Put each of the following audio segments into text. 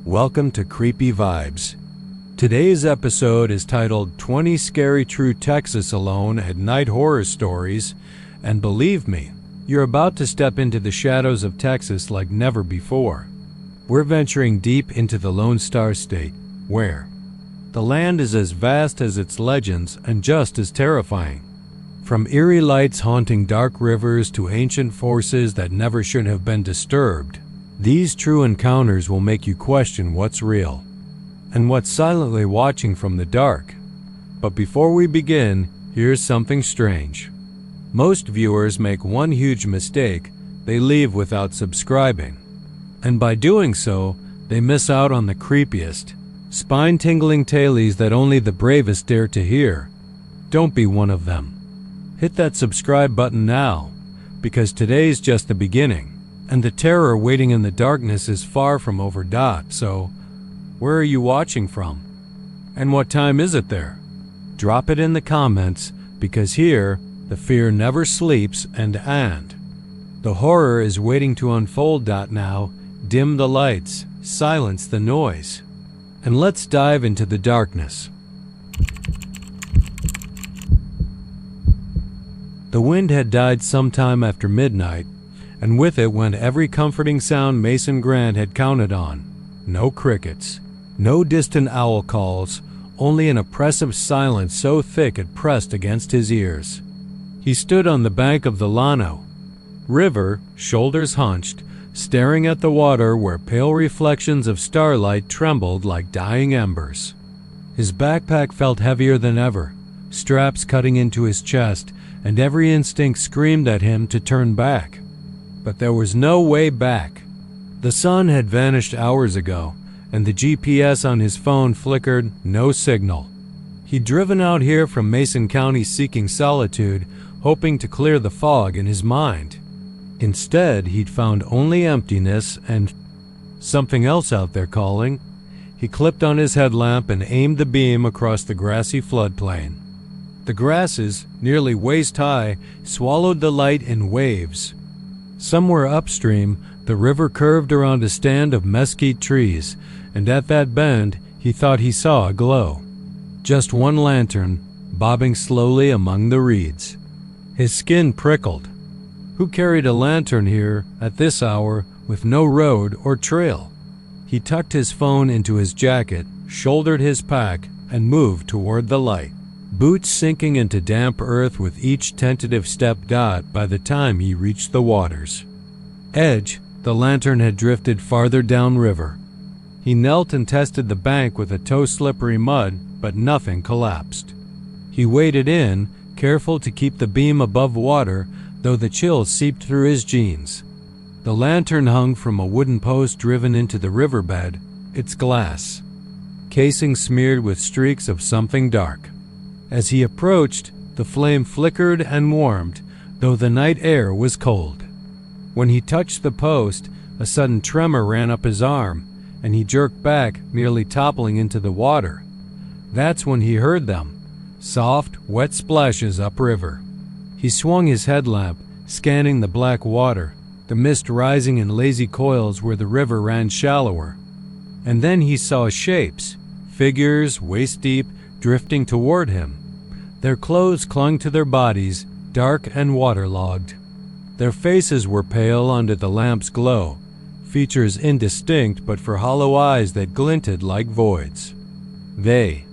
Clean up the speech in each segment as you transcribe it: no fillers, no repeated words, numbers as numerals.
Welcome to Creepy Vibes. Today's episode is titled 20 Scary True Texas Alone at Night Horror Stories, and believe me, you're about to step into the shadows of Texas like never before. We're venturing deep into the Lone Star State, where the land is as vast as its legends and just as terrifying. From eerie lights haunting dark rivers to ancient forces that never should have been disturbed, these true encounters will make you question what's real and what's silently watching from the dark. But before we begin, here's something strange. Most viewers make one huge mistake: they leave without subscribing. And by doing so, they miss out on the creepiest, spine-tingling tales that only the bravest dare to hear. Don't be one of them. Hit that subscribe button now, because today's just the beginning, and the terror waiting in the darkness is far from over. So, where are you watching from? And what time is it there? Drop it in the comments, because here, the fear never sleeps and the horror is waiting to unfold. Now, dim the lights, silence the noise, and let's dive into the darkness. The wind had died sometime after midnight, and with it went every comforting sound Mason Grant had counted on. No crickets, no distant owl calls, only an oppressive silence so thick it pressed against his ears. He stood on the bank of the Llano River, shoulders hunched, staring at the water where pale reflections of starlight trembled like dying embers. His backpack felt heavier than ever, straps cutting into his chest, and every instinct screamed at him to turn back. But there was no way back. The sun had vanished hours ago, and the GPS on his phone flickered, no signal. He'd driven out here from Mason County seeking solitude, hoping to clear the fog in his mind. Instead, he'd found only emptiness and something else out there calling. He clipped on his headlamp and aimed the beam across the grassy floodplain. The grasses, nearly waist-high, swallowed the light in waves. Somewhere upstream, the river curved around a stand of mesquite trees, and at that bend, he thought he saw a glow. Just one lantern, bobbing slowly among the reeds. His skin prickled. Who carried a lantern here at this hour with no road or trail? He tucked his phone into his jacket, shouldered his pack, and moved toward the light, boots sinking into damp earth with each tentative step. By the time he reached the water's edge, the lantern had drifted farther downriver. He knelt and tested the bank with a toe-slippery mud, but nothing collapsed. He waded in, careful to keep the beam above water, though the chill seeped through his jeans. The lantern hung from a wooden post driven into the riverbed, its glass casing smeared with streaks of something dark. As he approached, the flame flickered and warmed, though the night air was cold. When he touched the post, a sudden tremor ran up his arm, and he jerked back, nearly toppling into the water. That's when he heard them, soft, wet splashes upriver. He swung his headlamp, scanning the black water, the mist rising in lazy coils where the river ran shallower. And then he saw shapes, figures waist-deep, drifting toward him. Their clothes clung to their bodies, dark and waterlogged. Their faces were pale under the lamp's glow, features indistinct but for hollow eyes that glinted like voids. They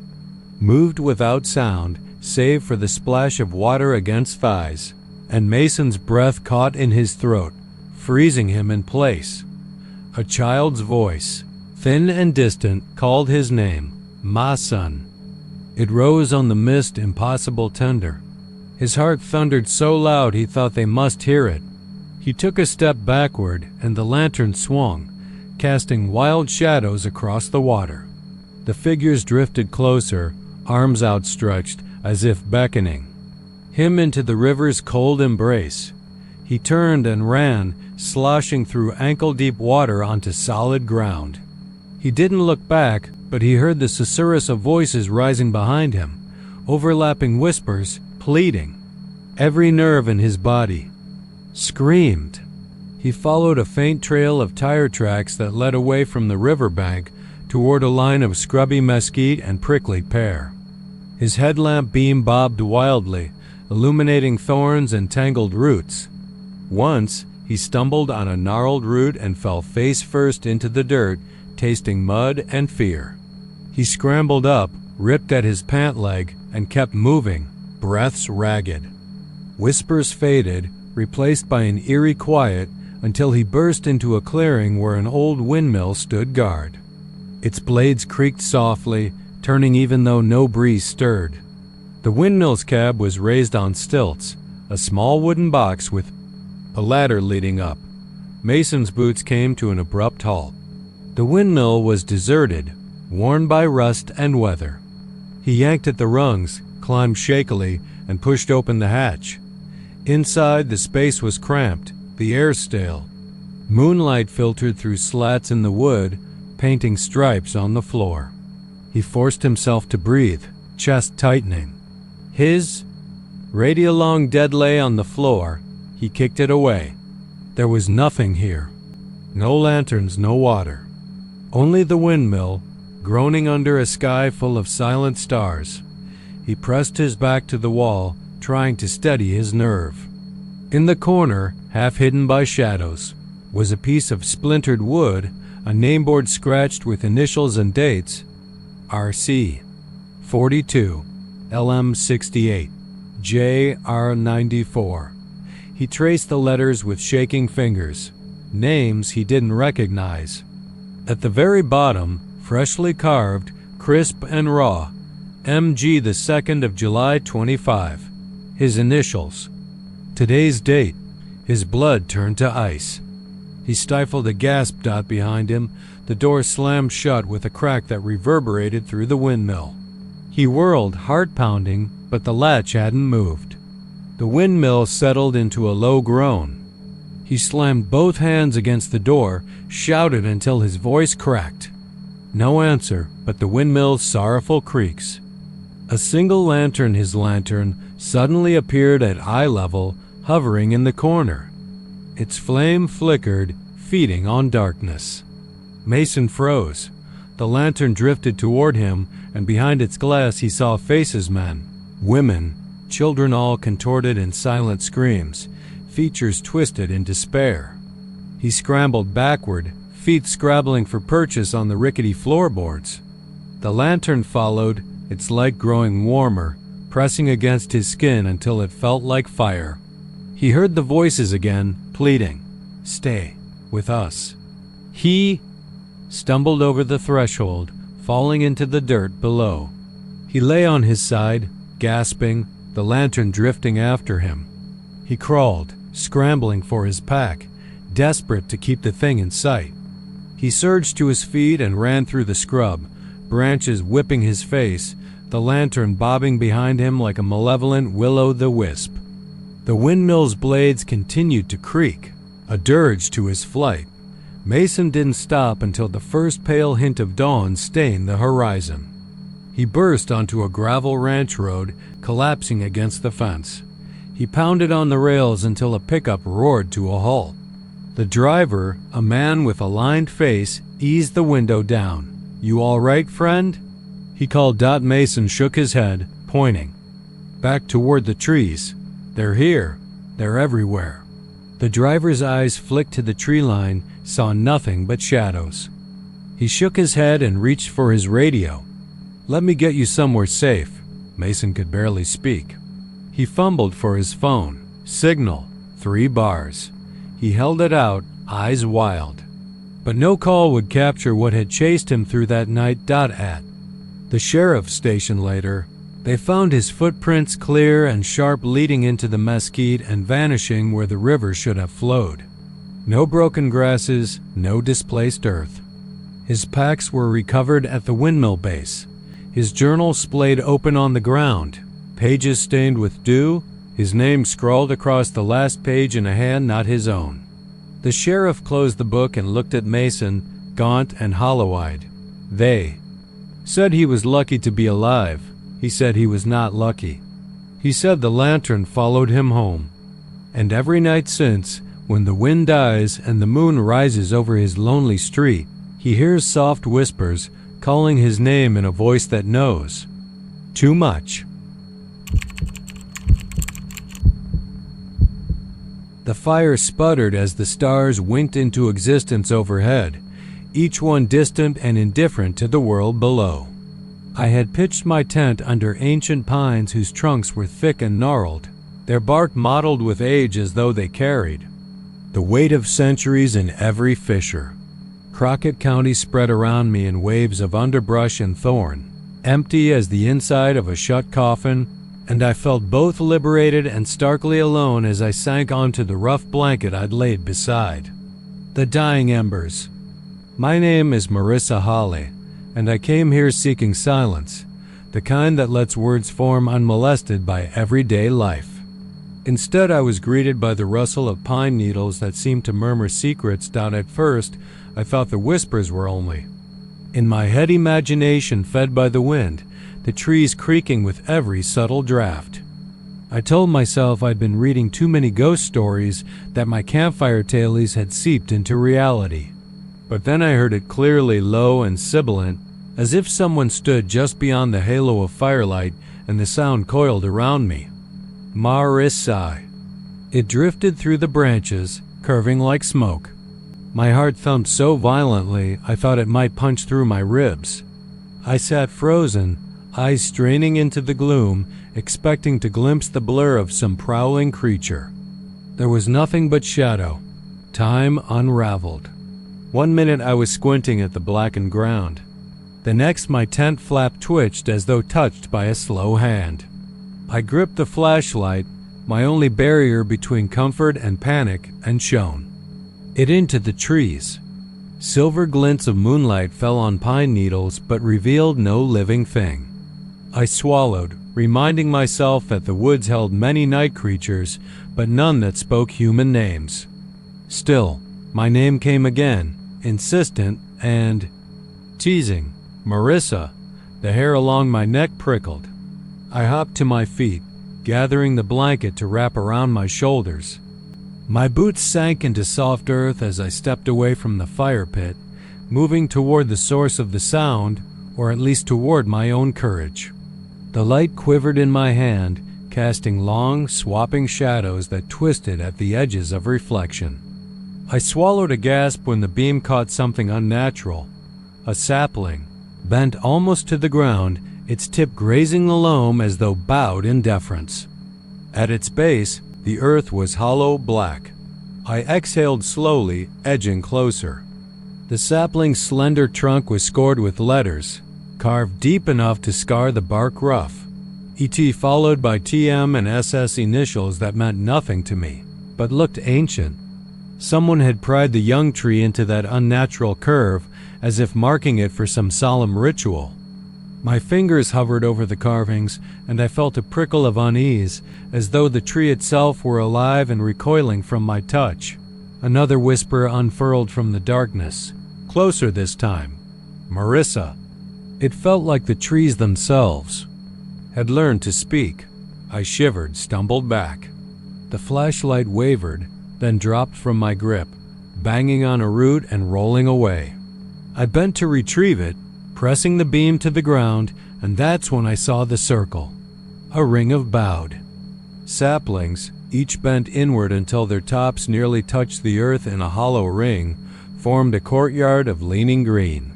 moved without sound, save for the splash of water against thighs, and Mason's breath caught in his throat, freezing him in place. A child's voice, thin and distant, called his name, "Ma son." It rose on the mist, impossible tender. His heart thundered so loud he thought they must hear it. He took a step backward, and the lantern swung, casting wild shadows across the water. The figures drifted closer, arms outstretched, as if beckoning him into the river's cold embrace. He turned and ran, sloshing through ankle-deep water onto solid ground. He didn't look back, but he heard the susurrus of voices rising behind him, overlapping whispers, pleading. Every nerve in his body screamed. He followed a faint trail of tire tracks that led away from the riverbank toward a line of scrubby mesquite and prickly pear. His headlamp beam bobbed wildly, illuminating thorns and tangled roots. Once, he stumbled on a gnarled root and fell face first into the dirt, tasting mud and fear. He scrambled up, ripped at his pant leg, and kept moving, breaths ragged. Whispers faded, replaced by an eerie quiet, until he burst into a clearing where an old windmill stood guard. Its blades creaked softly, turning even though no breeze stirred. The windmill's cab was raised on stilts, a small wooden box with a ladder leading up. Mason's boots came to an abrupt halt. The windmill was deserted, worn by rust and weather. He yanked at the rungs, climbed shakily, and pushed open the hatch. Inside, the space was cramped, the air stale. Moonlight filtered through slats in the wood, painting stripes on the floor. He forced himself to breathe, chest tightening. His radialong dead lay on the floor. He kicked it away. There was nothing here. No lanterns, no water. Only the windmill, groaning under a sky full of silent stars. He pressed his back to the wall, trying to steady his nerve. In the corner, half hidden by shadows, was a piece of splintered wood, a nameboard scratched with initials and dates: RC 42, LM 68, JR 94. He traced the letters with shaking fingers, names he didn't recognize. At the very bottom, freshly carved, crisp and raw, MG the 2nd of July 25, his initials. Today's date. His blood turned to ice. He stifled a gasp behind him. The door slammed shut with a crack that reverberated through the windmill. He whirled, heart pounding, but the latch hadn't moved. The windmill settled into a low groan. He slammed both hands against the door, shouted until his voice cracked. No answer, but the windmill's sorrowful creaks. A single lantern, his lantern, suddenly appeared at eye level, hovering in the corner. Its flame flickered, feeding on darkness. Mason froze. The lantern drifted toward him, and behind its glass he saw faces: men, women, children, all contorted in silent screams, features twisted in despair. He scrambled backward, feet scrabbling for purchase on the rickety floorboards. The lantern followed, its light growing warmer, pressing against his skin until it felt like fire. He heard the voices again, pleading, "Stay with us." He stumbled over the threshold, falling into the dirt below. He lay on his side, gasping, the lantern drifting after him. He crawled, scrambling for his pack, desperate to keep the thing in sight. He surged to his feet and ran through the scrub, branches whipping his face, the lantern bobbing behind him like a malevolent will-o'-the-wisp. The windmill's blades continued to creak, a dirge to his flight. Mason didn't stop until the first pale hint of dawn stained the horizon. He burst onto a gravel ranch road, collapsing against the fence. He pounded on the rails until a pickup roared to a halt. The driver, a man with a lined face, eased the window down. "You all right, friend?" he called. Mason shook his head, pointing back toward the trees. "They're here. They're everywhere." The driver's eyes flicked to the tree line, saw nothing but shadows. He shook his head and reached for his radio. "Let me get you somewhere safe." Mason could barely speak. He fumbled for his phone. Signal, 3 bars. He held it out, eyes wild. But no call would capture what had chased him through that night. At the sheriff's station later, they found his footprints clear and sharp, leading into the mesquite and vanishing where the river should have flowed. No broken grasses, no displaced earth. His packs were recovered at the windmill base. His journal splayed open on the ground, pages stained with dew, his name scrawled across the last page in a hand not his own. The sheriff closed the book and looked at Mason, gaunt and hollow-eyed. They said he was lucky to be alive. He said he was not lucky. He said the lantern followed him home. And every night since, When the wind dies and the moon rises over his lonely street, he hears soft whispers calling his name in a voice that knows too much. The fire sputtered as the stars winked into existence overhead, each one distant and indifferent to the world below. I had pitched my tent under ancient pines whose trunks were thick and gnarled, their bark mottled with age as though they carried the weight of centuries in every fissure. Crockett County spread around me in waves of underbrush and thorn, empty as the inside of a shut coffin, and I felt both liberated and starkly alone as I sank onto the rough blanket I'd laid beside. The dying embers. My name is Marissa Holly, and I came here seeking silence, the kind that lets words form unmolested by everyday life. Instead, I was greeted by the rustle of pine needles that seemed to murmur secrets down. At first, I thought the whispers were only in my head imagination fed by the wind, the trees creaking with every subtle draft. I told myself I'd been reading too many ghost stories, that my campfire tales had seeped into reality. But then I heard it clearly, low and sibilant, as if someone stood just beyond the halo of firelight, and the sound coiled around me. Marissa. It drifted through the branches, curving like smoke. My heart thumped so violently I thought it might punch through my ribs. I sat frozen, eyes straining into the gloom, expecting to glimpse the blur of some prowling creature. There was nothing but shadow. Time unraveled. 1 minute I was squinting at the blackened ground. The next my tent flap twitched as though touched by a slow hand. I gripped the flashlight, my only barrier between comfort and panic, and shone it into the trees. Silver glints of moonlight fell on pine needles but revealed no living thing. I swallowed, reminding myself that the woods held many night creatures, but none that spoke human names. Still, my name came again, insistent and teasing. Marissa. The hair along my neck prickled. I hopped to my feet, gathering the blanket to wrap around my shoulders. My boots sank into soft earth as I stepped away from the fire pit, moving toward the source of the sound, or at least toward my own courage. The light quivered in my hand, casting long, swapping shadows that twisted at the edges of reflection. I swallowed a gasp when the beam caught something unnatural. A sapling, bent almost to the ground, its tip grazing the loam as though bowed in deference. At its base, the earth was hollow black. I exhaled slowly, edging closer. The sapling's slender trunk was scored with letters, carved deep enough to scar the bark rough. ET followed by TM and SS initials that meant nothing to me, but looked ancient. Someone had pried the young tree into that unnatural curve, as if marking it for some solemn ritual. My fingers hovered over the carvings, and I felt a prickle of unease, as though the tree itself were alive and recoiling from my touch. Another whisper unfurled from the darkness. Closer this time. Marissa. It felt like the trees themselves had learned to speak. I shivered, stumbled back. The flashlight wavered, then dropped from my grip, banging on a root and rolling away. I bent to retrieve it, pressing the beam to the ground, and that's when I saw the circle. A ring of bowed saplings, each bent inward until their tops nearly touched the earth in a hollow ring, formed a courtyard of leaning green.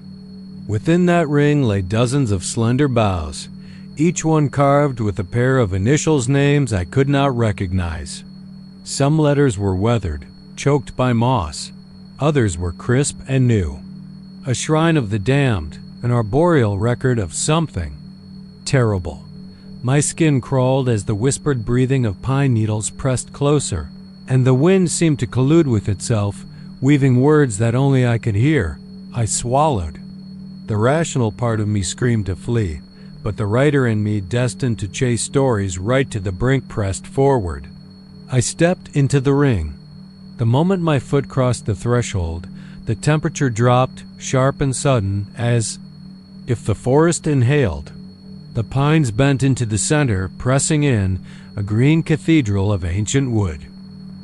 Within that ring lay dozens of slender boughs, each one carved with a pair of initials names I could not recognize. Some letters were weathered, choked by moss. Others were crisp and new. A shrine of the damned, an arboreal record of something terrible. My skin crawled as the whispered breathing of pine needles pressed closer, and the wind seemed to collude with itself, weaving words that only I could hear. I swallowed. The rational part of me screamed to flee, but the writer in me, destined to chase stories right to the brink, pressed forward. I stepped into the ring. The moment my foot crossed the threshold, the temperature dropped, sharp and sudden, as if the forest inhaled. The pines bent into the center, pressing in, a green cathedral of ancient wood.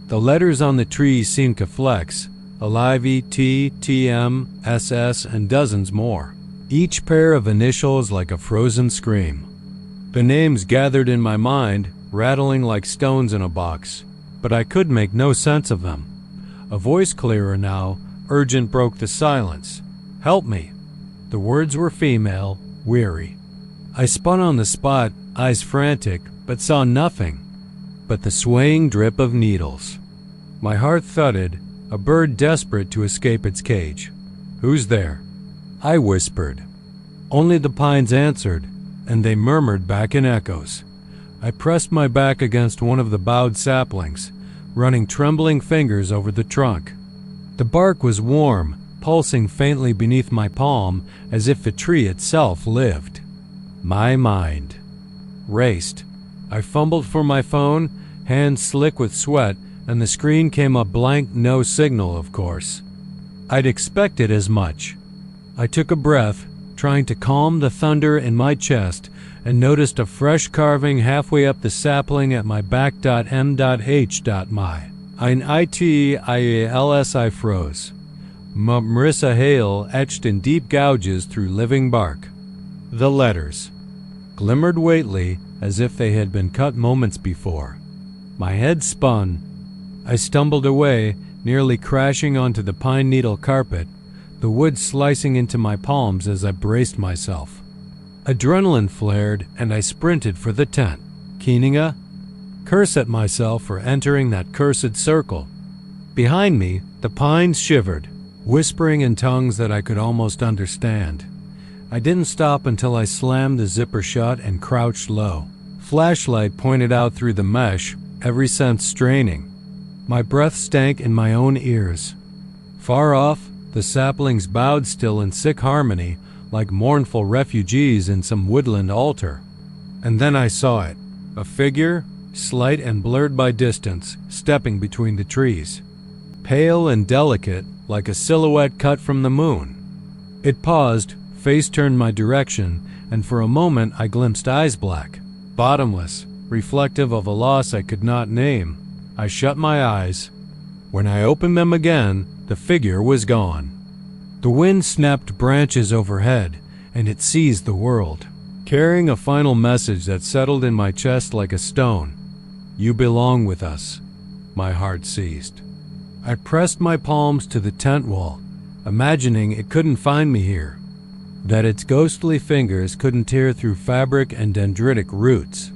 The letters on the trees seemed to flex, Alive, T, TM, SS, and dozens more. Each pair of initials like a frozen scream. The names gathered in my mind, rattling like stones in a box, but I could make no sense of them. A voice clearer now, urgent, broke the silence. "Help me." The words were female, weary. I spun on the spot, eyes frantic, but saw nothing but the swaying drip of needles. My heart thudded, a bird desperate to escape its cage. "Who's there?" I whispered. Only the pines answered, and they murmured back in echoes. I pressed my back against one of the bowed saplings, running trembling fingers over the trunk. The bark was warm, pulsing faintly beneath my palm as if the tree itself lived. My mind raced. I fumbled for my phone, hands slick with sweat, and the screen came up blank, no signal, of course. I'd expected as much. I took a breath, trying to calm the thunder in my chest, and noticed a fresh carving halfway up the sapling at my back. M.H. My. Ein ITIALS. I froze. Marissa Hale etched in deep gouges through living bark. The letters glimmered weightly as if they had been cut moments before. My head spun. I stumbled away, nearly crashing onto the pine needle carpet, the wood slicing into my palms as I braced myself. Adrenaline flared, and I sprinted for the tent. Keeninga? Curse at myself for entering that cursed circle. Behind me, the pines shivered, whispering in tongues that I could almost understand. I didn't stop until I slammed the zipper shut and crouched low. Flashlight pointed out through the mesh, every sense straining. My breath stank in my own ears. Far off, the saplings bowed still in sick harmony, like mournful refugees in some woodland altar. And then I saw it, a figure, slight and blurred by distance, stepping between the trees. Pale and delicate, like a silhouette cut from the moon. It paused, face turned my direction, and for a moment I glimpsed eyes black, bottomless, reflective of a loss I could not name. I shut my eyes. When I opened them again, the figure was gone. The wind snapped branches overhead, and it seized the world, carrying a final message that settled in my chest like a stone. You belong with us. My heart seized. I pressed my palms to the tent wall, imagining it couldn't find me here, that its ghostly fingers couldn't tear through fabric and dendritic roots.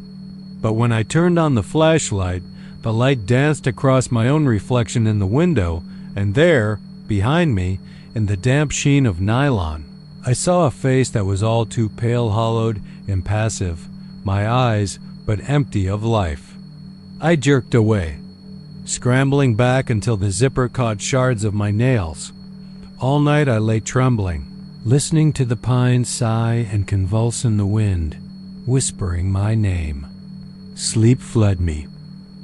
But when I turned on the flashlight, the light danced across my own reflection in the window, and there, behind me, in the damp sheen of nylon, I saw a face that was all too pale, hollowed, impassive, my eyes but empty of life. I jerked away, scrambling back until the zipper caught shards of my nails. All night I lay trembling, listening to the pines sigh and convulse in the wind, whispering my name. Sleep fled me.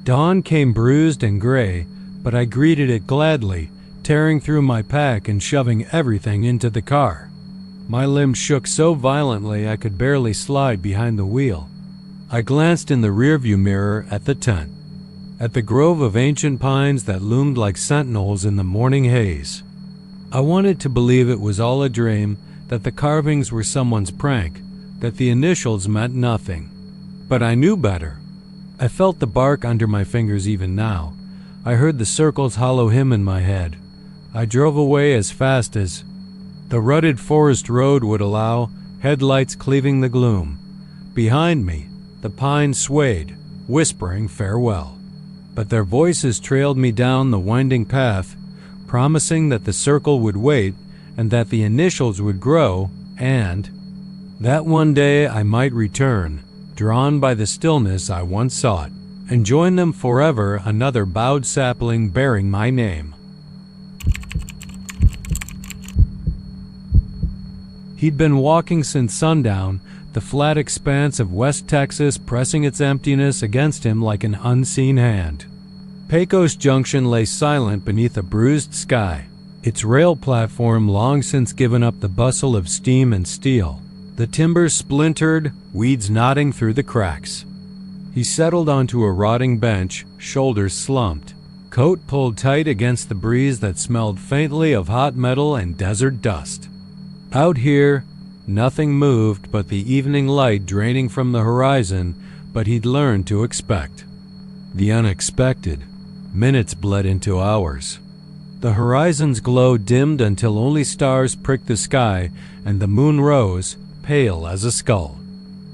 Dawn came bruised and gray, but I greeted it gladly, tearing through my pack and shoving everything into the car. My limbs shook so violently I could barely slide behind the wheel. I glanced in the rearview mirror at the tent, at the grove of ancient pines that loomed like sentinels in the morning haze. I wanted to believe it was all a dream, that the carvings were someone's prank, that the initials meant nothing. But I knew better. I felt the bark under my fingers even now. I heard the circle's hollow hymn in my head. I drove away as fast as the rutted forest road would allow, headlights cleaving the gloom. Behind me, the pines swayed, whispering farewell. But their voices trailed me down the winding path, promising that the circle would wait and that the initials would grow, and that one day I might return, drawn by the stillness I once sought, and join them forever, another bowed sapling bearing my name. He'd been walking since sundown, the flat expanse of West Texas pressing its emptiness against him like an unseen hand. Pecos Junction lay silent beneath a bruised sky, its rail platform long since given up the bustle of steam and steel. The timber splintered, weeds knotting through the cracks. He settled onto a rotting bench, shoulders slumped, coat pulled tight against the breeze that smelled faintly of hot metal and desert dust. Out here, nothing moved but the evening light draining from the horizon, but he'd learned to expect the unexpected. Minutes bled into hours. The horizon's glow dimmed until only stars pricked the sky and the moon rose, pale as a skull.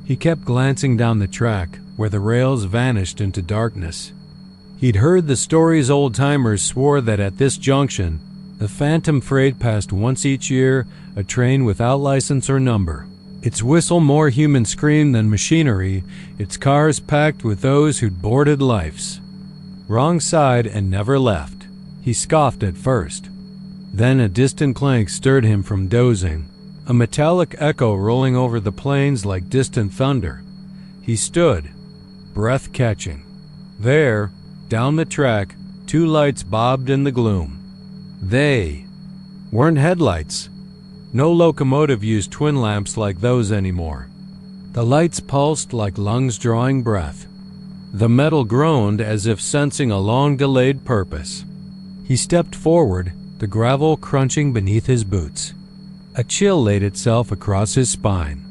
He kept glancing down the track, where the rails vanished into darkness. He'd heard the stories old-timers swore that at this junction, the phantom freight passed once each year, a train without license or number. Its whistle more human scream than machinery, its cars packed with those who'd boarded lives. Wrong side and never left. He scoffed at first. Then a distant clank stirred him from dozing, a metallic echo rolling over the plains like distant thunder. He stood, breath catching. There, down the track, two lights bobbed in the gloom. They weren't headlights. No locomotive used twin lamps like those anymore. The lights pulsed like lungs drawing breath. The metal groaned as if sensing a long-delayed purpose. He stepped forward, the gravel crunching beneath his boots. A chill laid itself across his spine.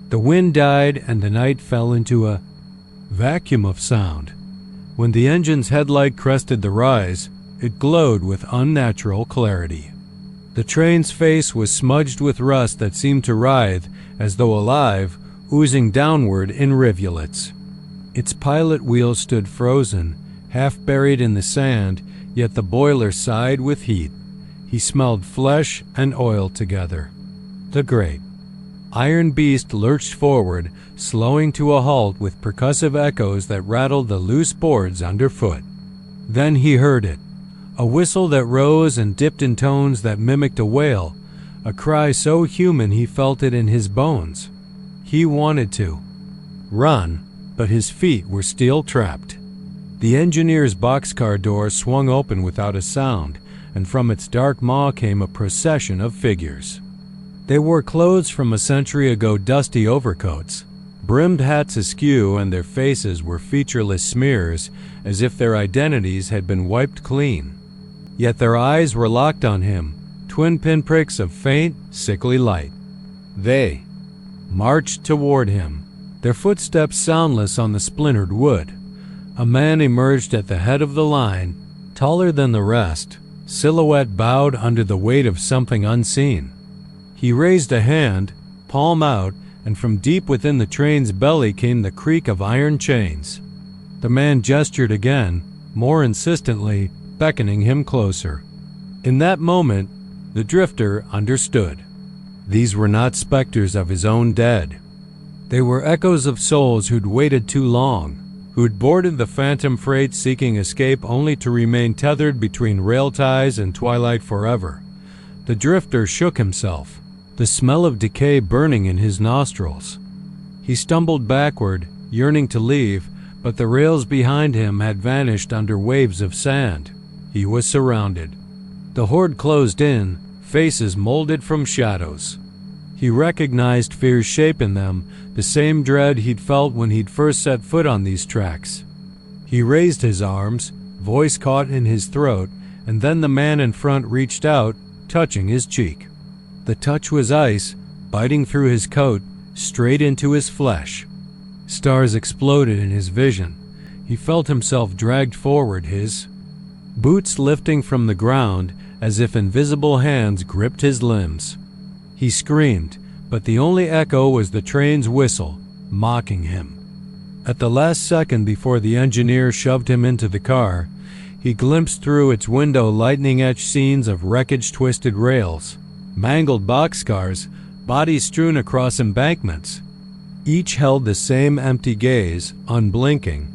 The wind died and the night fell into a vacuum of sound. When the engine's headlight crested the rise, it glowed with unnatural clarity. The train's face was smudged with rust that seemed to writhe, as though alive, oozing downward in rivulets. Its pilot wheel stood frozen, half buried in the sand, yet the boiler sighed with heat. He smelled flesh and oil together. The great iron beast lurched forward, slowing to a halt with percussive echoes that rattled the loose boards underfoot. Then he heard it, a whistle that rose and dipped in tones that mimicked a wail, a cry so human he felt it in his bones. He wanted to run, but his feet were steel trapped. The engineer's boxcar door swung open without a sound, and from its dark maw came a procession of figures. They wore clothes from a century ago, dusty overcoats, brimmed hats askew, and their faces were featureless smears, as if their identities had been wiped clean. Yet their eyes were locked on him, twin pinpricks of faint, sickly light. They marched toward him, their footsteps soundless on the splintered wood. A man emerged at the head of the line, taller than the rest, silhouette bowed under the weight of something unseen. He raised a hand, palm out, and from deep within the train's belly came the creak of iron chains. The man gestured again, more insistently, beckoning him closer. In that moment, the drifter understood. These were not specters of his own dead. They were echoes of souls who'd waited too long, who'd boarded the phantom freight seeking escape only to remain tethered between rail ties and twilight forever. The drifter shook himself, the smell of decay burning in his nostrils. He stumbled backward, yearning to leave, but the rails behind him had vanished under waves of sand. He was surrounded. The horde closed in, faces molded from shadows. He recognized fear's shape in them, the same dread he'd felt when he'd first set foot on these tracks. He raised his arms, voice caught in his throat, and then the man in front reached out, touching his cheek. The touch was ice, biting through his coat, straight into his flesh. Stars exploded in his vision. He felt himself dragged forward, his boots lifting from the ground as if invisible hands gripped his limbs. He screamed, but the only echo was the train's whistle, mocking him. At the last second before the engineer shoved him into the car, he glimpsed through its window lightning-etched scenes of wreckage-twisted rails, mangled boxcars, bodies strewn across embankments. Each held the same empty gaze, unblinking,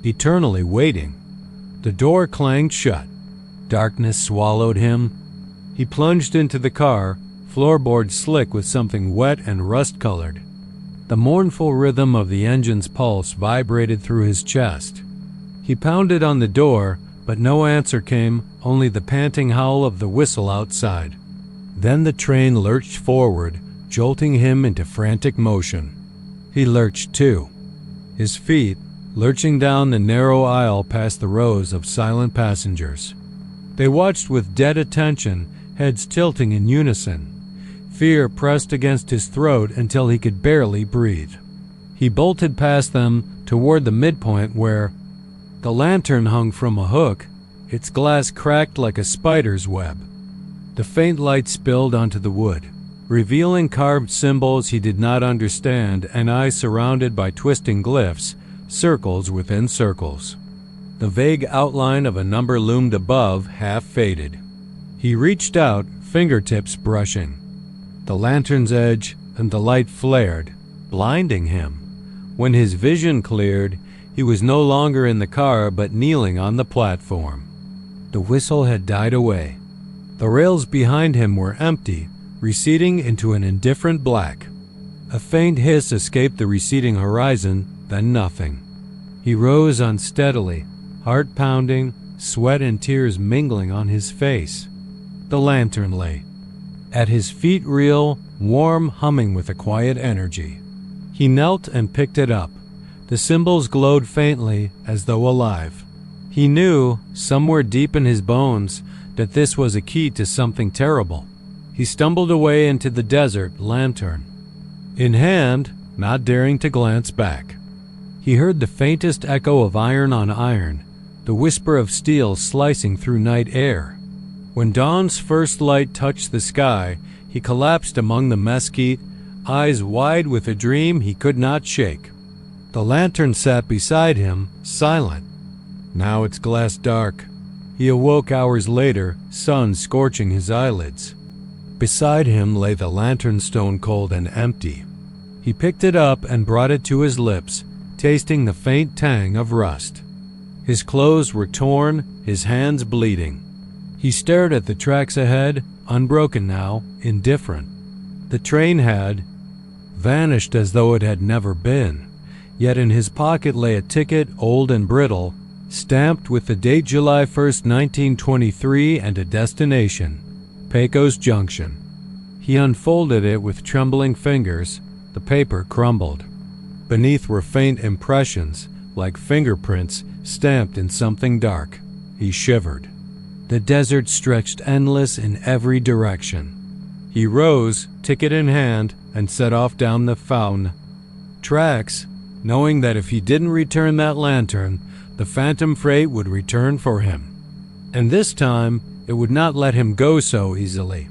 eternally waiting. The door clanged shut. Darkness swallowed him. He plunged into the car, floorboard slick with something wet and rust-colored. The mournful rhythm of the engine's pulse vibrated through his chest. He pounded on the door, but no answer came, only the panting howl of the whistle outside. Then the train lurched forward, jolting him into frantic motion. He lurched too. His feet, lurching down the narrow aisle past the rows of silent passengers. They watched with dead attention, heads tilting in unison. Fear pressed against his throat until he could barely breathe. He bolted past them toward the midpoint where the lantern hung from a hook, its glass cracked like a spider's web. The faint light spilled onto the wood, revealing carved symbols he did not understand and eyes surrounded by twisting glyphs, circles within circles. The vague outline of a number loomed above, half faded. He reached out, fingertips brushing the lantern's edge, and the light flared, blinding him. When his vision cleared, he was no longer in the car but kneeling on the platform. The whistle had died away. The rails behind him were empty, receding into an indifferent black. A faint hiss escaped the receding horizon, then nothing. He rose unsteadily, heart pounding, sweat and tears mingling on his face. The lantern lay. At his feet, real, warm, humming with a quiet energy. He knelt and picked it up. The symbols glowed faintly, as though alive. He knew, somewhere deep in his bones, that this was a key to something terrible. He stumbled away into the desert, lantern in hand, not daring to glance back. He heard the faintest echo of iron on iron, the whisper of steel slicing through night air. When dawn's first light touched the sky, he collapsed among the mesquite, eyes wide with a dream he could not shake. The lantern sat beside him, silent. Now its glass dark. He awoke hours later, sun scorching his eyelids. Beside him lay the lantern, stone cold and empty. He picked it up and brought it to his lips, tasting the faint tang of rust. His clothes were torn, his hands bleeding. He stared at the tracks ahead, unbroken now, indifferent. The train had vanished as though it had never been, yet in his pocket lay a ticket, old and brittle, stamped with the date July 1st, 1923, and a destination, Pecos Junction. He unfolded it with trembling fingers. The paper crumbled. Beneath were faint impressions, like fingerprints stamped in something dark. He shivered. The desert stretched endless in every direction. He rose, ticket in hand, and set off down the fountain tracks, knowing that if he didn't return that lantern, the phantom freight would return for him. And this time, it would not let him go so easily.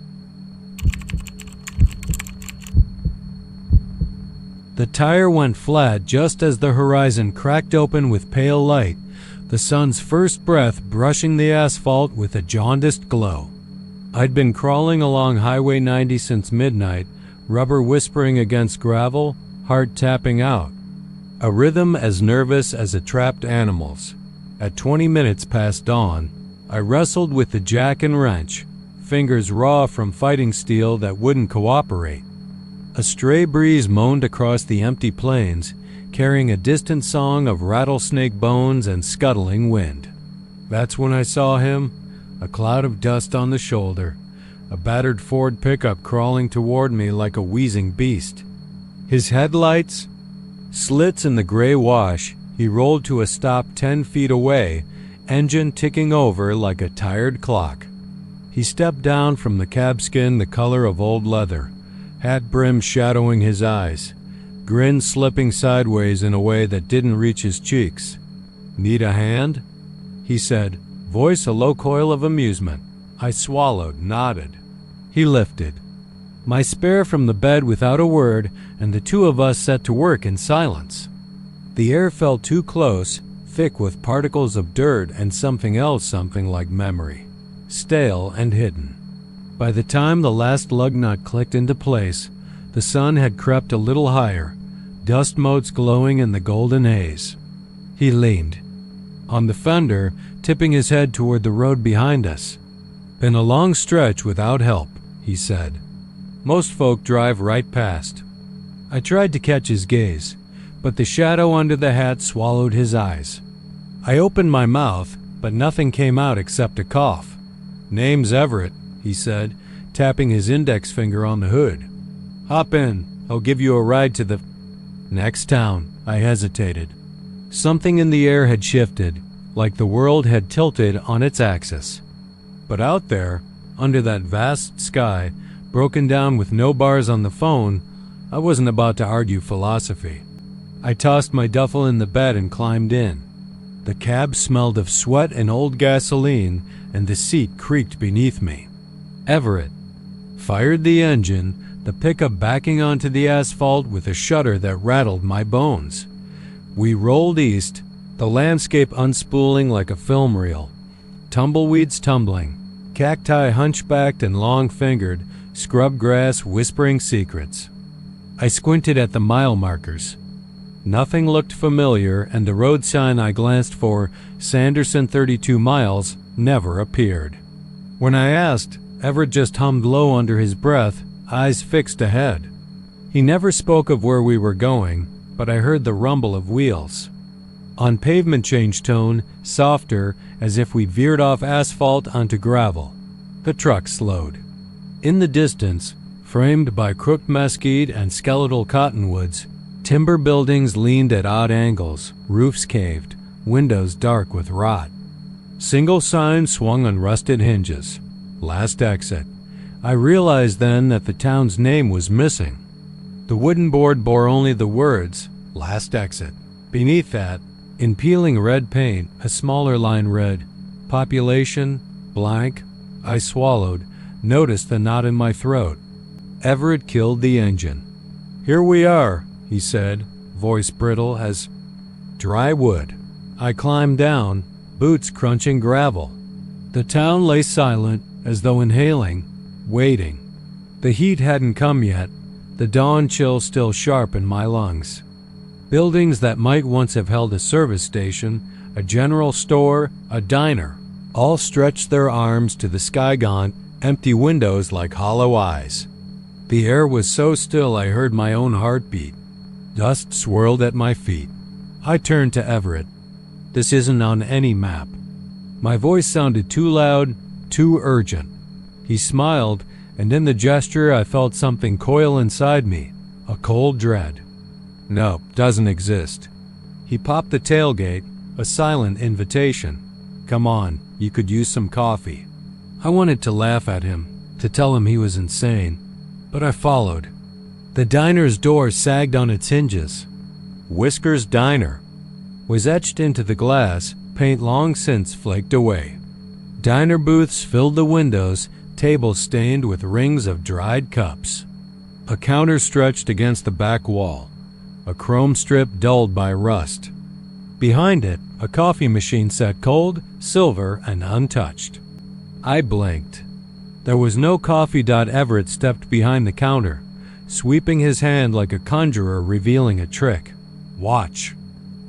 The tire went flat just as the horizon cracked open with pale light, the sun's first breath brushing the asphalt with a jaundiced glow. I'd been crawling along Highway 90 since midnight, rubber whispering against gravel, heart tapping out. A rhythm as nervous as a trapped animal's. At 20 minutes past dawn, I wrestled with the jack and wrench, fingers raw from fighting steel that wouldn't cooperate. A stray breeze moaned across the empty plains, carrying a distant song of rattlesnake bones and scuttling wind. That's when I saw him, a cloud of dust on the shoulder, a battered Ford pickup crawling toward me like a wheezing beast. His headlights, slits in the gray wash, he rolled to a stop 10 feet away, engine ticking over like a tired clock. He stepped down from the cab skin the color of old leather, hat brim shadowing his eyes, grin slipping sideways in a way that didn't reach his cheeks. "Need a hand?" he said, voice a low coil of amusement. I swallowed, nodded. He lifted my spare from the bed without a word, and the two of us set to work in silence. The air felt too close, thick with particles of dirt and something else, something like memory, stale and hidden. By the time the last lug nut clicked into place, the sun had crept a little higher, dust motes glowing in the golden haze. He leaned on the fender, tipping his head toward the road behind us. "Been a long stretch without help," he said. "Most folk drive right past." I tried to catch his gaze, but the shadow under the hat swallowed his eyes. I opened my mouth, but nothing came out except a cough. "Name's Everett," he said, tapping his index finger on the hood. "Hop in. I'll give you a ride to the next town." I hesitated. Something in the air had shifted, like the world had tilted on its axis. But out there, under that vast sky, broken down with no bars on the phone, I wasn't about to argue philosophy. I tossed my duffel in the bed and climbed in. The cab smelled of sweat and old gasoline, and the seat creaked beneath me. Everett fired the engine, the pickup backing onto the asphalt with a shudder that rattled my bones. We rolled east, the landscape unspooling like a film reel. Tumbleweeds tumbling, cacti hunchbacked and long-fingered, scrub grass whispering secrets. I squinted at the mile markers. Nothing looked familiar, and the road sign I glanced for, Sanderson 32 miles, never appeared. When I asked, Everett just hummed low under his breath, eyes fixed ahead. He never spoke of where we were going, but I heard the rumble of wheels. On pavement change tone, softer, as if we veered off asphalt onto gravel. The truck slowed. In the distance, framed by crooked mesquite and skeletal cottonwoods, timber buildings leaned at odd angles, roofs caved, windows dark with rot. Single signs swung on rusted hinges. Last exit. I realized then that the town's name was missing. The wooden board bore only the words, last exit. Beneath that, in peeling red paint, a smaller line read, population, blank. I swallowed, noticed the knot in my throat. Everett killed the engine. Here we are, he said, voice brittle as dry wood. I climbed down, boots crunching gravel. The town lay silent, as though inhaling, waiting. The heat hadn't come yet, the dawn chill still sharp in my lungs. Buildings that might once have held a service station, a general store, a diner, all stretched their arms to the sky-gaunt, empty windows like hollow eyes. The air was so still I heard my own heartbeat. Dust swirled at my feet. I turned to Everett. This isn't on any map. My voice sounded too loud, too urgent. He smiled, and in the gesture I felt something coil inside me, a cold dread. Nope, doesn't exist. He popped the tailgate, a silent invitation. Come on, you could use some coffee. I wanted to laugh at him, to tell him he was insane, but I followed. The diner's door sagged on its hinges. Whiskers Diner was etched into the glass, paint long since flaked away. Diner booths filled the windows, tables stained with rings of dried cups. A counter stretched against the back wall, a chrome strip dulled by rust. Behind it, a coffee machine set cold, silver, and untouched. I blinked. There was no coffee. Everett stepped behind the counter, sweeping his hand like a conjurer revealing a trick. Watch.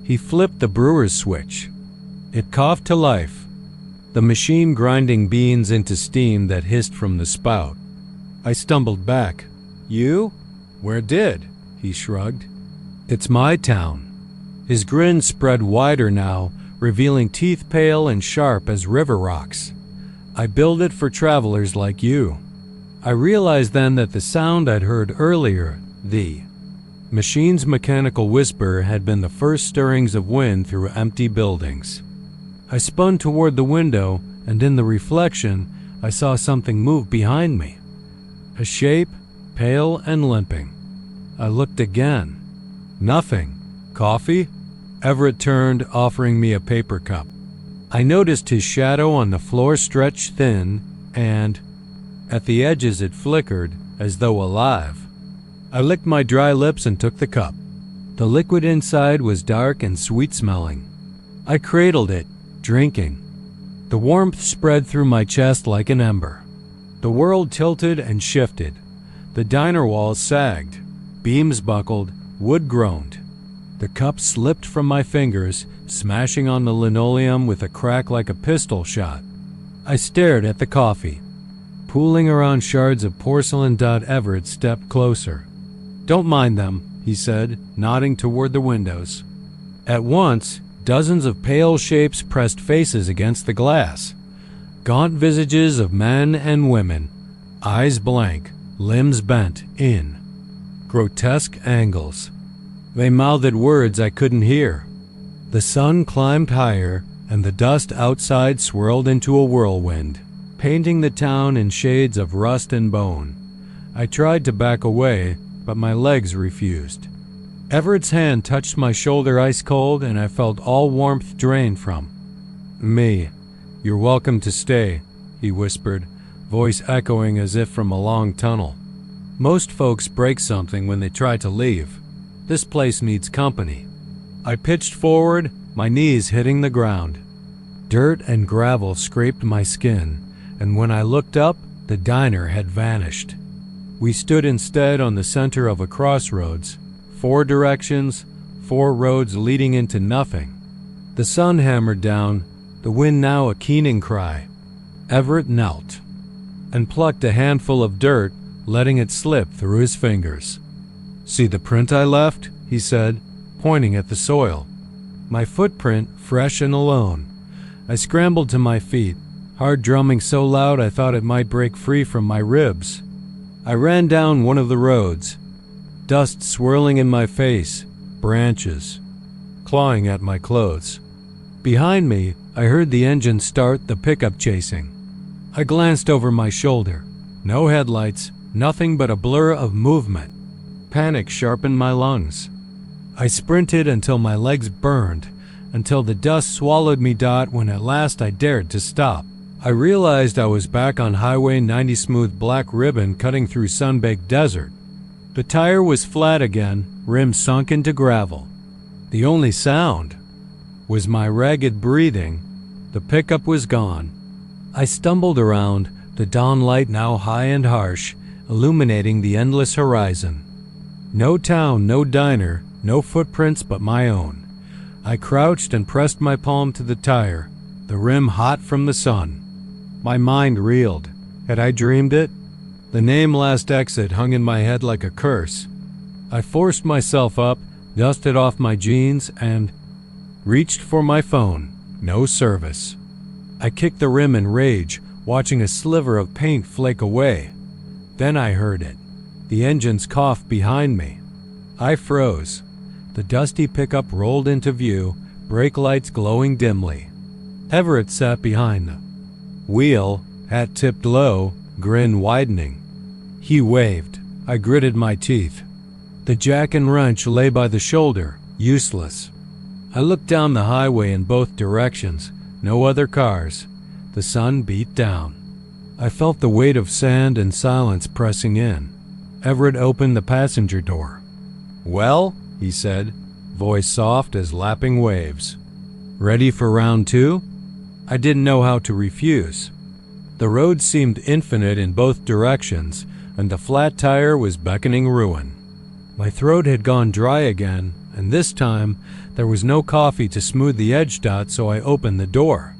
He flipped the brewer's switch. It coughed to life, the machine grinding beans into steam that hissed from the spout. I stumbled back. You? Where did? He shrugged. It's my town. His grin spread wider now, revealing teeth pale and sharp as river rocks. I build it for travelers like you. I realized then that the sound I'd heard earlier, the machine's mechanical whisper, had been the first stirrings of wind through empty buildings. I spun toward the window, and in the reflection, I saw something move behind me. A shape, pale and limping. I looked again. Nothing. Coffee? Everett turned, offering me a paper cup. I noticed his shadow on the floor stretched thin, and at the edges it flickered, as though alive. I licked my dry lips and took the cup. The liquid inside was dark and sweet-smelling. I cradled it, drinking. The warmth spread through my chest like an ember. The world tilted and shifted. The diner walls sagged. Beams buckled, wood groaned. The cup slipped from my fingers, smashing on the linoleum with a crack like a pistol shot. I stared at the coffee. Pooling around shards of porcelain. Everett stepped closer. Don't mind them, he said, nodding toward the windows. At once, dozens of pale shapes pressed faces against the glass. Gaunt visages of men and women, eyes blank, limbs bent in. Grotesque angles. They mouthed words I couldn't hear. The sun climbed higher, and the dust outside swirled into a whirlwind, painting the town in shades of rust and bone. I tried to back away, but my legs refused. Everett's hand touched my shoulder ice cold, and I felt all warmth drained from me. "You're welcome to stay," he whispered, voice echoing as if from a long tunnel. "Most folks break something when they try to leave. This place needs company." I pitched forward, my knees hitting the ground. Dirt and gravel scraped my skin, and when I looked up, the diner had vanished. We stood instead on the center of a crossroads, 4 directions, 4 roads leading into nothing. The sun hammered down, the wind now a keening cry. Everett knelt and plucked a handful of dirt, letting it slip through his fingers. "See the print I left?" he said, pointing at the soil. My footprint, fresh and alone. I scrambled to my feet, heart drumming so loud I thought it might break free from my ribs. I ran down one of the roads, dust swirling in my face, branches clawing at my clothes. Behind me, I heard the engine start, the pickup chasing. I glanced over my shoulder. No headlights, nothing but a blur of movement. Panic sharpened my lungs. I sprinted until my legs burned, until the dust swallowed me when at last I dared to stop. I realized I was back on Highway 90, smooth black ribbon cutting through sun-baked desert. The tire was flat again, rim sunk into gravel. The only sound was my ragged breathing. The pickup was gone. I stumbled around, the dawn light now high and harsh, illuminating the endless horizon. No town, no diner, no footprints but my own. I crouched and pressed my palm to the tire, the rim hot from the sun. My mind reeled. Had I dreamed it? The name Last Exit hung in my head like a curse. I forced myself up, dusted off my jeans, and reached for my phone. No service. I kicked the rim in rage, watching a sliver of paint flake away. Then I heard it. The engine's cough behind me. I froze. The dusty pickup rolled into view, brake lights glowing dimly. Everett sat behind the wheel, hat tipped low, grin widening. He waved. I gritted my teeth. The jack and wrench lay by the shoulder, useless. I looked down the highway in both directions. No other cars. The sun beat down. I felt the weight of sand and silence pressing in. Everett opened the passenger door. "Well," he said, voice soft as lapping waves. "Ready for round 2? I didn't know how to refuse. The road seemed infinite in both directions, and the flat tire was beckoning ruin. My throat had gone dry again, and this time there was no coffee to smooth the edge dot, so I opened the door.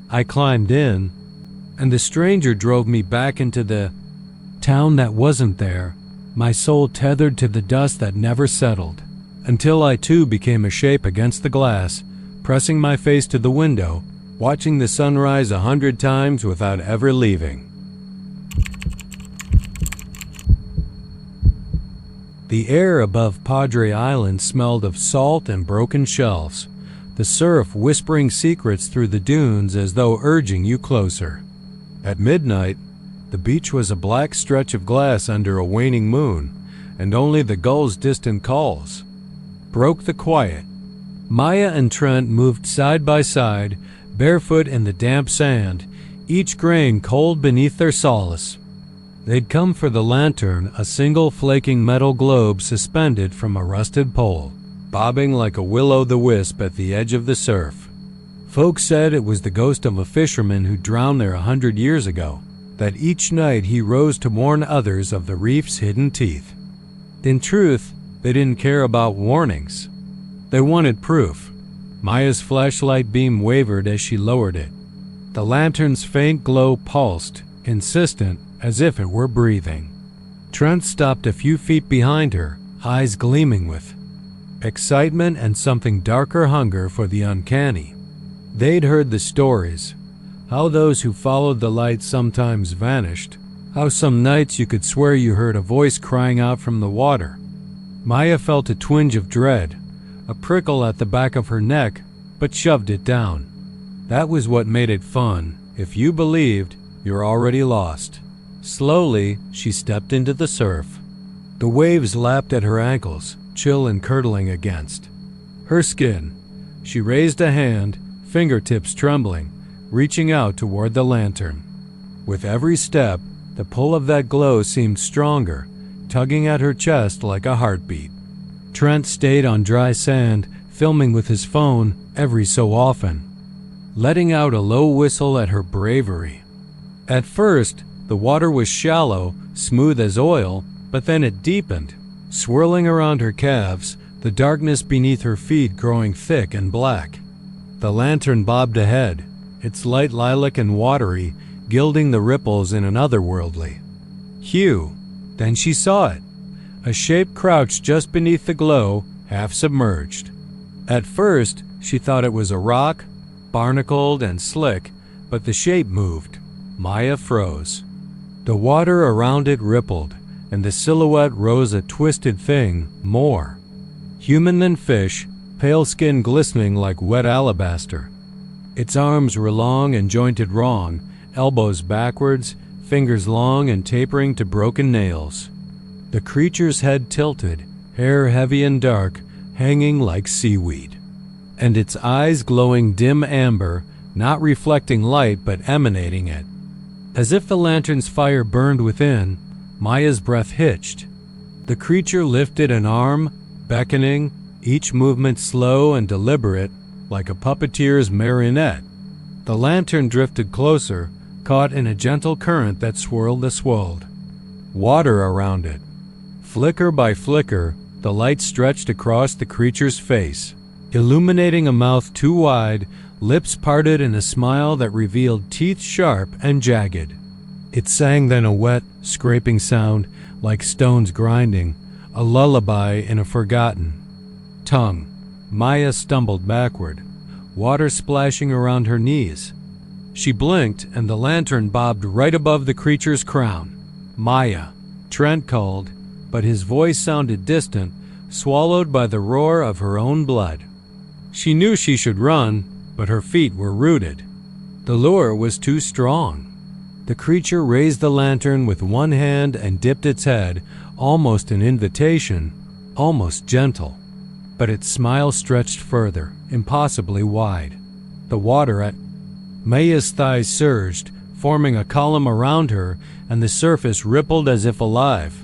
I climbed in, and the stranger drove me back into the town that wasn't there, my soul tethered to the dust that never settled, until I too became a shape against the glass, pressing my face to the window, watching the sun rise 100 times without ever leaving. The air above Padre Island smelled of salt and broken shells, the surf whispering secrets through the dunes as though urging you closer. At midnight, the beach was a black stretch of glass under a waning moon, and only the gulls' distant calls broke the quiet. Maya and Trent moved side by side, barefoot in the damp sand, each grain cold beneath their solace. They'd come for the lantern, a single flaking metal globe suspended from a rusted pole, bobbing like a will-o'-the-wisp at the edge of the surf. Folks said it was the ghost of a fisherman who drowned there 100 years ago, that each night he rose to warn others of the reef's hidden teeth. In truth, they didn't care about warnings. They wanted proof. Maya's flashlight beam wavered as she lowered it. The lantern's faint glow pulsed, insistent, as if it were breathing. Trent stopped a few feet behind her, eyes gleaming with excitement and something darker hunger for the uncanny. They'd heard the stories, how those who followed the light sometimes vanished, how some nights you could swear you heard a voice crying out from the water. Maya felt a twinge of dread, a prickle at the back of her neck, but shoved it down. That was what made it fun. If you believed, you're already lost. Slowly, she stepped into the surf. The waves lapped at her ankles, chill and curdling against her skin. She raised a hand, fingertips trembling, reaching out toward the lantern. With every step, the pull of that glow seemed stronger, tugging at her chest like a heartbeat. Trent stayed on dry sand, filming with his phone every so often, letting out a low whistle at her bravery. At first, the water was shallow, smooth as oil, but then it deepened, swirling around her calves, the darkness beneath her feet growing thick and black. The lantern bobbed ahead, its light lilac and watery, gilding the ripples in an otherworldly hue. Then she saw it, a shape crouched just beneath the glow, half submerged. At first, she thought it was a rock, barnacled and slick, but the shape moved. Maya froze. The water around it rippled, and the silhouette rose a twisted thing, more human than fish, pale skin glistening like wet alabaster. Its arms were long and jointed wrong, elbows backwards, fingers long and tapering to broken nails. The creature's head tilted, hair heavy and dark, hanging like seaweed, and its eyes glowing dim amber, not reflecting light but emanating it. As if the lantern's fire burned within, Maya's breath hitched. The creature lifted an arm, beckoning, each movement slow and deliberate, like a puppeteer's marionette. The lantern drifted closer, caught in a gentle current that swirled the swirled water around it. Flicker by flicker, the light stretched across the creature's face, illuminating a mouth too wide, lips parted in a smile that revealed teeth sharp and jagged. It sang then, a wet, scraping sound, like stones grinding, a lullaby in a forgotten tongue. Maya stumbled backward, water splashing around her knees. She blinked, and the lantern bobbed right above the creature's crown. "Maya," Trent called, but his voice sounded distant, swallowed by the roar of her own blood. She knew she should run, but her feet were rooted. The lure was too strong. The creature raised the lantern with one hand and dipped its head, almost an invitation, almost gentle. But its smile stretched further, impossibly wide. The water at Maya's thighs surged, forming a column around her, and the surface rippled as if alive.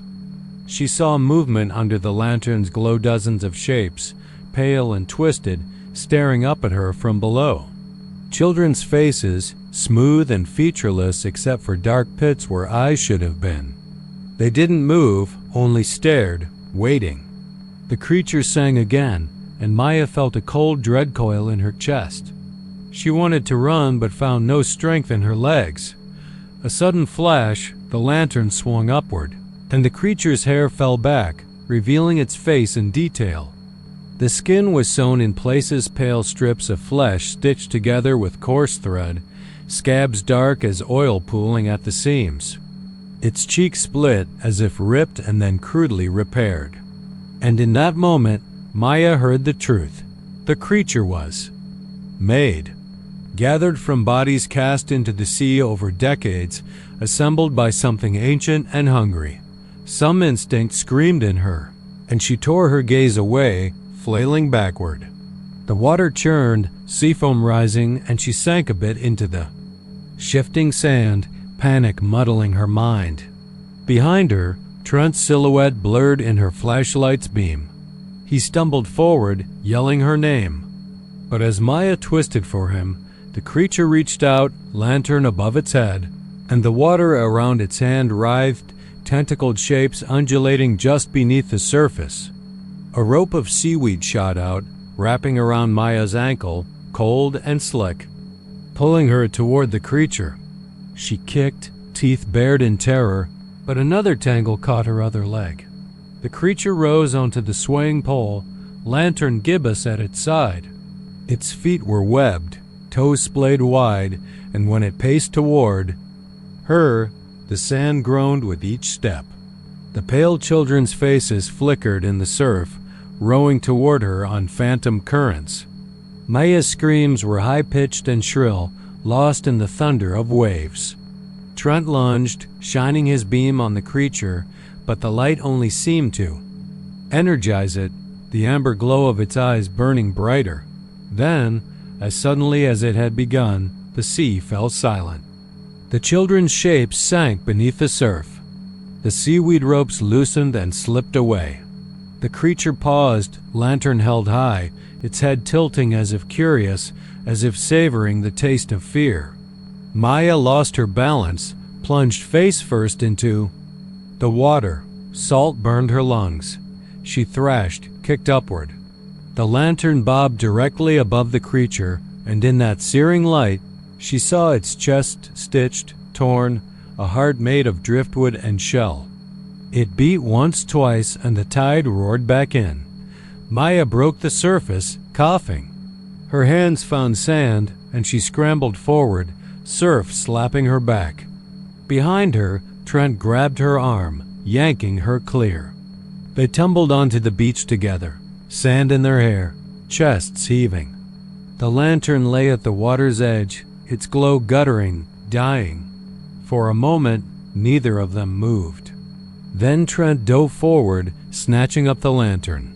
She saw movement under the lantern's glow, dozens of shapes, pale and twisted, staring up at her from below. Children's faces, smooth and featureless except for dark pits where eyes should have been. They didn't move, only stared, waiting. The creature sang again, and Maya felt a cold dread coil in her chest. She wanted to run but found no strength in her legs. A sudden flash, the lantern swung upward, and the creature's hair fell back, revealing its face in detail. The skin was sewn in places, pale strips of flesh stitched together with coarse thread, scabs dark as oil pooling at the seams. Its cheek split as if ripped and then crudely repaired. And in that moment, Maya heard the truth. The creature was made, gathered from bodies cast into the sea over decades, assembled by something ancient and hungry. Some instinct screamed in her, and she tore her gaze away, flailing backward. The water churned, sea foam rising, and she sank a bit into the shifting sand, panic muddling her mind. Behind her, Trent's silhouette blurred in her flashlight's beam. He stumbled forward, yelling her name. But as Maya twisted for him, the creature reached out, lantern above its head, and the water around its hand writhed, tentacled shapes undulating just beneath the surface. A rope of seaweed shot out, wrapping around Maya's ankle, cold and slick, pulling her toward the creature. She kicked, teeth bared in terror, but another tangle caught her other leg. The creature rose onto the swaying pole, lantern gibbous at its side. Its feet were webbed, toes splayed wide, and when it paced toward her, the sand groaned with each step. The pale children's faces flickered in the surf, rowing toward her on phantom currents. Maya's screams were high-pitched and shrill, lost in the thunder of waves. Trent lunged, shining his beam on the creature, but the light only seemed to energize it, the amber glow of its eyes burning brighter. Then, as suddenly as it had begun, the sea fell silent. The children's shapes sank beneath the surf. The seaweed ropes loosened and slipped away. The creature paused, lantern held high, its head tilting as if curious, as if savoring the taste of fear. Maya lost her balance, plunged face first into the water. Salt burned her lungs. She thrashed, kicked upward. The lantern bobbed directly above the creature, and in that searing light, she saw its chest stitched, torn, a heart made of driftwood and shell. It beat once, twice, and the tide roared back in. Maya broke the surface, coughing. Her hands found sand, and she scrambled forward, surf slapping her back. Behind her, Trent grabbed her arm, yanking her clear. They tumbled onto the beach together, sand in their hair, chests heaving. The lantern lay at the water's edge, its glow guttering, dying. For a moment, neither of them moved. Then Trent dove forward, snatching up the lantern.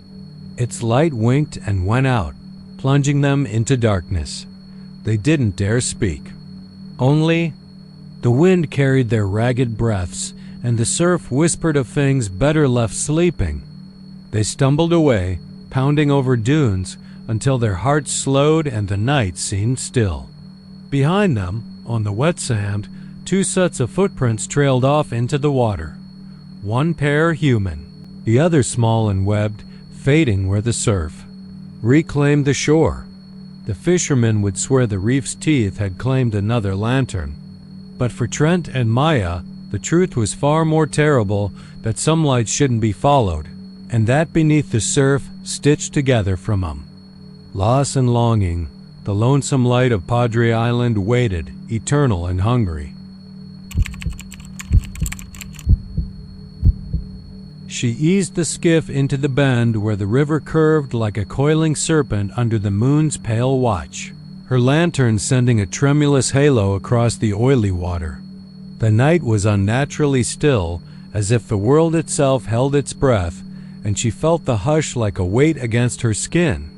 Its light winked and went out, plunging them into darkness. They didn't dare speak. Only the wind carried their ragged breaths, and the surf whispered of things better left sleeping. They stumbled away, pounding over dunes, until their hearts slowed and the night seemed still. Behind them, on the wet sand, two sets of footprints trailed off into the water. One pair human, the other small and webbed, fading where the surf reclaimed the shore. The fishermen would swear the reef's teeth had claimed another lantern. But for Trent and Maya, the truth was far more terrible, that some lights shouldn't be followed, and that beneath the surf, stitched together from them. Loss and longing, the lonesome light of Padre Island waited, eternal and hungry. She eased the skiff into the bend where the river curved like a coiling serpent under the moon's pale watch, her lantern sending a tremulous halo across the oily water. The night was unnaturally still, as if the world itself held its breath, and she felt the hush like a weight against her skin.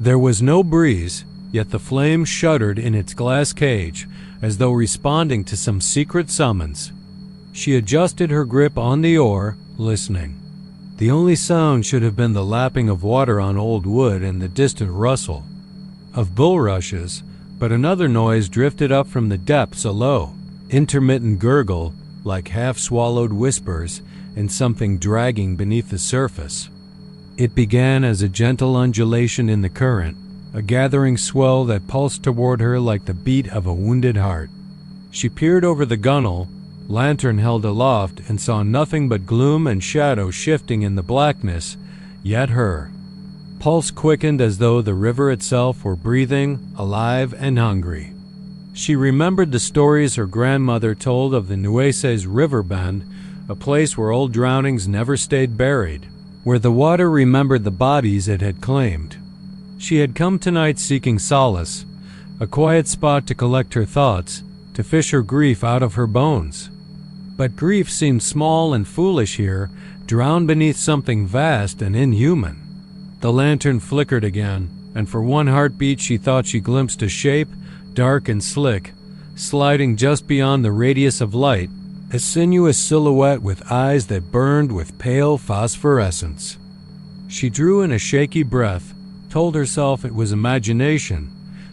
There was no breeze, yet the flame shuddered in its glass cage, as though responding to some secret summons. She adjusted her grip on the oar, listening. The only sound should have been the lapping of water on old wood and the distant rustle of bulrushes, but another noise drifted up from the depths, a low, intermittent gurgle, like half-swallowed whispers, and something dragging beneath the surface. It began as a gentle undulation in the current, a gathering swell that pulsed toward her like the beat of a wounded heart. She peered over the gunwale, lantern held aloft, and saw nothing but gloom and shadow shifting in the blackness, yet her pulse quickened as though the river itself were breathing, alive and hungry. She remembered the stories her grandmother told of the Nueces river bend, a place where old drownings never stayed buried, where the water remembered the bodies it had claimed. She had come tonight seeking solace, a quiet spot to collect her thoughts, to fish her grief out of her bones. But grief seemed small and foolish here, drowned beneath something vast and inhuman. The lantern flickered again, and for one heartbeat she thought she glimpsed a shape, dark and slick, sliding just beyond the radius of light, a sinuous silhouette with eyes that burned with pale phosphorescence. She drew in a shaky breath, told herself it was imagination,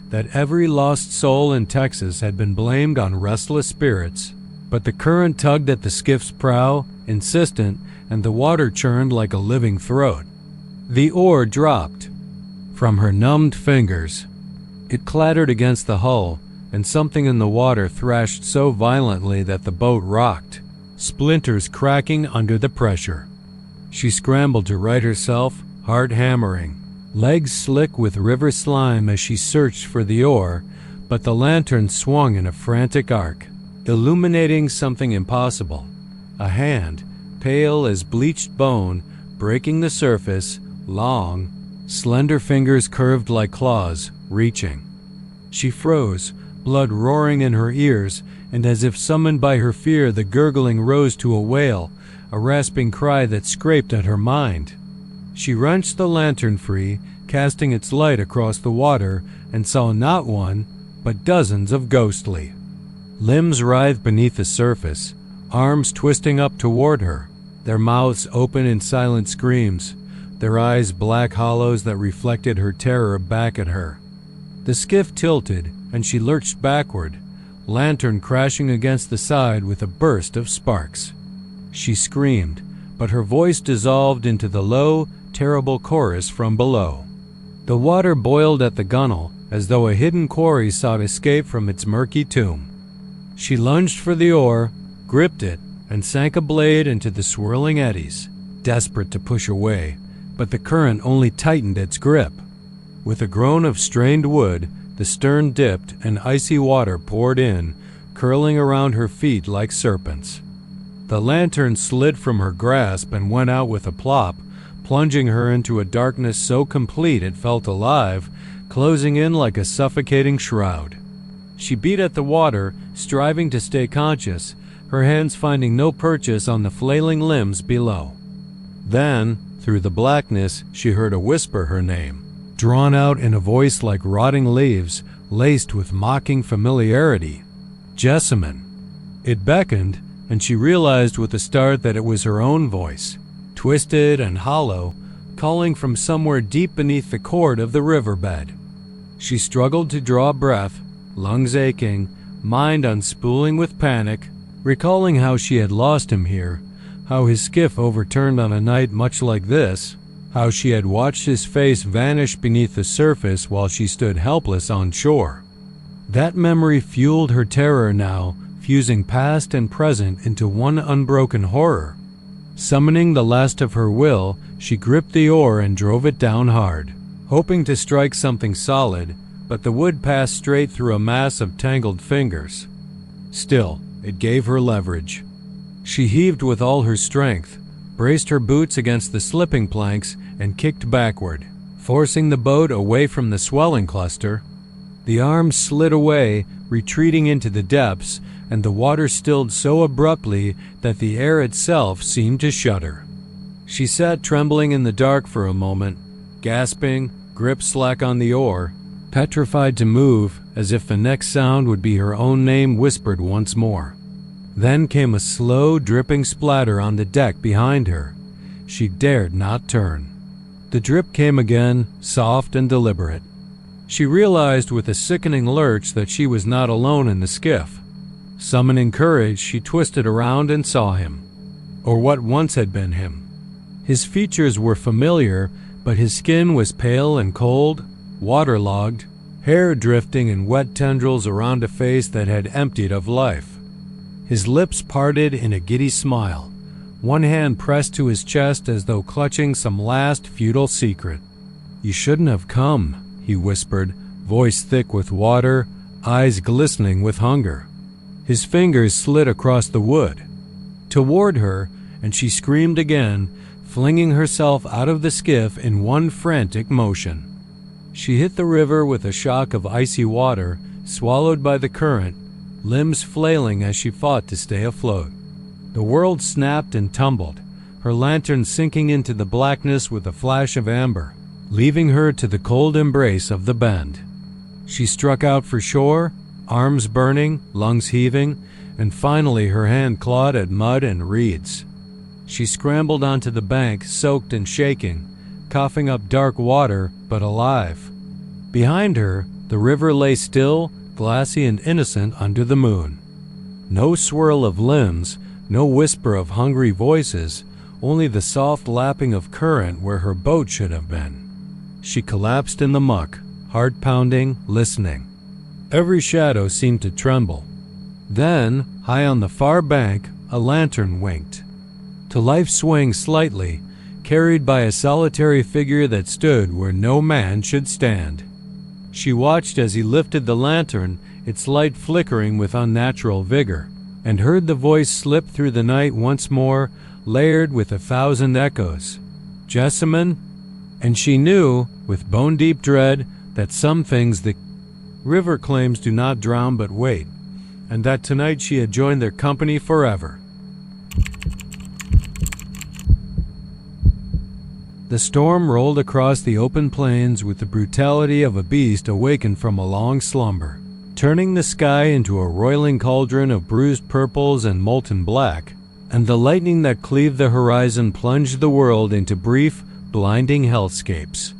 that every lost soul in Texas had been blamed on restless spirits. But the current tugged at the skiff's prow, insistent, and the water churned like a living throat. The oar dropped from her numbed fingers. It clattered against the hull, and something in the water thrashed so violently that the boat rocked, splinters cracking under the pressure. She scrambled to right herself, heart hammering, legs slick with river slime as she searched for the oar, but the lantern swung in a frantic arc, illuminating something impossible. A hand, pale as bleached bone, breaking the surface, long, slender fingers curved like claws, reaching. She froze, blood roaring in her ears, and as if summoned by her fear, the gurgling rose to a wail, a rasping cry that scraped at her mind. She wrenched the lantern free, casting its light across the water, and saw not one, but dozens of ghostly limbs writhe beneath the surface, arms twisting up toward her, their mouths open in silent screams, their eyes black hollows that reflected her terror back at her. The skiff tilted, and she lurched backward, lantern crashing against the side with a burst of sparks. She screamed, but her voice dissolved into the low, terrible chorus from below. The water boiled at the gunwale, as though a hidden quarry sought escape from its murky tomb. She lunged for the oar, gripped it, and sank a blade into the swirling eddies, desperate to push away, but the current only tightened its grip. With a groan of strained wood, the stern dipped and icy water poured in, curling around her feet like serpents. The lantern slid from her grasp and went out with a plop, plunging her into a darkness so complete it felt alive, closing in like a suffocating shroud. She beat at the water, striving to stay conscious, her hands finding no purchase on the flailing limbs below. Then, through the blackness, she heard a whisper her name, drawn out in a voice like rotting leaves, laced with mocking familiarity. Jessamine. It beckoned, and she realized with a start that it was her own voice, twisted and hollow, calling from somewhere deep beneath the chord of the riverbed. She struggled to draw breath, lungs aching, mind unspooling with panic, recalling how she had lost him here, how his skiff overturned on a night much like this, how she had watched his face vanish beneath the surface while she stood helpless on shore. That memory fueled her terror now, fusing past and present into one unbroken horror. Summoning the last of her will, she gripped the oar and drove it down hard, hoping to strike something solid, but the wood passed straight through a mass of tangled fingers. Still, it gave her leverage. She heaved with all her strength, braced her boots against the slipping planks, and kicked backward, forcing the boat away from the swelling cluster. The arms slid away, retreating into the depths, and the water stilled so abruptly that the air itself seemed to shudder. She sat trembling in the dark for a moment, gasping, grip slack on the oar, petrified to move, as if the next sound would be her own name whispered once more. Then came a slow, dripping splatter on the deck behind her. She dared not turn. The drip came again, soft and deliberate. She realized with a sickening lurch that she was not alone in the skiff. Summoning courage, she twisted around and saw him, or what once had been him. His features were familiar, but his skin was pale and cold, waterlogged, hair drifting in wet tendrils around a face that had emptied of life. His lips parted in a giddy smile, one hand pressed to his chest as though clutching some last futile secret. "You shouldn't have come," he whispered, voice thick with water, eyes glistening with hunger. His fingers slid across the wood, toward her, and she screamed again, flinging herself out of the skiff in one frantic motion. She hit the river with a shock of icy water, swallowed by the current, limbs flailing as she fought to stay afloat. The world snapped and tumbled, her lantern sinking into the blackness with a flash of amber, leaving her to the cold embrace of the bend. She struck out for shore, arms burning, lungs heaving, and finally her hand clawed at mud and reeds. She scrambled onto the bank, soaked and shaking, coughing up dark water, but alive. Behind her, the river lay still, glassy and innocent under the moon. No swirl of limbs, no whisper of hungry voices, only the soft lapping of current where her boat should have been. She collapsed in the muck, heart pounding, listening. Every shadow seemed to tremble. Then, high on the far bank, a lantern winked. To life swing slightly, carried by a solitary figure that stood where no man should stand. She watched as he lifted the lantern, its light flickering with unnatural vigor, and heard the voice slip through the night once more, layered with 1,000 echoes. "Jessamine?" And she knew, with bone-deep dread, that some things the river claims do not drown but wait, and that tonight she had joined their company forever. The storm rolled across the open plains with the brutality of a beast awakened from a long slumber, turning the sky into a roiling cauldron of bruised purples and molten black, and the lightning that cleaved the horizon plunged the world into brief, blinding hellscapes.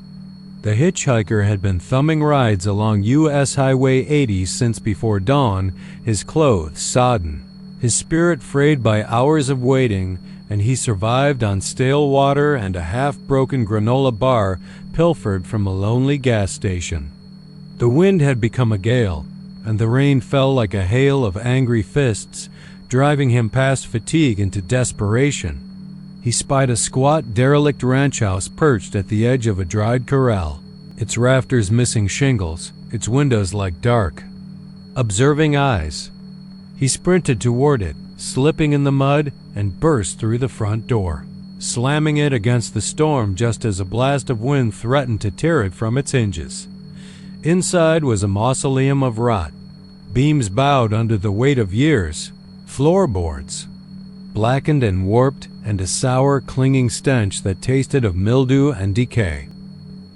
The hitchhiker had been thumbing rides along U.S. Highway 80 since before dawn, his clothes sodden, his spirit frayed by hours of waiting, and he survived on stale water and a half-broken granola bar pilfered from a lonely gas station. The wind had become a gale, and the rain fell like a hail of angry fists, driving him past fatigue into desperation. He spied a squat, derelict ranch house perched at the edge of a dried corral, its rafters missing shingles, its windows like dark, observing eyes. He sprinted toward it, slipping in the mud, and burst through the front door, slamming it against the storm just as a blast of wind threatened to tear it from its hinges. Inside was a mausoleum of rot, beams bowed under the weight of years, floorboards blackened and warped, and a sour, clinging stench that tasted of mildew and decay.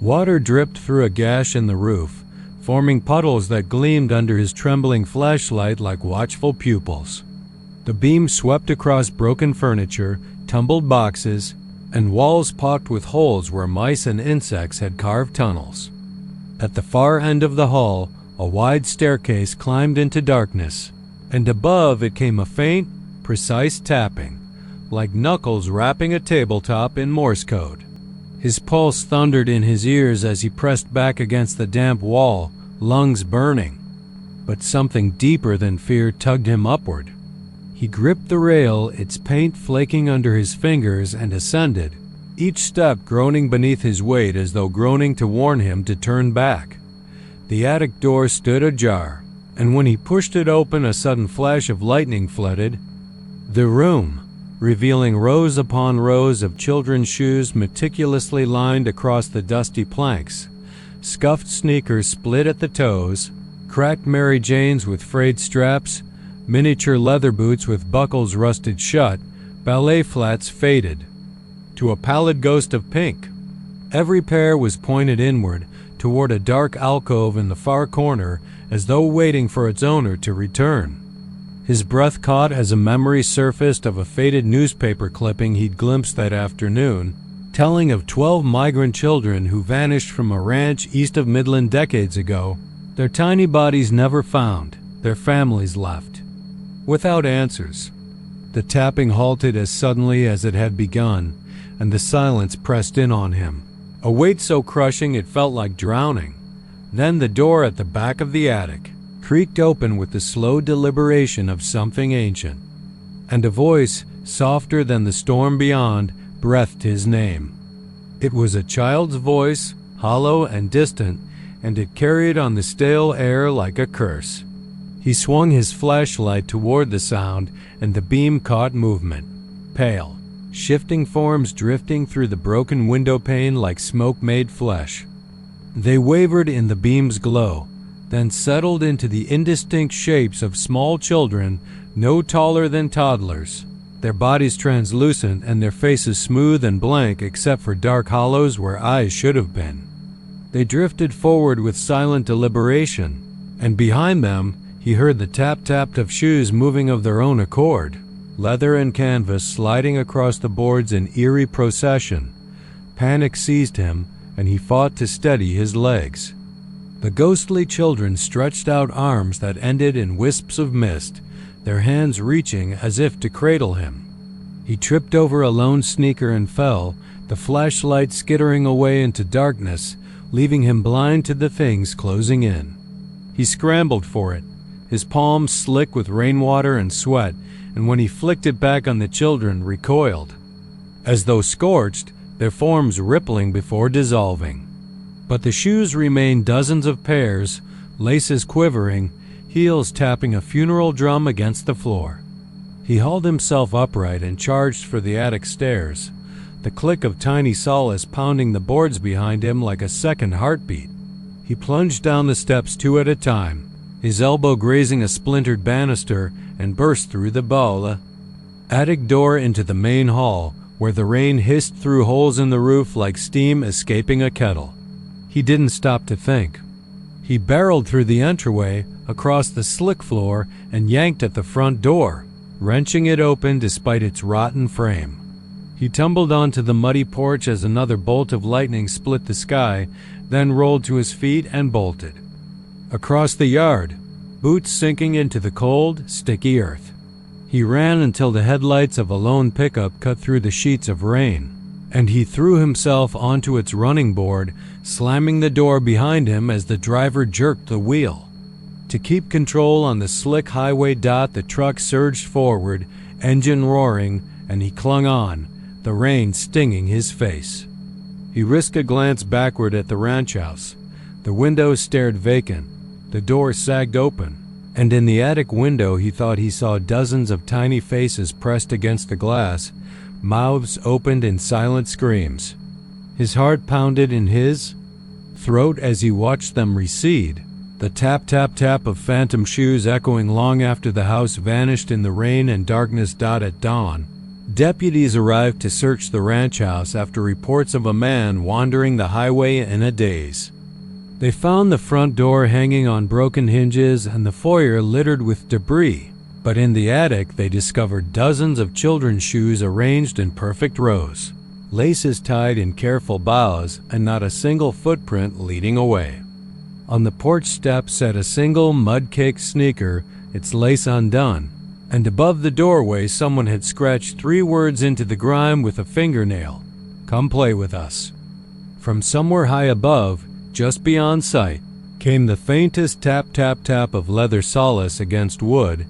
Water dripped through a gash in the roof, forming puddles that gleamed under his trembling flashlight like watchful pupils. The beam swept across broken furniture, tumbled boxes, and walls pocked with holes where mice and insects had carved tunnels. At the far end of the hall, a wide staircase climbed into darkness, and above it came a faint, precise tapping, like knuckles rapping a tabletop in Morse code. His pulse thundered in his ears as he pressed back against the damp wall, lungs burning. But something deeper than fear tugged him upward. He gripped the rail, its paint flaking under his fingers, and ascended, each step groaning beneath his weight as though groaning to warn him to turn back. The attic door stood ajar, and when he pushed it open, a sudden flash of lightning flooded the room, revealing rows upon rows of children's shoes meticulously lined across the dusty planks, scuffed sneakers split at the toes, cracked Mary Janes with frayed straps, miniature leather boots with buckles rusted shut, ballet flats faded to a pallid ghost of pink. Every pair was pointed inward, toward a dark alcove in the far corner, as though waiting for its owner to return. His breath caught as a memory surfaced of a faded newspaper clipping he'd glimpsed that afternoon, telling of 12 migrant children who vanished from a ranch east of Midland decades ago, their tiny bodies never found, their families left, without answers. The tapping halted as suddenly as it had begun, and the silence pressed in on him, a weight so crushing it felt like drowning. Then the door at the back of the attic creaked open with the slow deliberation of something ancient, and a voice, softer than the storm beyond, breathed his name. It was a child's voice, hollow and distant, and it carried on the stale air like a curse. He swung his flashlight toward the sound, and the beam caught movement, pale, shifting forms drifting through the broken window pane like smoke-made flesh. They wavered in the beam's glow, then settled into the indistinct shapes of small children no taller than toddlers, their bodies translucent and their faces smooth and blank except for dark hollows where eyes should have been. They drifted forward with silent deliberation, and behind them he heard the tap-tap of shoes moving of their own accord, leather and canvas sliding across the boards in eerie procession. Panic seized him, and he fought to steady his legs. The ghostly children stretched out arms that ended in wisps of mist, their hands reaching as if to cradle him. He tripped over a lone sneaker and fell, the flashlight skittering away into darkness, leaving him blind to the things closing in. He scrambled for it, his palms slick with rainwater and sweat, and when he flicked it back on the children, recoiled, as though scorched, their forms rippling before dissolving. But the shoes remained dozens of pairs, laces quivering, heels tapping a funeral drum against the floor. He hauled himself upright and charged for the attic stairs, the click of tiny solace pounding the boards behind him like a second heartbeat. He plunged down the steps 2 at a time, his elbow grazing a splintered banister, and burst through the ball. Attic door into the main hall, where the rain hissed through holes in the roof like steam escaping a kettle. He didn't stop to think. He barreled through the entryway, across the slick floor, and yanked at the front door, wrenching it open despite its rotten frame. He tumbled onto the muddy porch as another bolt of lightning split the sky, then rolled to his feet and bolted. Across the yard, boots sinking into the cold, sticky earth. He ran until the headlights of a lone pickup cut through the sheets of rain, and he threw himself onto its running board, slamming the door behind him as the driver jerked the wheel. To keep control on the slick highway dot, the truck surged forward, engine roaring, and he clung on, the rain stinging his face. He risked a glance backward at the ranch house. The windows stared vacant, the door sagged open, and in the attic window he thought he saw dozens of tiny faces pressed against the glass, mouths opened in silent screams. His heart pounded in his throat as he watched them recede, the tap-tap-tap of phantom shoes echoing long after the house vanished in the rain and darkness. At dawn, deputies arrived to search the ranch house after reports of a man wandering the highway in a daze. They found the front door hanging on broken hinges and the foyer littered with debris, but in the attic they discovered dozens of children's shoes arranged in perfect rows, laces tied in careful bows, and not a single footprint leading away. On the porch step sat a single mud-caked sneaker, its lace undone, and above the doorway someone had scratched 3 words into the grime with a fingernail: "Come play with us." From somewhere high above, just beyond sight, came the faintest tap-tap-tap of leather solace against wood,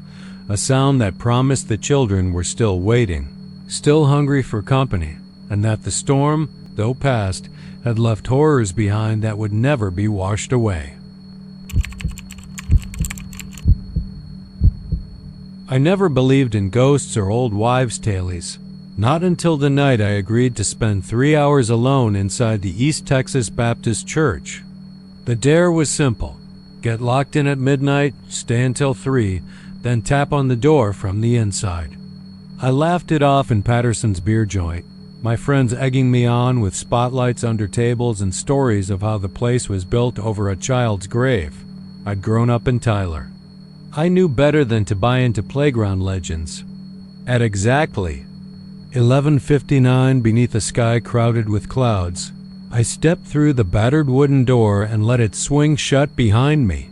a sound that promised the children were still waiting, still hungry for company, and that the storm, though past, had left horrors behind that would never be washed away. I never believed in ghosts or old wives' tales. Not until the night I agreed to spend 3 hours alone inside the East Texas Baptist Church. The dare was simple: get locked in at midnight, stay until 3, then tap on the door from the inside. I laughed it off in Patterson's beer joint, my friends egging me on with spotlights under tables and stories of how the place was built over a child's grave. I'd grown up in Tyler. I knew better than to buy into playground legends. At exactly 11:59, beneath a sky crowded with clouds, I stepped through the battered wooden door and let it swing shut behind me.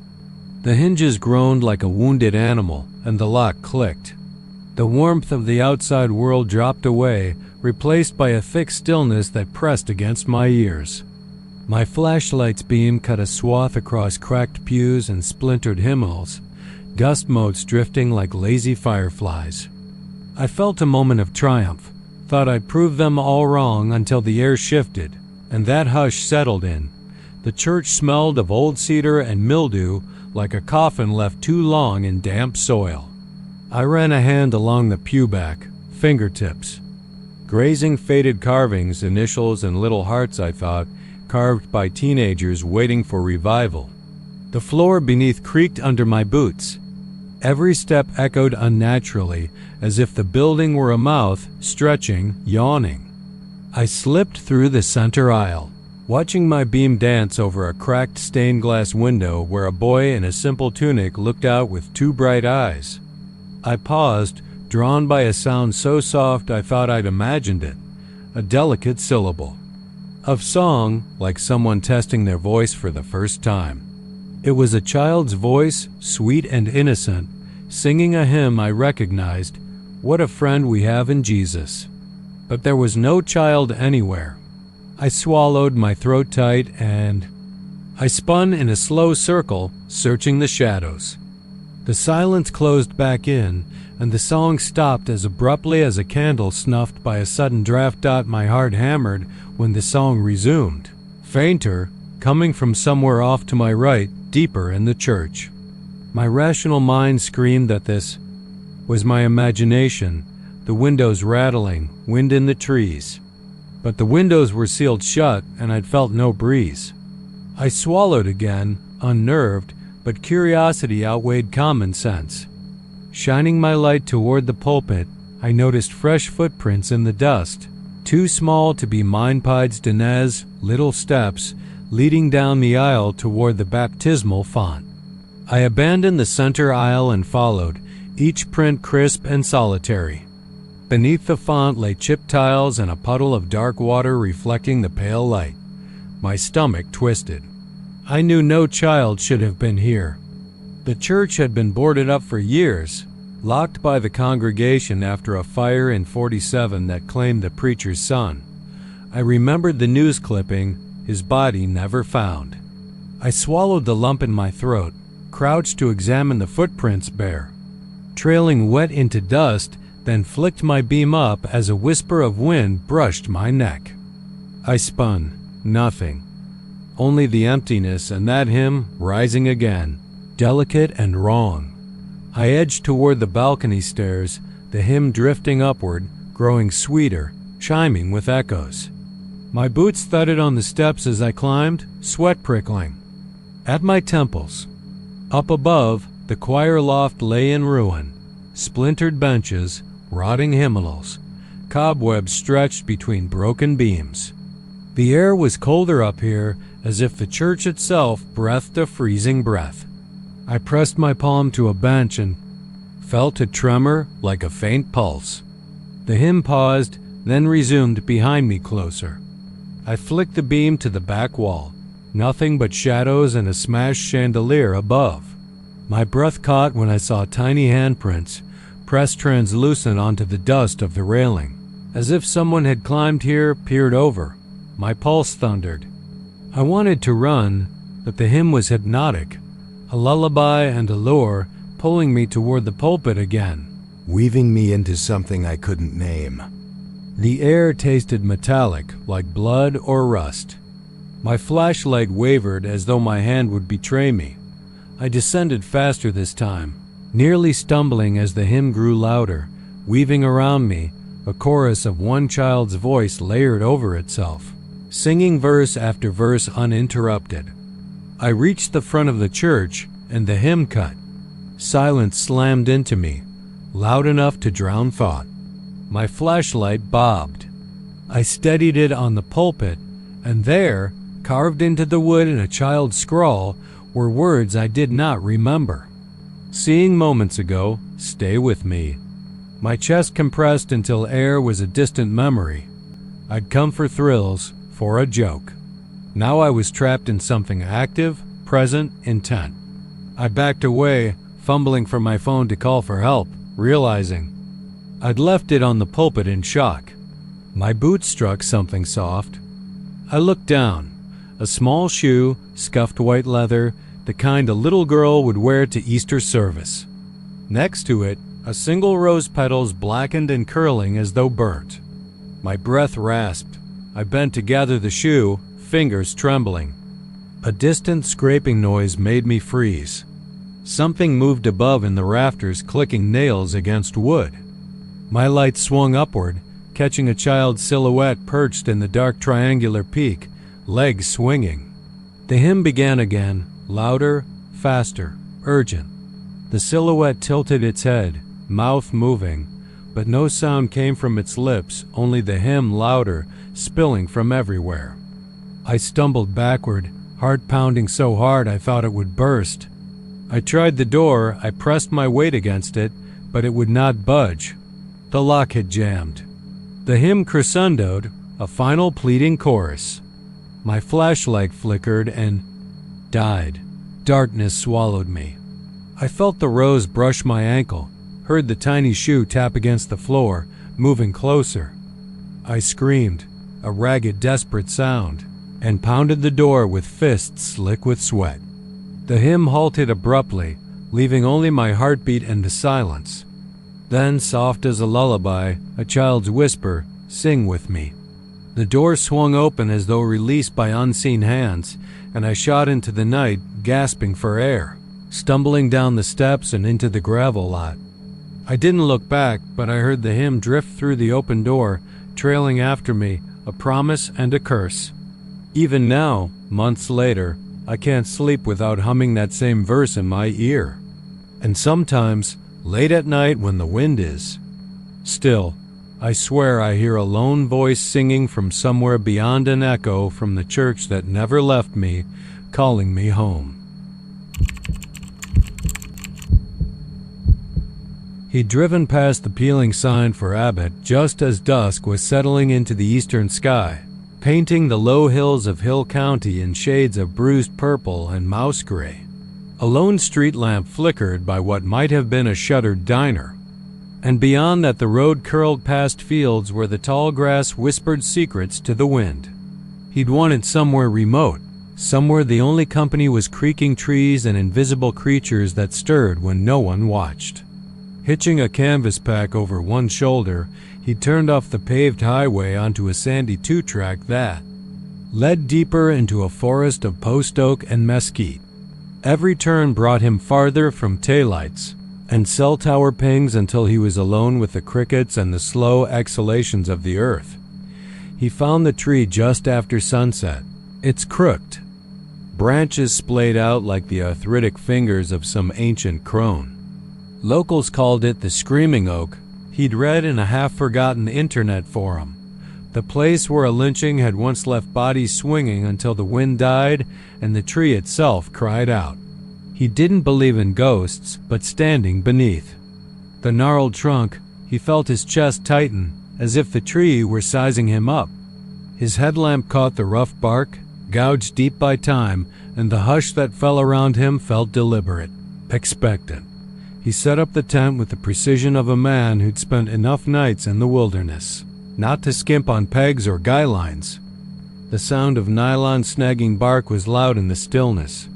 The hinges groaned like a wounded animal, and the lock clicked. The warmth of the outside world dropped away, replaced by a thick stillness that pressed against my ears. My flashlight's beam cut a swath across cracked pews and splintered hymnals, gust motes drifting like lazy fireflies. I felt a moment of triumph, thought I'd proved them all wrong until the air shifted, and that hush settled in. The church smelled of old cedar and mildew like a coffin left too long in damp soil. I ran a hand along the pew back, fingertips, grazing faded carvings, initials and little hearts, I thought, carved by teenagers waiting for revival. The floor beneath creaked under my boots. Every step echoed unnaturally, as if the building were a mouth, stretching, yawning. I slipped through the center aisle, watching my beam dance over a cracked stained glass window where a boy in a simple tunic looked out with 2 bright eyes. I paused, drawn by a sound so soft I thought I'd imagined it, a delicate syllable. Of song, like someone testing their voice for the first time. It was a child's voice, sweet and innocent, singing a hymn I recognized, "What a friend we have in Jesus." But there was no child anywhere. I swallowed, my throat tight, and I spun in a slow circle, searching the shadows. The silence closed back in, and the song stopped as abruptly as a candle snuffed by a sudden draft. My heart hammered when the song resumed, fainter, coming from somewhere off to my right, deeper in the church. My rational mind screamed that this was my imagination, the windows rattling, wind in the trees. But the windows were sealed shut, and I'd felt no breeze. I swallowed again, unnerved, but curiosity outweighed common sense. Shining my light toward the pulpit, I noticed fresh footprints in the dust, too small to be Meinpid's Dinez little steps leading down the aisle toward the baptismal font. I abandoned the center aisle and followed, each print crisp and solitary. Beneath the font lay chipped tiles and a puddle of dark water reflecting the pale light. My stomach twisted. I knew no child should have been here. The church had been boarded up for years, locked by the congregation after a fire in '47 that claimed the preacher's son. I remembered the news clipping, his body never found. I swallowed the lump in my throat, crouched to examine the footprints bare. Trailing wet into dust, then flicked my beam up as a whisper of wind brushed my neck. I spun. Nothing. Only the emptiness and that hymn rising again, delicate and wrong. I edged toward the balcony stairs, the hymn drifting upward, growing sweeter, chiming with echoes. My boots thudded on the steps as I climbed, sweat prickling. At my temples. Up above, the choir loft lay in ruin. Splintered benches, rotting hymnals, cobwebs stretched between broken beams. The air was colder up here, as if the church itself breathed a freezing breath. I pressed my palm to a bench and felt a tremor like a faint pulse. The hymn paused, then resumed behind me closer. I flicked the beam to the back wall. Nothing but shadows and a smashed chandelier above. My breath caught when I saw tiny handprints, pressed translucent onto the dust of the railing, as if someone had climbed here, peered over. My pulse thundered. I wanted to run, but the hymn was hypnotic, a lullaby and a lure pulling me toward the pulpit again, weaving me into something I couldn't name. The air tasted metallic, like blood or rust. My flashlight wavered as though my hand would betray me. I descended faster this time, nearly stumbling as the hymn grew louder, weaving around me, a chorus of one child's voice layered over itself, singing verse after verse uninterrupted. I reached the front of the church, and the hymn cut. Silence slammed into me, loud enough to drown thought. My flashlight bobbed. I steadied it on the pulpit, and there, carved into the wood in a child's scrawl, were words I did not remember. Seeing moments ago, stay with me. My chest compressed until air was a distant memory. I'd come for thrills, for a joke. Now I was trapped in something active, present, intent. I backed away, fumbling for my phone to call for help, realizing I'd left it on the pulpit in shock. My boots struck something soft. I looked down. A small shoe, scuffed white leather, the kind a little girl would wear to Easter service. Next to it, a single rose petals blackened and curling as though burnt. My breath rasped. I bent to gather the shoe, fingers trembling. A distant scraping noise made me freeze. Something moved above in the rafters, clicking nails against wood. My light swung upward, catching a child's silhouette perched in the dark triangular peak, legs swinging. The hymn began again, louder, faster, urgent. The silhouette tilted its head, mouth moving, but no sound came from its lips, only the hymn louder, spilling from everywhere. I stumbled backward, heart pounding so hard I thought it would burst. I tried the door, I pressed my weight against it, but it would not budge. The lock had jammed. The hymn crescendoed, a final pleading chorus. My flashlight flickered and died. Darkness swallowed me. I felt the rose brush my ankle, heard the tiny shoe tap against the floor, moving closer. I screamed, a ragged, desperate sound, and pounded the door with fists slick with sweat. The hymn halted abruptly, leaving only my heartbeat and the silence. Then, soft as a lullaby, a child's whisper, "Sing with me." The door swung open as though released by unseen hands, and I shot into the night, gasping for air, stumbling down the steps and into the gravel lot. I didn't look back, but I heard the hymn drift through the open door, trailing after me, a promise and a curse. Even now, months later, I can't sleep without humming that same verse in my ear. And sometimes, late at night when the wind is still, I swear I hear a lone voice singing from somewhere beyond an echo from the church that never left me, calling me home. He'd driven past the peeling sign for Abbott just as dusk was settling into the eastern sky, painting the low hills of Hill County in shades of bruised purple and mouse gray. A lone street lamp flickered by what might have been a shuttered diner, and beyond that the road curled past fields where the tall grass whispered secrets to the wind. He'd wanted somewhere remote, somewhere the only company was creaking trees and invisible creatures that stirred when no one watched. Hitching a canvas pack over one shoulder, he turned off the paved highway onto a sandy two-track that led deeper into a forest of post oak and mesquite. Every turn brought him farther from taillights and cell tower pings until he was alone with the crickets and the slow exhalations of the earth. He found the tree just after sunset. It's crooked, branches splayed out like the arthritic fingers of some ancient crone. Locals called it the Screaming Oak. He'd read in a half-forgotten internet forum, the place where a lynching had once left bodies swinging until the wind died and the tree itself cried out. He didn't believe in ghosts, but standing beneath the gnarled trunk, he felt his chest tighten, as if the tree were sizing him up. His headlamp caught the rough bark, gouged deep by time, and the hush that fell around him felt deliberate, expectant. He set up the tent with the precision of a man who'd spent enough nights in the wilderness not to skimp on pegs or guy lines. The sound of nylon snagging bark was loud in the stillness.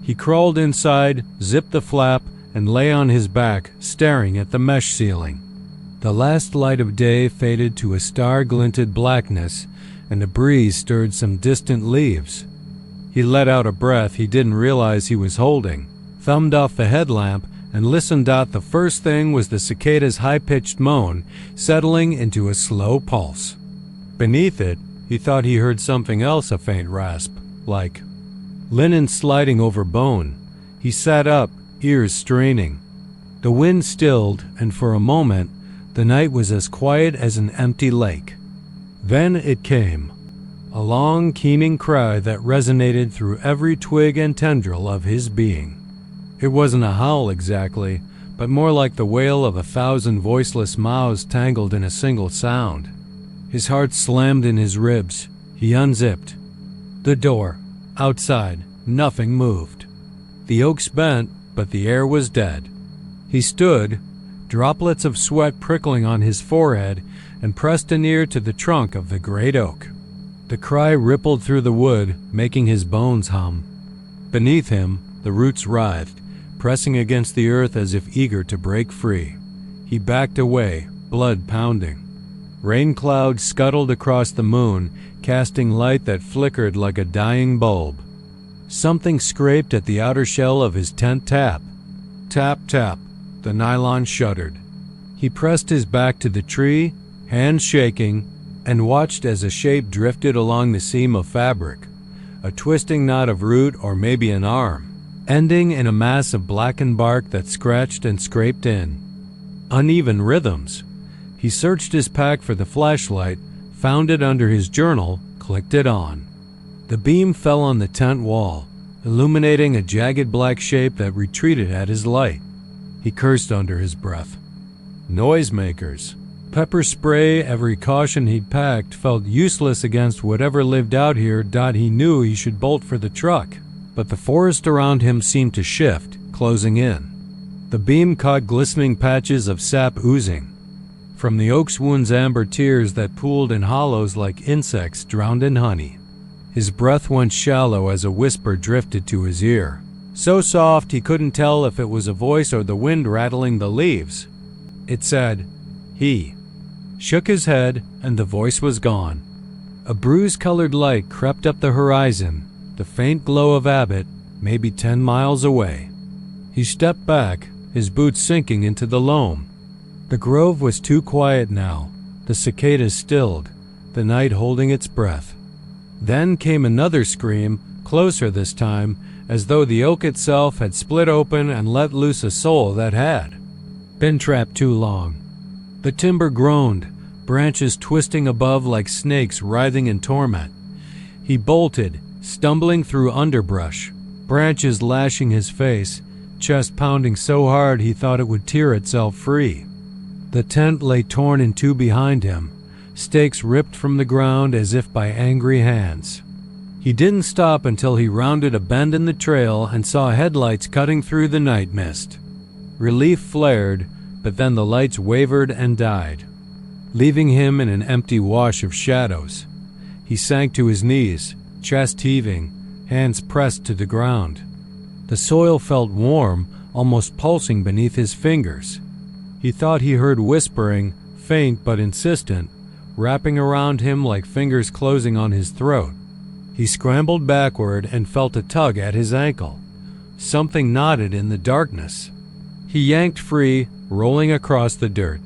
He crawled inside, zipped the flap, and lay on his back, staring at the mesh ceiling. The last light of day faded to a star-glinted blackness, and a breeze stirred some distant leaves. He let out a breath he didn't realize he was holding, thumbed off the headlamp, and listened. The first thing was the cicada's high-pitched moan, settling into a slow pulse. Beneath it, he thought he heard something else, a faint rasp, like linen sliding over bone. He sat up, ears straining. The wind stilled, and for a moment, the night was as quiet as an empty lake. Then it came, a long, keening cry that resonated through every twig and tendril of his being. It wasn't a howl exactly, but more like the wail of 1,000 voiceless mouths tangled in a single sound. His heart slammed in his ribs. He unzipped the door. Outside, nothing moved. The oaks bent, but the air was dead. He stood, droplets of sweat prickling on his forehead, and pressed an ear to the trunk of the great oak. The cry rippled through the wood, making his bones hum. Beneath him, the roots writhed, pressing against the earth as if eager to break free. He backed away, blood pounding. Rain clouds scuttled across the moon, casting light that flickered like a dying bulb. Something scraped at the outer shell of his tent. Tap, tap, tap. The nylon shuddered. He pressed his back to the tree, hands shaking, and watched as a shape drifted along the seam of fabric, a twisting knot of root or maybe an arm, ending in a mass of blackened bark that scratched and scraped in uneven rhythms. He searched his pack for the flashlight, found it under his journal, clicked it on. The beam fell on the tent wall, illuminating a jagged black shape that retreated at his light. He cursed under his breath. Noisemakers. Pepper spray, every caution he'd packed, felt useless against whatever lived out here. He knew he should bolt for the truck, but the forest around him seemed to shift, closing in. The beam caught glistening patches of sap oozing from the oak's wound's amber tears that pooled in hollows like insects drowned in honey. His breath went shallow as a whisper drifted to his ear, so soft he couldn't tell if it was a voice or the wind rattling the leaves. It said, "He." Shook his head, and the voice was gone. A bruise-colored light crept up the horizon, the faint glow of Abbott, maybe 10 miles away. He stepped back, his boots sinking into the loam. The grove was too quiet now, the cicadas stilled, the night holding its breath. Then came another scream, closer this time, as though the oak itself had split open and let loose a soul that had been trapped too long. The timber groaned, branches twisting above like snakes writhing in torment. He bolted, stumbling through underbrush, branches lashing his face, chest pounding so hard he thought it would tear itself free. The tent lay torn in two behind him, stakes ripped from the ground as if by angry hands. He didn't stop until he rounded a bend in the trail and saw headlights cutting through the night mist. Relief flared, but then the lights wavered and died, leaving him in an empty wash of shadows. He sank to his knees, chest heaving, hands pressed to the ground. The soil felt warm, almost pulsing beneath his fingers. He thought he heard whispering, faint but insistent, wrapping around him like fingers closing on his throat. He scrambled backward and felt a tug at his ankle. Something knotted in the darkness. He yanked free, rolling across the dirt.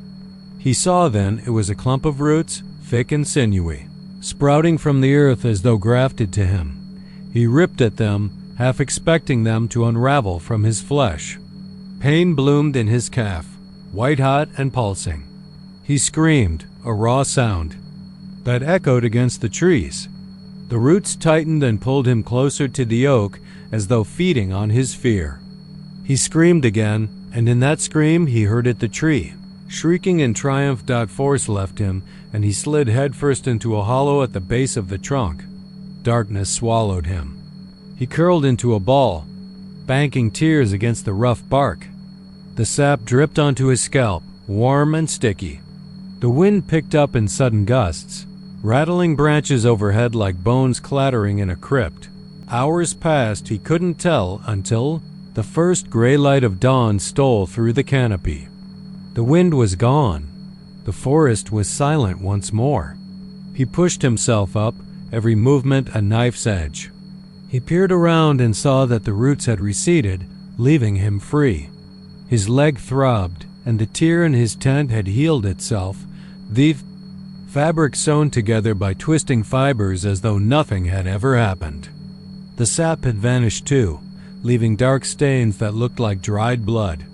He saw then it was a clump of roots, thick and sinewy, sprouting from the earth as though grafted to him. He ripped at them, half expecting them to unravel from his flesh. Pain bloomed in his calf, white-hot and pulsing. He screamed, a raw sound that echoed against the trees. The roots tightened and pulled him closer to the oak as though feeding on his fear. He screamed again, and in that scream he heard it the tree. Shrieking in triumph, force left him, and he slid headfirst into a hollow at the base of the trunk. Darkness swallowed him. He curled into a ball, banking tears against the rough bark. The sap dripped onto his scalp, warm and sticky. The wind picked up in sudden gusts, rattling branches overhead like bones clattering in a crypt. Hours passed, he couldn't tell, until the first gray light of dawn stole through the canopy. The wind was gone. The forest was silent once more. He pushed himself up, every movement a knife's edge. He peered around and saw that the roots had receded, leaving him free. His leg throbbed, and the tear in his tent had healed itself, the fabric sewn together by twisting fibers as though nothing had ever happened. The sap had vanished too, leaving dark stains that looked like dried blood.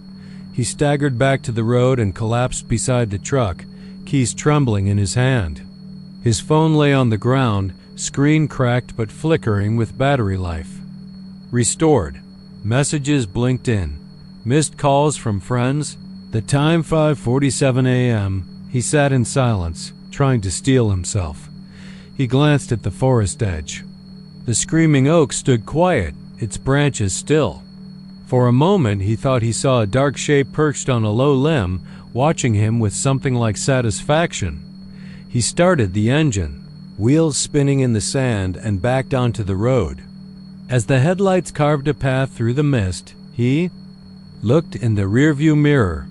He staggered back to the road and collapsed beside the truck, keys trembling in his hand. His phone lay on the ground, screen cracked but flickering with battery life. Restored. Messages blinked in. Missed calls from friends. The time 5:47 a.m. He sat in silence, trying to steel himself. He glanced at the forest edge. The screaming oak stood quiet, its branches still. For a moment he thought he saw a dark shape perched on a low limb, watching him with something like satisfaction. He started the engine, wheels spinning in the sand, and backed onto the road. As the headlights carved a path through the mist, he looked in the rearview mirror.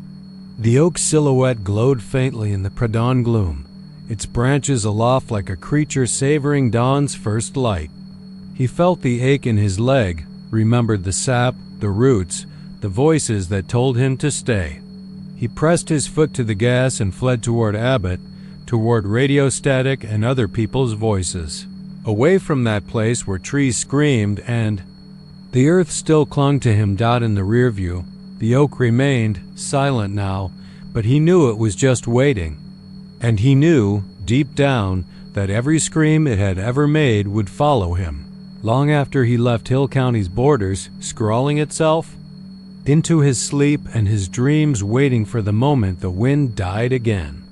The oak's silhouette glowed faintly in the pre-dawn gloom, its branches aloft like a creature savoring dawn's first light. He felt the ache in his leg, remembered the sap, the roots, the voices that told him to stay. He pressed his foot to the gas and fled toward Abbott, toward radio static and other people's voices. Away from that place where trees screamed and the earth still clung to him. In the rear view, the oak remained, silent now, but he knew it was just waiting. And he knew, deep down, that every scream it had ever made would follow him, long after he left Hill County's borders, scrawling itself into his sleep and his dreams, waiting for the moment the wind died again.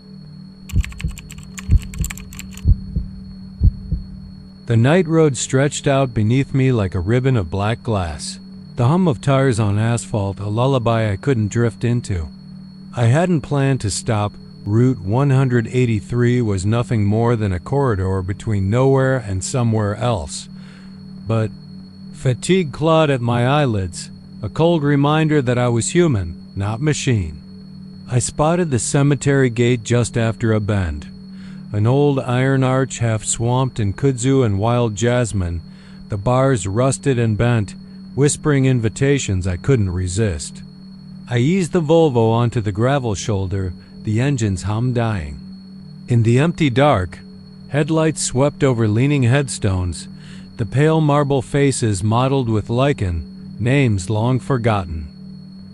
The night road stretched out beneath me like a ribbon of black glass. The hum of tires on asphalt, a lullaby I couldn't drift into. I hadn't planned to stop. Route 183 was nothing more than a corridor between nowhere and somewhere else. But fatigue clawed at my eyelids, a cold reminder that I was human, not machine. I spotted the cemetery gate just after a bend. An old iron arch half swamped in kudzu and wild jasmine, the bars rusted and bent, whispering invitations I couldn't resist. I eased the Volvo onto the gravel shoulder, the engine's hum dying. In the empty dark, headlights swept over leaning headstones, the pale marble faces mottled with lichen, names long forgotten.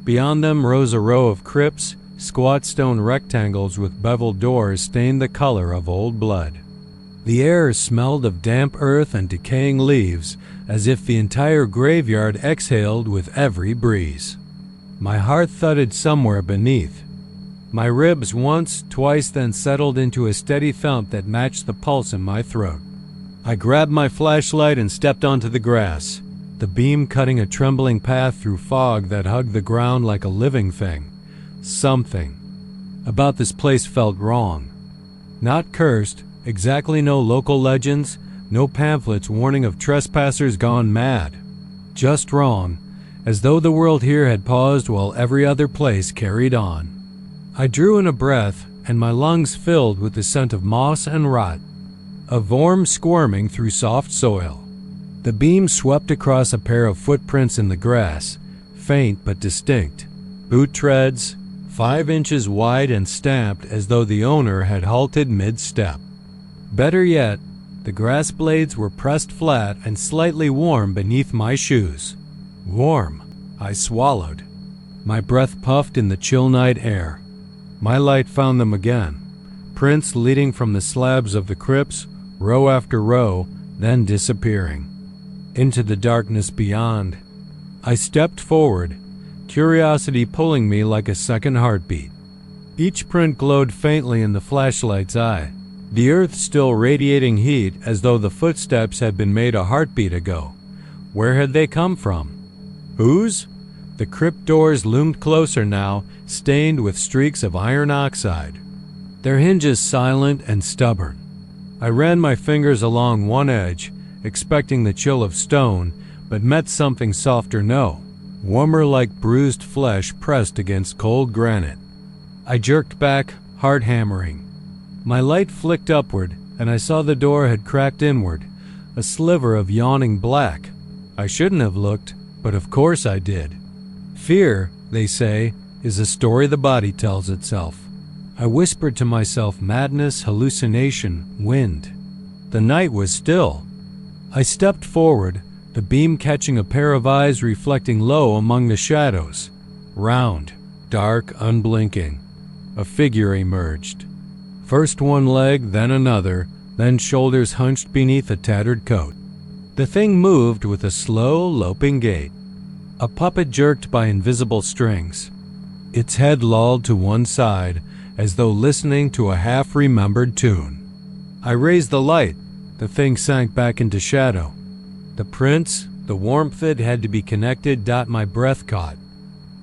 Beyond them rose a row of crypts, squat stone rectangles with beveled doors stained the color of old blood. The air smelled of damp earth and decaying leaves, as if the entire graveyard exhaled with every breeze. My heart thudded somewhere beneath. My ribs once, twice, then settled into a steady thump that matched the pulse in my throat. I grabbed my flashlight and stepped onto the grass, the beam cutting a trembling path through fog that hugged the ground like a living thing. Something about this place felt wrong. Not cursed, exactly no local legends, no pamphlets warning of trespassers gone mad. Just wrong, as though the world here had paused while every other place carried on. I drew in a breath, and my lungs filled with the scent of moss and rot, of worms squirming through soft soil. The beam swept across a pair of footprints in the grass, faint but distinct. Boot treads, 5 inches wide and stamped as though the owner had halted mid-step. Better yet, the grass blades were pressed flat and slightly warm beneath my shoes. Warm. I swallowed. My breath puffed in the chill night air. My light found them again. Prints leading from the slabs of the crypts, row after row, then disappearing. Into the darkness beyond. I stepped forward, curiosity pulling me like a second heartbeat. Each print glowed faintly in the flashlight's eye, the earth still radiating heat as though the footsteps had been made a heartbeat ago. Where had they come from? Whose? The crypt doors loomed closer now, stained with streaks of iron oxide, their hinges silent and stubborn. I ran my fingers along one edge, expecting the chill of stone, but met something softer no, warmer like bruised flesh pressed against cold granite. I jerked back, heart hammering. My light flicked upward, and I saw the door had cracked inward, a sliver of yawning black. I shouldn't have looked, but of course I did. Fear, they say, is a story the body tells itself. I whispered to myself madness, hallucination, wind. The night was still. I stepped forward, the beam catching a pair of eyes reflecting low among the shadows. Round, dark, unblinking. A figure emerged. First one leg, then another, then shoulders hunched beneath a tattered coat. The thing moved with a slow, loping gait. A puppet jerked by invisible strings. Its head lolled to one side, as though listening to a half-remembered tune. I raised the light. The thing sank back into shadow. The prints, the warmth it had to be connected. My breath caught.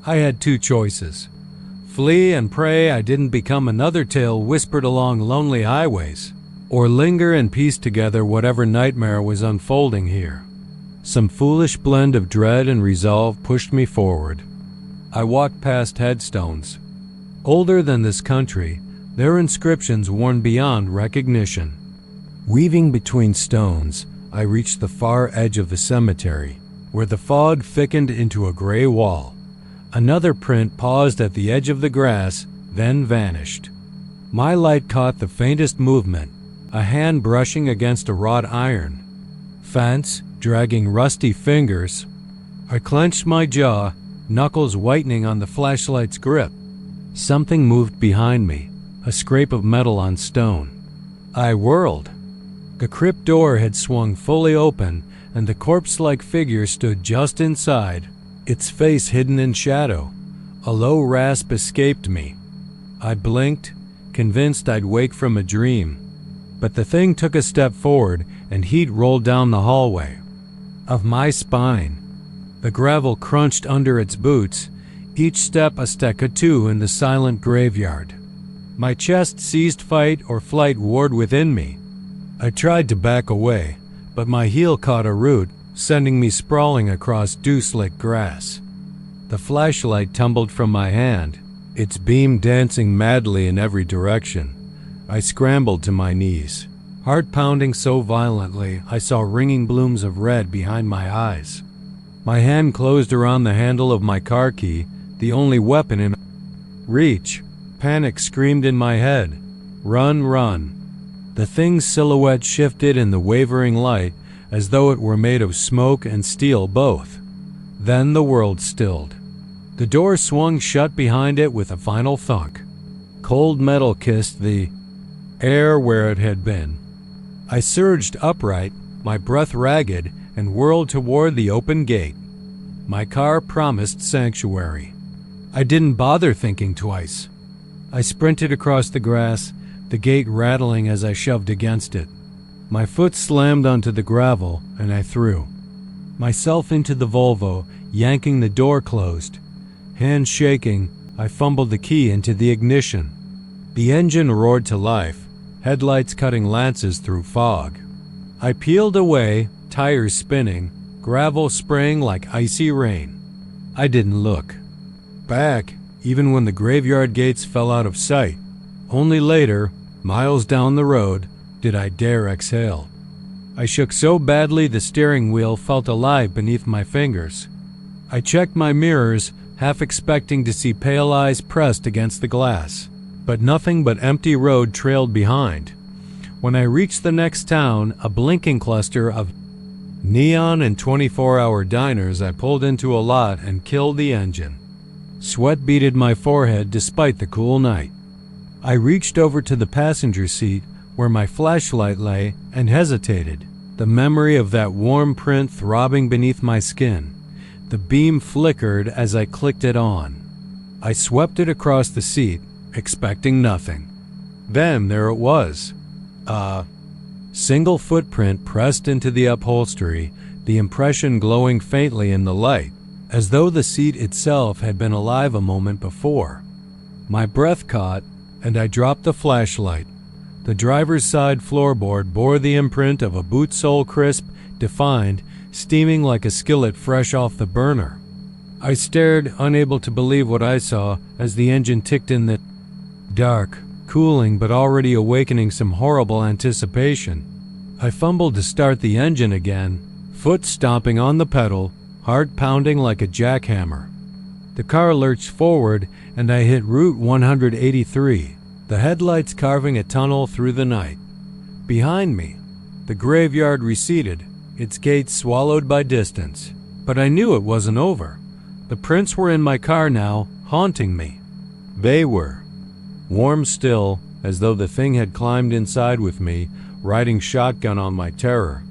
I had 2 choices. Flee and pray I didn't become another tale whispered along lonely highways, or linger and piece together whatever nightmare was unfolding here. Some foolish blend of dread and resolve pushed me forward. I walked past headstones. Older than this country, their inscriptions worn beyond recognition. Weaving between stones, I reached the far edge of the cemetery, where the fog thickened into a gray wall. Another print paused at the edge of the grass, then vanished. My light caught the faintest movement, a hand brushing against a wrought iron. Fence, dragging rusty fingers. I clenched my jaw, knuckles whitening on the flashlight's grip. Something moved behind me, a scrape of metal on stone. I whirled. The crypt door had swung fully open, and the corpse-like figure stood just inside, its face hidden in shadow. A low rasp escaped me. I blinked, convinced I'd wake from a dream. But the thing took a step forward, and heat rolled down the hallway. Of my spine. The gravel crunched under its boots, each step a staccato in the silent graveyard. My chest seized fight or flight warred within me. I tried to back away, but my heel caught a root, sending me sprawling across dew-slick grass. The flashlight tumbled from my hand, its beam dancing madly in every direction. I scrambled to my knees, heart pounding so violently I saw ringing blooms of red behind my eyes. My hand closed around the handle of my car key, the only weapon in reach. Panic screamed in my head. Run, run. The thing's silhouette shifted in the wavering light, as though it were made of smoke and steel both. Then the world stilled. The door swung shut behind it with a final thunk. Cold metal kissed the air where it had been. I surged upright, my breath ragged, and whirled toward the open gate. My car promised sanctuary. I didn't bother thinking twice. I sprinted across the grass, the gate rattling as I shoved against it. My foot slammed onto the gravel, and I threw myself into the Volvo, yanking the door closed. Hands shaking, I fumbled the key into the ignition. The engine roared to life, headlights cutting lances through fog. I peeled away, tires spinning, gravel spraying like icy rain. I didn't look back, even when the graveyard gates fell out of sight. Only later, miles down the road, did I dare exhale. I shook so badly the steering wheel felt alive beneath my fingers. I checked my mirrors, half expecting to see pale eyes pressed against the glass, but nothing but empty road trailed behind. When I reached the next town, a blinking cluster of neon and 24-hour diners, I pulled into a lot and killed the engine. Sweat beaded my forehead despite the cool night. I reached over to the passenger seat where my flashlight lay and hesitated, the memory of that warm print throbbing beneath my skin. The beam flickered as I clicked it on. I swept it across the seat, expecting nothing. Then there it was. A single footprint pressed into the upholstery, the impression glowing faintly in the light, as though the seat itself had been alive a moment before. My breath caught, and I dropped the flashlight. The driver's side floorboard bore the imprint of a boot sole, crisp, defined, steaming like a skillet fresh off the burner. I stared, unable to believe what I saw, as the engine ticked in the dark, cooling but already awakening some horrible anticipation. I fumbled to start the engine again, foot stomping on the pedal, heart pounding like a jackhammer. The car lurched forward, and I hit Route 183, the headlights carving a tunnel through the night. Behind me, the graveyard receded, its gates swallowed by distance. But I knew it wasn't over. The prints were in my car now, haunting me. They were warm still, as though the thing had climbed inside with me, riding shotgun on my terror.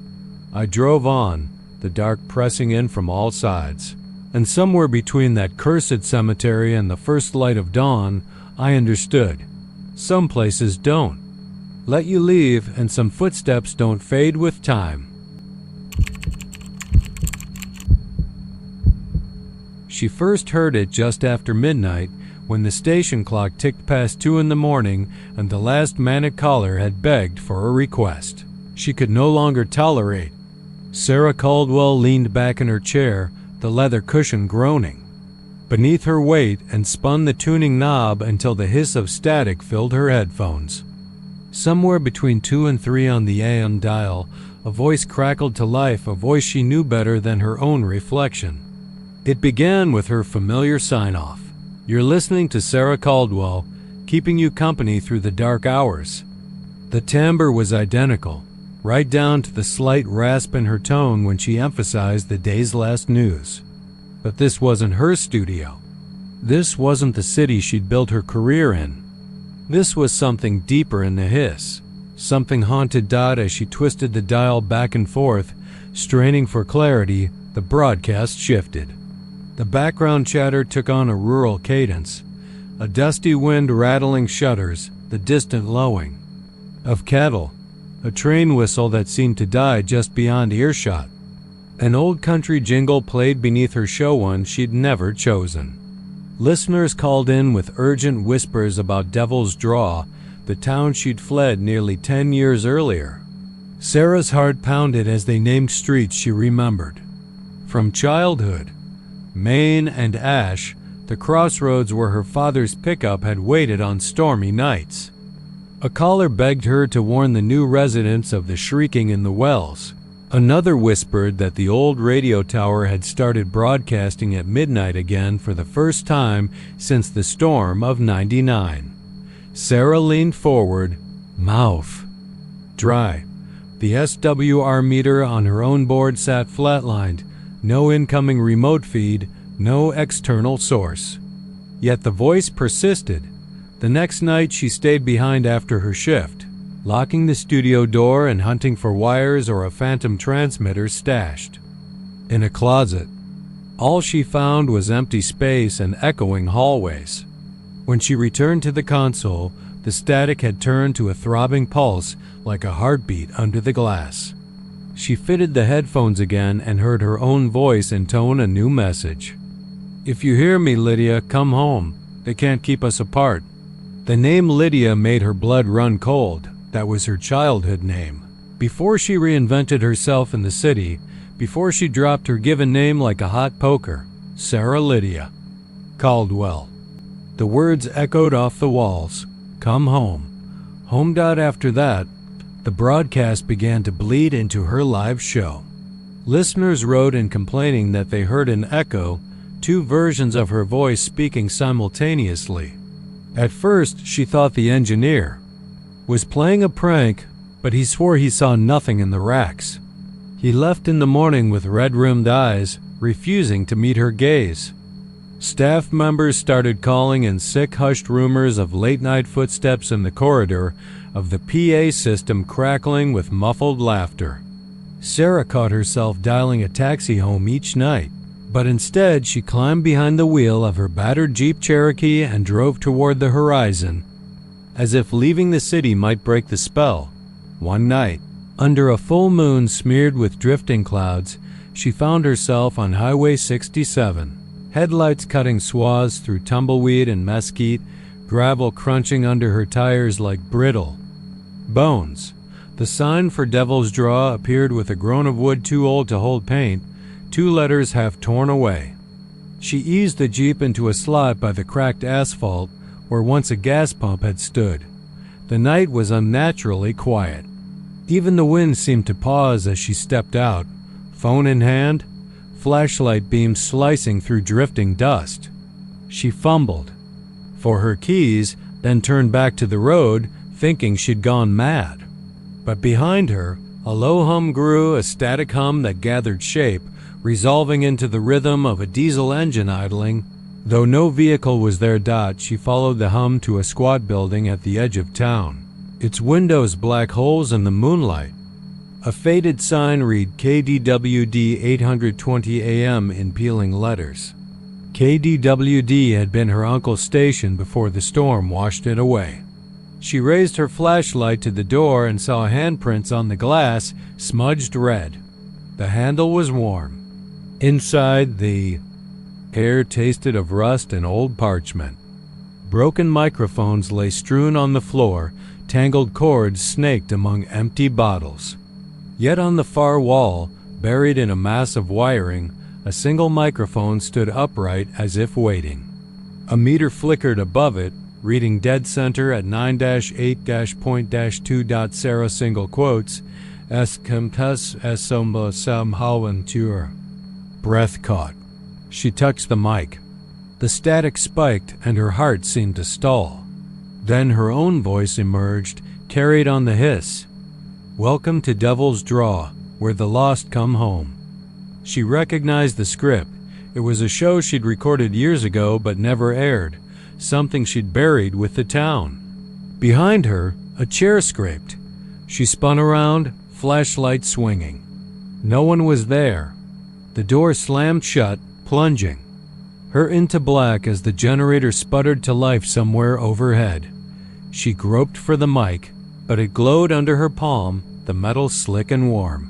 I drove on, the dark pressing in from all sides. And somewhere between that cursed cemetery and the first light of dawn, I understood. Some places don't let you leave, and some footsteps don't fade with time. She first heard it just after midnight, when the station clock ticked past 2 in the morning and the last manic caller had begged for a request she could no longer tolerate. Sarah Caldwell leaned back in her chair, the leather cushion groaning beneath her weight, and spun the tuning knob until the hiss of static filled her headphones. Somewhere between 2 and 3 on the AM dial, a voice crackled to life, a voice she knew better than her own reflection. It began with her familiar sign-off. "You're listening to Sarah Caldwell, keeping you company through the dark hours." The timbre was identical, right down to the slight rasp in her tone when she emphasized the day's last news. But this wasn't her studio. This wasn't the city she'd built her career in. This was something deeper in the hiss. Something haunted Dot as she twisted the dial back and forth, straining for clarity. The broadcast shifted. The background chatter took on a rural cadence, a dusty wind rattling shutters, the distant lowing of cattle, a train whistle that seemed to die just beyond earshot. An old country jingle played beneath her show, one she'd never chosen. Listeners called in with urgent whispers about Devil's Draw, the town she'd fled nearly 10 years earlier. Sarah's heart pounded as they named streets she remembered. From childhood, Maine and Ash, the crossroads where her father's pickup had waited on stormy nights. A caller begged her to warn the new residents of the shrieking in the wells. Another whispered that the old radio tower had started broadcasting at midnight again for the first time since the storm of '99. Sarah leaned forward, mouth dry, The SWR meter on her own board sat flatlined, no incoming remote feed, no external source. Yet the voice persisted. The next night she stayed behind after her shift, locking the studio door and hunting for wires or a phantom transmitter stashed in a closet. All she found was empty space and echoing hallways. When she returned to the console, the static had turned to a throbbing pulse like a heartbeat under the glass. She fitted the headphones again and heard her own voice intone a new message. "If you hear me, Lydia, come home. They can't keep us apart." The name Lydia made her blood run cold. That was her childhood name. Before she reinvented herself in the city, before she dropped her given name like a hot poker, Sarah Lydia Caldwell. The words echoed off the walls. Come home. Home. After that, the broadcast began to bleed into her live show. Listeners wrote in complaining that they heard an echo, two versions of her voice speaking simultaneously. At first, she thought the engineer was playing a prank, but he swore he saw nothing in the racks. He left in the morning with red-rimmed eyes, refusing to meet her gaze. Staff members started calling in sick, hushed rumors of late-night footsteps in the corridor, of the PA system crackling with muffled laughter. Sarah caught herself dialing a taxi home each night, but instead she climbed behind the wheel of her battered Jeep Cherokee and drove toward the horizon, as if leaving the city might break the spell. One night, under a full moon smeared with drifting clouds, she found herself on Highway 67, headlights cutting swaths through tumbleweed and mesquite, gravel crunching under her tires like brittle bones. The sign for Devil's Draw appeared with a groan of wood too old to hold paint, two letters half torn away. She eased the Jeep into a slot by the cracked asphalt where once a gas pump had stood. The night was unnaturally quiet. Even the wind seemed to pause as she stepped out, phone in hand, flashlight beams slicing through drifting dust. She fumbled for her keys, then turned back to the road, thinking she'd gone mad. But behind her, a low hum grew, a static hum that gathered shape, resolving into the rhythm of a diesel engine idling. Though no vehicle was there. She followed the hum to a squat building at the edge of town, its windows black holes in the moonlight. A faded sign read KDWD 820 AM in peeling letters. KDWD had been her uncle's station before the storm washed it away. She raised her flashlight to the door and saw handprints on the glass, smudged red. The handle was warm. Inside, the air tasted of rust and old parchment. Broken microphones lay strewn on the floor, tangled cords snaked among empty bottles. Yet on the far wall, buried in a mass of wiring, a single microphone stood upright as if waiting. A meter flickered above it, reading dead center at 9-8-point-2. Sarah single quotes, Es kommt es zum Haventur. Breath caught. She touched the mic. The static spiked and her heart seemed to stall. Then her own voice emerged, carried on the hiss. Welcome to Devil's Draw, where the lost come home. She recognized the script. It was a show she'd recorded years ago but never aired, something she'd buried with the town. Behind her, a chair scraped. She spun around, flashlight swinging. No one was there. The door slammed shut, plunging her into black as the generator sputtered to life somewhere overhead. She groped for the mic, but it glowed under her palm, the metal slick and warm.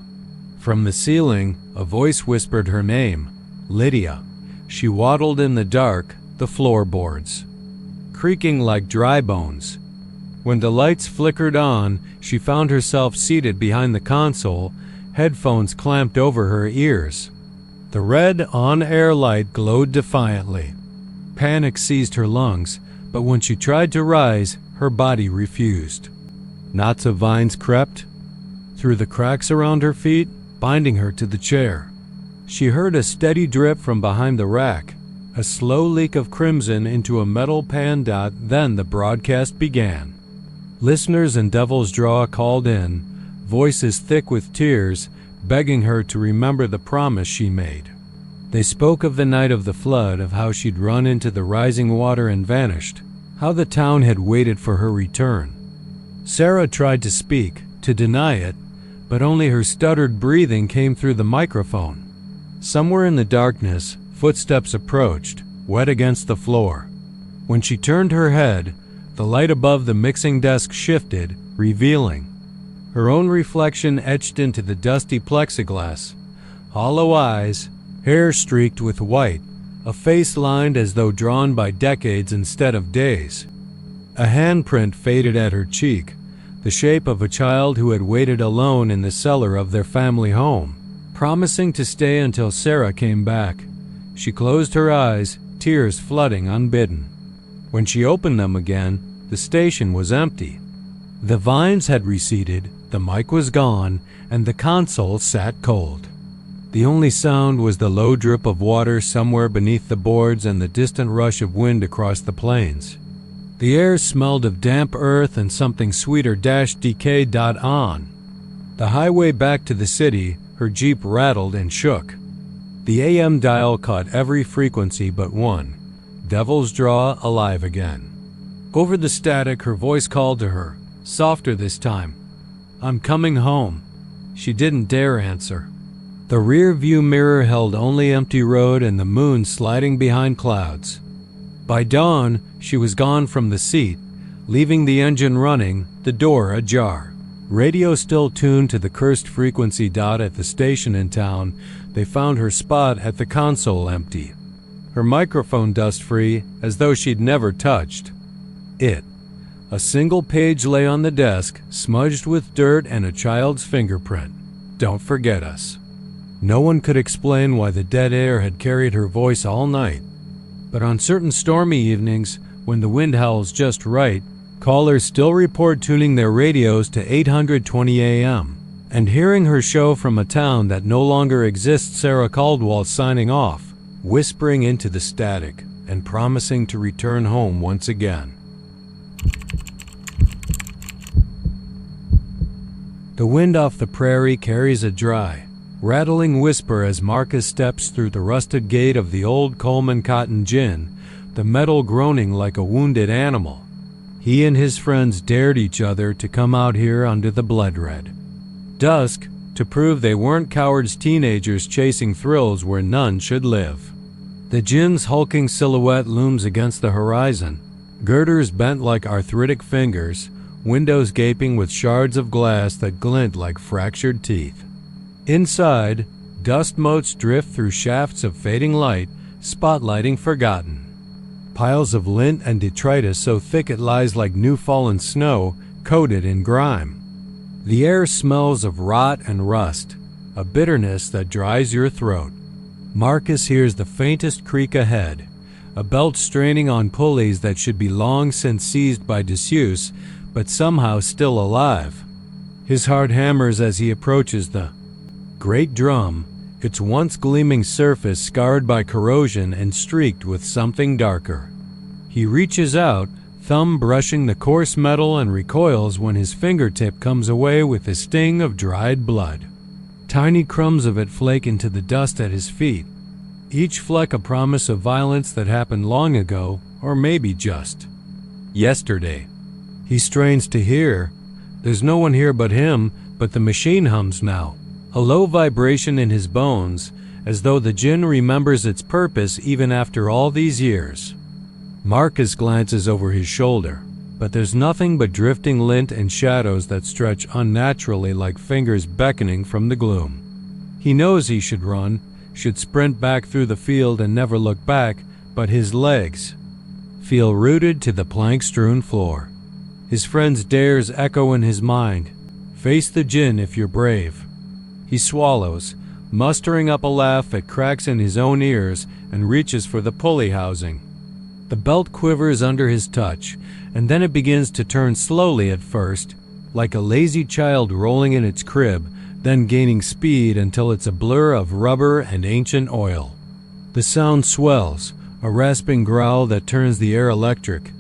From the ceiling, a voice whispered her name, Lydia. She waddled in the dark, the floorboards creaking like dry bones. When the lights flickered on, she found herself seated behind the console, headphones clamped over her ears. The red on-air light glowed defiantly. Panic seized her lungs, but when she tried to rise, her body refused. Knots of vines crept through the cracks around her feet, binding her to the chair. She heard a steady drip from behind the rack, a slow leak of crimson into a metal pan. Then the broadcast began. Listeners in Devil's Draw called in, voices thick with tears, begging her to remember the promise she made. They spoke of the night of the flood, of how she'd run into the rising water and vanished, how the town had waited for her return. Sarah tried to speak, to deny it, but only her stuttered breathing came through the microphone. Somewhere in the darkness, footsteps approached, wet against the floor. When she turned her head, the light above the mixing desk shifted, revealing her own reflection etched into the dusty plexiglass. Hollow eyes, hair streaked with white, a face lined as though drawn by decades instead of days. A handprint faded at her cheek, the shape of a child who had waited alone in the cellar of their family home, promising to stay until Sarah came back. She closed her eyes, tears flooding unbidden. When she opened them again, the station was empty. The vines had receded, the mic was gone, and the console sat cold. The only sound was the low drip of water somewhere beneath the boards and the distant rush of wind across the plains. The air smelled of damp earth and something sweeter -decay. On the highway back to the city, her Jeep rattled and shook. The AM dial caught every frequency but one, Devil's Draw alive again. Over the static, her voice called to her, softer this time. "I'm coming home." She didn't dare answer. The rear view mirror held only empty road and the moon sliding behind clouds. By dawn, she was gone from the seat, leaving the engine running, the door ajar. Radio still tuned to the cursed frequency. At the station in town, they found her spot at the console empty, her microphone dust-free, as though she'd never touched it. A single page lay on the desk, smudged with dirt and a child's fingerprint. "Don't forget us." No one could explain why the dead air had carried her voice all night. But on certain stormy evenings, when the wind howls just right, callers still report tuning their radios to 820 AM and hearing her show from a town that no longer exists. Sarah Caldwell signing off, whispering into the static and promising to return home once again. The wind off the prairie carries a dry, rattling whisper as Marcus steps through the rusted gate of the old Coleman Cotton Gin, the metal groaning like a wounded animal. He and his friends dared each other to come out here under the blood red dusk to prove they weren't cowards, teenagers chasing thrills where none should live. The gin's hulking silhouette looms against the horizon, girders bent like arthritic fingers, windows gaping with shards of glass that glint like fractured teeth. Inside, dust motes drift through shafts of fading light, spotlighting forgotten. Piles of lint and detritus so thick it lies like new fallen snow, coated in grime. The air smells of rot and rust, a bitterness that dries your throat. Marcus hears the faintest creak ahead, a belt straining on pulleys that should be long since seized by disuse, but somehow still alive. His heart hammers as he approaches the great drum, its once gleaming surface scarred by corrosion and streaked with something darker. He reaches out, thumb brushing the coarse metal, and recoils when his fingertip comes away with a sting of dried blood. Tiny crumbs of it flake into the dust at his feet, each fleck a promise of violence that happened long ago, or maybe just yesterday. He strains to hear. There's no one here but him, but the machine hums now, a low vibration in his bones, as though the gin remembers its purpose even after all these years. Marcus glances over his shoulder, but there's nothing but drifting lint and shadows that stretch unnaturally like fingers beckoning from the gloom. He knows he should run, should sprint back through the field and never look back, but his legs feel rooted to the plank-strewn floor. His friend's dares echo in his mind. Face the gin if you're brave. He swallows, mustering up a laugh that cracks in his own ears, and reaches for the pulley housing. The belt quivers under his touch, and then it begins to turn slowly at first, like a lazy child rolling in its crib, then gaining speed until it's a blur of rubber and ancient oil. The sound swells, a rasping growl that turns the air electric,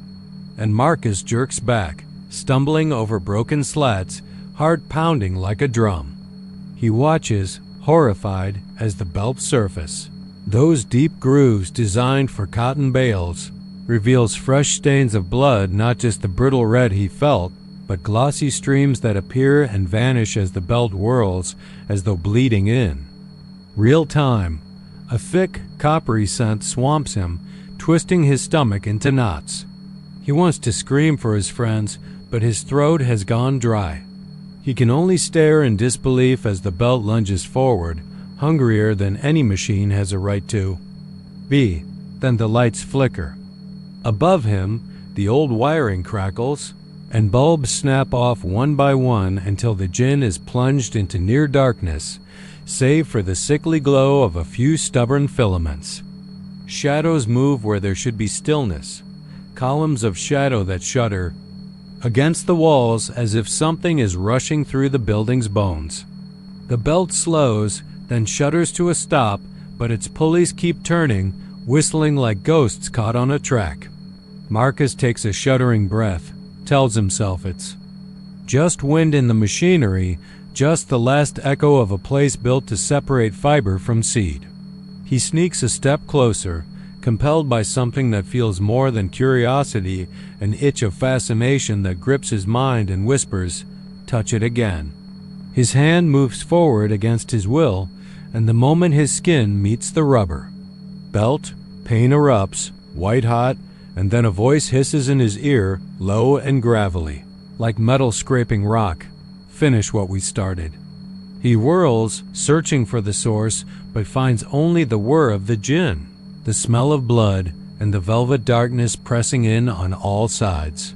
and Marcus jerks back, stumbling over broken slats, heart pounding like a drum. He watches, horrified, as the belts surface. Those deep grooves designed for cotton bales reveals fresh stains of blood, not just the brittle red he felt, but glossy streams that appear and vanish as the belt whirls, as though bleeding in. Real time, a thick, coppery scent swamps him, twisting his stomach into knots. He wants to scream for his friends, but his throat has gone dry. He can only stare in disbelief as the belt lunges forward, hungrier than any machine has a right to. Then the lights flicker. Above him, the old wiring crackles, and bulbs snap off one by one until the djinn is plunged into near darkness, save for the sickly glow of a few stubborn filaments. Shadows move where there should be stillness, columns of shadow that shudder against the walls as if something is rushing through the building's bones. The belt slows, then shudders to a stop, but its pulleys keep turning, whistling like ghosts caught on a track. Marcus takes a shuddering breath, tells himself it's just wind in the machinery, just the last echo of a place built to separate fiber from seed. He sneaks a step closer, compelled by something that feels more than curiosity, an itch of fascination that grips his mind and whispers, "Touch it again." His hand moves forward against his will, and the moment his skin meets the rubber, belt, pain erupts, white hot, and then a voice hisses in his ear, low and gravelly, like metal scraping rock, "Finish what we started." He whirls, searching for the source, but finds only the whir of the djinn, the smell of blood, and the velvet darkness pressing in on all sides.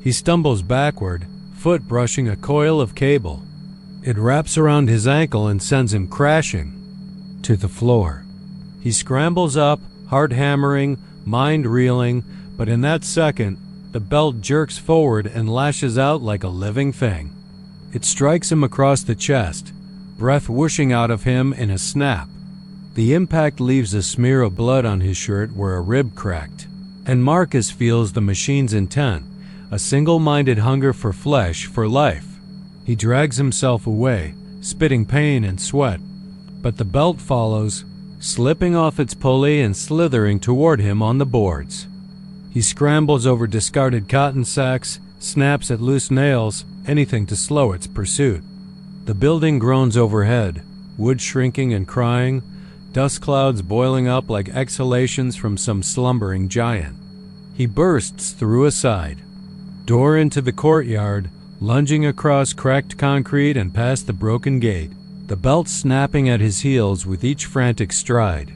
He stumbles backward, foot brushing a coil of cable. It wraps around his ankle and sends him crashing to the floor. He scrambles up, heart hammering, mind reeling, but in that second, the belt jerks forward and lashes out like a living thing. It strikes him across the chest, breath whooshing out of him in a snap. The impact leaves a smear of blood on his shirt where a rib cracked, and Marcus feels the machine's intent, a single-minded hunger for flesh, for life. He drags himself away, spitting pain and sweat, but the belt follows, slipping off its pulley and slithering toward him on the boards. He scrambles over discarded cotton sacks, snaps at loose nails, anything to slow its pursuit. The building groans overhead, wood shrinking and crying, dust clouds boiling up like exhalations from some slumbering giant. He bursts through a side door into the courtyard, lunging across cracked concrete and past the broken gate, the belt snapping at his heels with each frantic stride.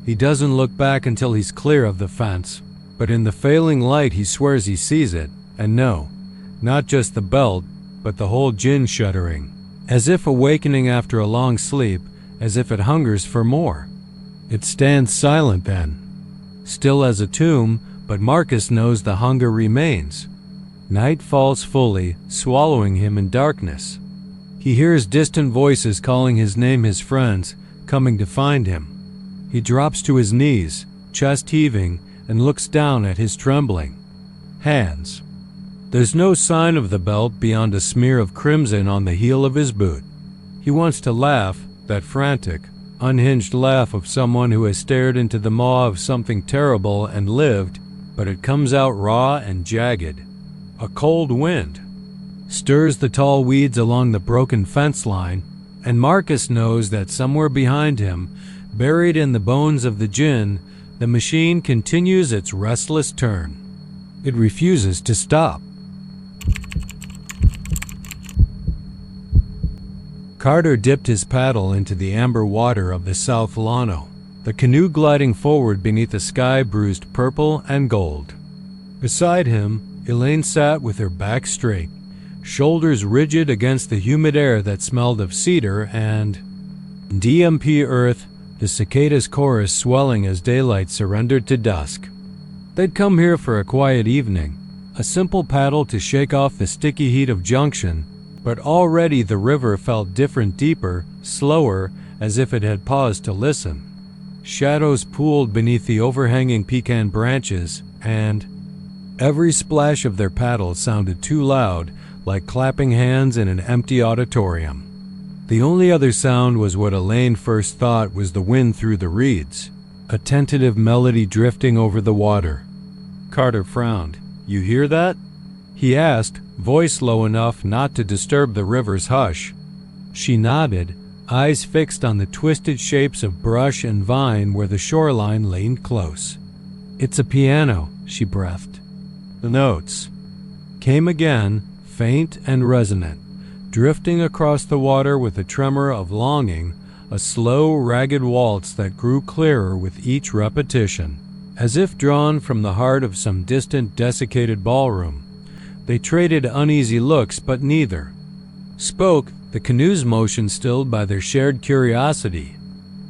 He doesn't look back until he's clear of the fence, but in the failing light he swears he sees it, and no, not just the belt, but the whole djinn shuddering, as if awakening after a long sleep, as if it hungers for more. It stands silent then, still as a tomb, but Marcus knows the hunger remains. Night falls fully, swallowing him in darkness. He hears distant voices calling his name, his friends, coming to find him. He drops to his knees, chest heaving, and looks down at his trembling hands. There's no sign of the belt beyond a smear of crimson on the heel of his boot. He wants to laugh, that frantic, unhinged laugh of someone who has stared into the maw of something terrible and lived, but it comes out raw and jagged. A cold wind stirs the tall weeds along the broken fence line, and Marcus knows that somewhere behind him, buried in the bones of the djinn, the machine continues its restless turn. It refuses to stop. Carter dipped his paddle into the amber water of the South Llano, the canoe gliding forward beneath a sky bruised purple and gold. Beside him, Elaine sat with her back straight, shoulders rigid against the humid air that smelled of cedar and DMP earth, the cicadas' chorus swelling as daylight surrendered to dusk. They'd come here for a quiet evening, a simple paddle to shake off the sticky heat of Junction, but already the river felt different, deeper, slower, as if it had paused to listen. Shadows pooled beneath the overhanging pecan branches, and every splash of their paddles sounded too loud, like clapping hands in an empty auditorium. The only other sound was what Elaine first thought was the wind through the reeds, a tentative melody drifting over the water. Carter frowned. "You hear that?" he asked, voice low enough not to disturb the river's hush. She nodded, eyes fixed on the twisted shapes of brush and vine where the shoreline leaned close. "It's a piano," she breathed. The notes came again, faint and resonant, drifting across the water with a tremor of longing, a slow, ragged waltz that grew clearer with each repetition, as if drawn from the heart of some distant, desiccated ballroom. They traded uneasy looks, but neither spoke, the canoe's motion stilled by their shared curiosity.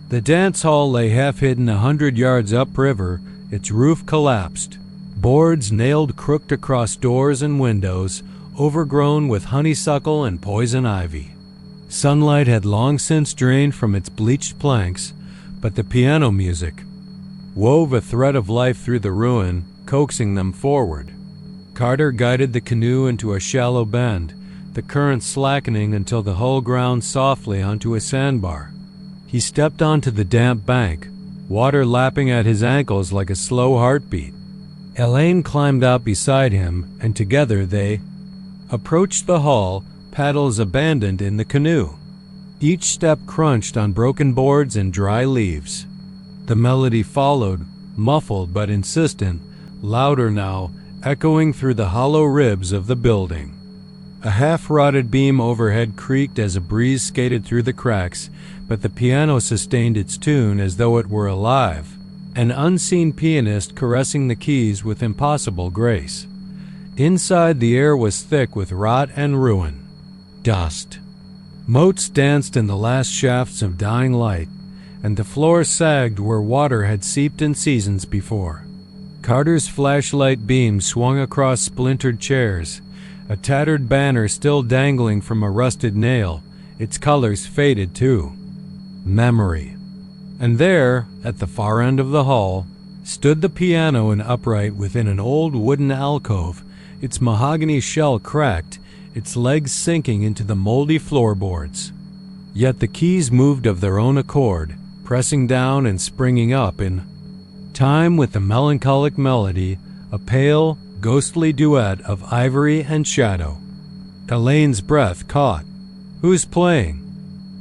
The dance hall lay half-hidden 100 yards upriver, its roof collapsed. Boards nailed crooked across doors and windows, overgrown with honeysuckle and poison ivy. Sunlight had long since drained from its bleached planks, but the piano music wove a thread of life through the ruin, coaxing them forward. Carter guided the canoe into a shallow bend, the current slackening until the hull ground softly onto a sandbar. He stepped onto the damp bank, water lapping at his ankles like a slow heartbeat. Elaine climbed out beside him, and together they approached the hull, paddles abandoned in the canoe. Each step crunched on broken boards and dry leaves. The melody followed, muffled but insistent, louder now, echoing through the hollow ribs of the building. A half-rotted beam overhead creaked as a breeze skated through the cracks, but the piano sustained its tune as though it were alive, an unseen pianist caressing the keys with impossible grace. Inside, the air was thick with rot and ruin. Dust. Motes danced in the last shafts of dying light, and the floor sagged where water had seeped in seasons before. Carter's flashlight beam swung across splintered chairs, a tattered banner still dangling from a rusted nail, its colors faded too. Memory. And there, at the far end of the hall, stood the piano in upright within an old wooden alcove, its mahogany shell cracked, its legs sinking into the moldy floorboards. Yet the keys moved of their own accord, pressing down and springing up in time with the melancholic melody, a pale, ghostly duet of ivory and shadow. Elaine's breath caught. "Who's playing?"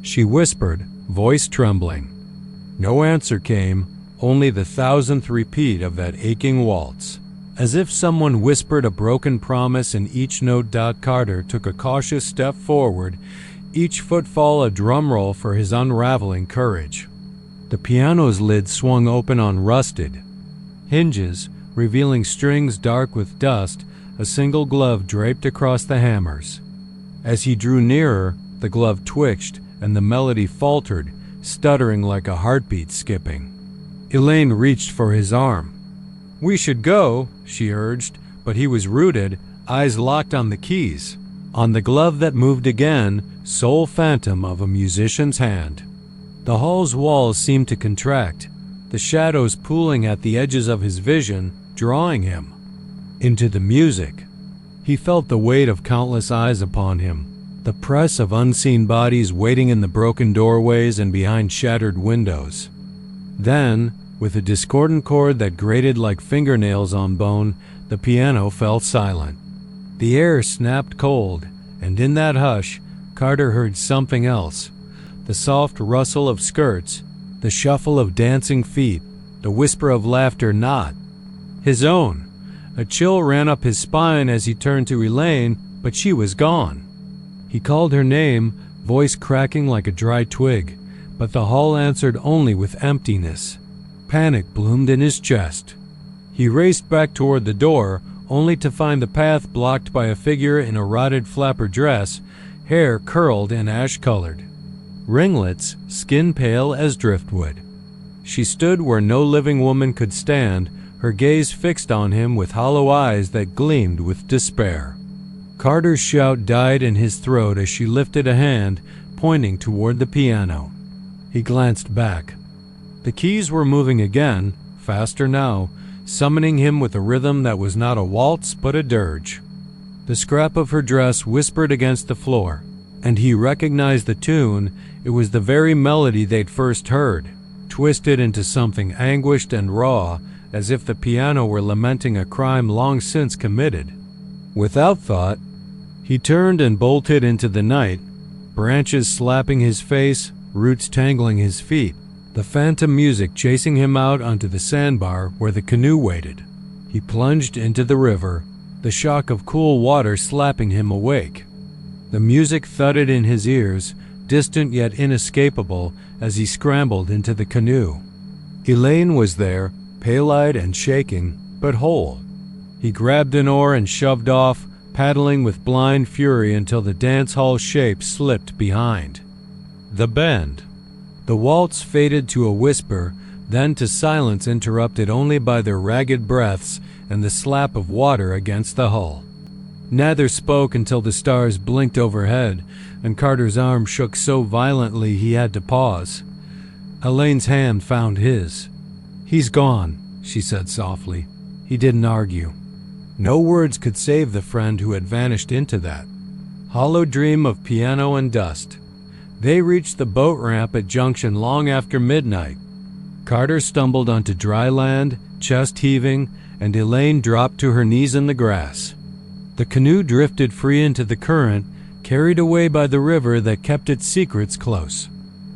she whispered, voice trembling. No answer came, only the thousandth repeat of that aching waltz. As if someone whispered a broken promise in each note, Carter took a cautious step forward, each footfall a drumroll for his unraveling courage. The piano's lid swung open on rusted hinges, revealing strings dark with dust, a single glove draped across the hammers. As he drew nearer, the glove twitched, and the melody faltered, stuttering like a heartbeat skipping. Elaine reached for his arm. "We should go," she urged, but he was rooted, eyes locked on the keys, on the glove that moved again, sole phantom of a musician's hand. The hall's walls seemed to contract, the shadows pooling at the edges of his vision, drawing him into the music. He felt the weight of countless eyes upon him, the press of unseen bodies waiting in the broken doorways and behind shattered windows. Then, with a discordant chord that grated like fingernails on bone, the piano fell silent. The air snapped cold, and in that hush, Carter heard something else. The soft rustle of skirts, the shuffle of dancing feet, the whisper of laughter not his own. A chill ran up his spine as he turned to Elaine, but she was gone. He called her name, voice cracking like a dry twig, but the hall answered only with emptiness. Panic bloomed in his chest. He raced back toward the door, only to find the path blocked by a figure in a rotted flapper dress, hair curled and ash-colored, ringlets skin pale as driftwood. She stood where no living woman could stand, her gaze fixed on him with hollow eyes that gleamed with despair. Carter's shout died in his throat as she lifted a hand, pointing toward the piano. He glanced back. The keys were moving again, faster now, summoning him with a rhythm that was not a waltz but a dirge. The scrap of her dress whispered against the floor, and he recognized the tune. It was the very melody they'd first heard, twisted into something anguished and raw, as if the piano were lamenting a crime long since committed. Without thought, he turned and bolted into the night, branches slapping his face, roots tangling his feet, the phantom music chasing him out onto the sandbar where the canoe waited. He plunged into the river, the shock of cool water slapping him awake. The music thudded in his ears, distant yet inescapable, as he scrambled into the canoe. Elaine was there, pale-eyed and shaking, but whole. He grabbed an oar and shoved off, paddling with blind fury until the dance hall shape slipped behind. The bend. The waltz faded to a whisper, then to silence interrupted only by their ragged breaths and the slap of water against the hull. Neither spoke until the stars blinked overhead, and Carter's arm shook so violently he had to pause. Elaine's hand found his. "He's gone," she said softly. He didn't argue. No words could save the friend who had vanished into that hollow dream of piano and dust. They reached the boat ramp at Junction long after midnight. Carter stumbled onto dry land, chest heaving, and Elaine dropped to her knees in the grass. The canoe drifted free into the current, carried away by the river that kept its secrets close.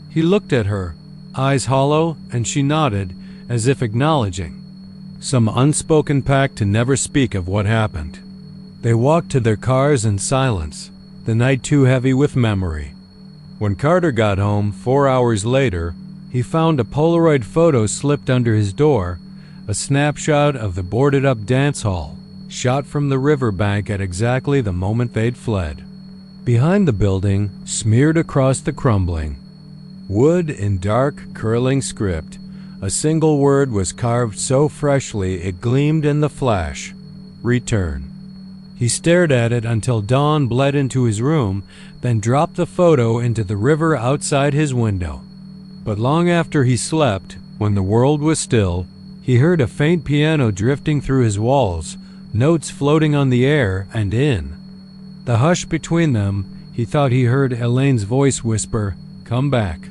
He looked at her, eyes hollow, and she nodded, as if acknowledging some unspoken pact to never speak of what happened. They walked to their cars in silence, the night too heavy with memory. When Carter got home 4 hours later, he found a Polaroid photo slipped under his door, a snapshot of the boarded-up dance hall, shot from the riverbank at exactly the moment they'd fled. Behind the building, smeared across the crumbling wood in dark, curling script, a single word was carved so freshly it gleamed in the flash: return. He stared at it until dawn bled into his room, then dropped the photo into the river outside his window. But long after he slept, when the world was still, he heard a faint piano drifting through his walls, notes floating on the air and in. The hush between them, he thought he heard Elaine's voice whisper, "Come back."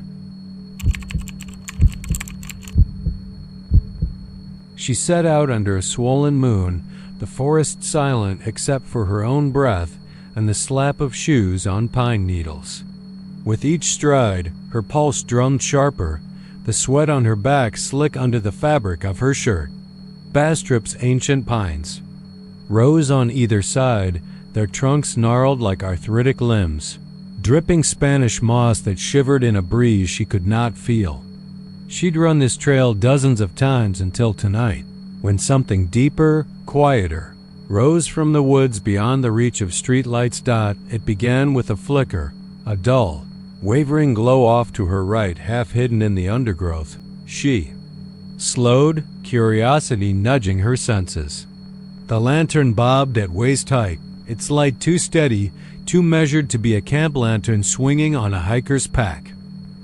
She set out under a swollen moon, the forest silent except for her own breath and the slap of shoes on pine needles. With each stride, her pulse drummed sharper, the sweat on her back slick under the fabric of her shirt. Bastrip's ancient pines rose on either side, their trunks gnarled like arthritic limbs, dripping Spanish moss that shivered in a breeze she could not feel. She'd run this trail dozens of times until tonight, when something deeper, quieter, rose from the woods beyond the reach of streetlights. It began with a flicker, a dull, wavering glow off to her right, half hidden in the undergrowth. She slowed, curiosity nudging her senses. The lantern bobbed at waist height, its light too steady, too measured to be a camp lantern swinging on a hiker's pack.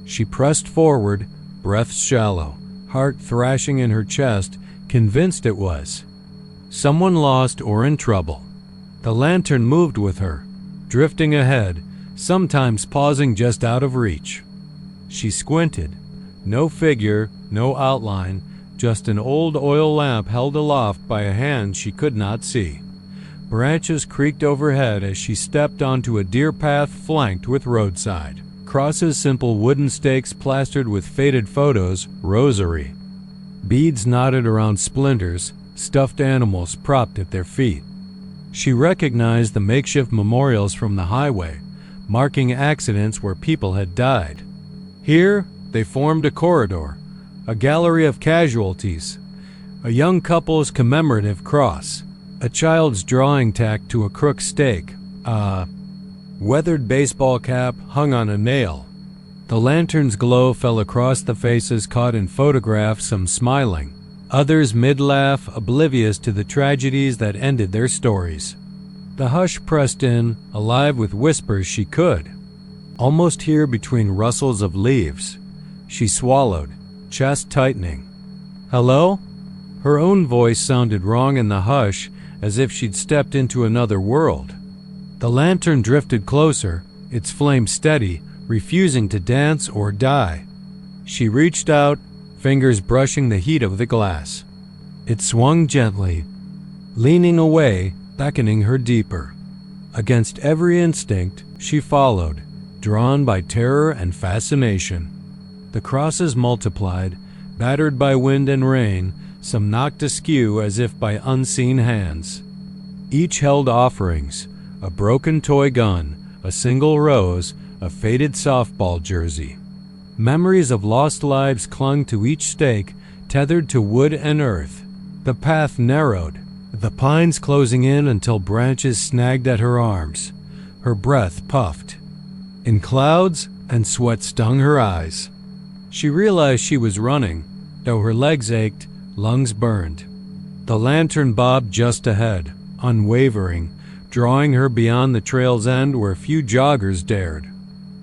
She pressed forward, breath shallow, heart thrashing in her chest, convinced it was someone lost or in trouble. The lantern moved with her, drifting ahead, sometimes pausing just out of reach. She squinted. No figure, no outline, just an old oil lamp held aloft by a hand she could not see. Branches creaked overhead as she stepped onto a deer path flanked with roadside crosses, simple wooden stakes plastered with faded photos, rosary. Beads knotted around splinters, stuffed animals propped at their feet. She recognized the makeshift memorials from the highway, marking accidents where people had died. Here, they formed a corridor, a gallery of casualties, a young couple's commemorative cross, a child's drawing tacked to a crook stake, a weathered baseball cap hung on a nail. The lantern's glow fell across the faces caught in photographs, some smiling, others mid-laugh, oblivious to the tragedies that ended their stories. The hush pressed in, alive with whispers she could almost hear between rustles of leaves. She swallowed, chest tightening. "Hello?" Her own voice sounded wrong in the hush, as if she'd stepped into another world. The lantern drifted closer, its flame steady, refusing to dance or die. She reached out, fingers brushing the heat of the glass. It swung gently, leaning away, beckoning her deeper. Against every instinct, she followed, drawn by terror and fascination. The crosses multiplied, battered by wind and rain, some knocked askew as if by unseen hands. Each held offerings, a broken toy gun, a single rose, a faded softball jersey. Memories of lost lives clung to each stake, tethered to wood and earth. The path narrowed, the pines closing in until branches snagged at her arms. Her breath puffed in clouds, and sweat stung her eyes. She realized she was running, though her legs ached, lungs burned. The lantern bobbed just ahead, unwavering, drawing her beyond the trail's end where few joggers dared.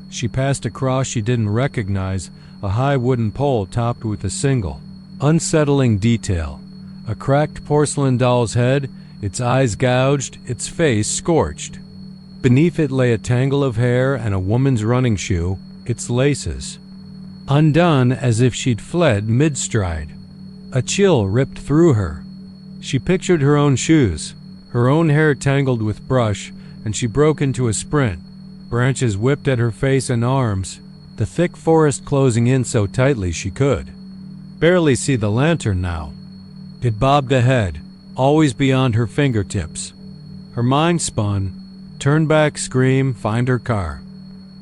She passed a cross she didn't recognize, a high wooden pole topped with a single, unsettling detail. A cracked porcelain doll's head, its eyes gouged, its face scorched. Beneath it lay a tangle of hair and a woman's running shoe, its laces undone as if she'd fled mid-stride. A chill ripped through her. She pictured her own shoes, her own hair tangled with brush, and she broke into a sprint. Branches whipped at her face and arms, the thick forest closing in so tightly she could barely see the lantern now. It bobbed ahead, always beyond her fingertips. Her mind spun, turn back, scream, find her car.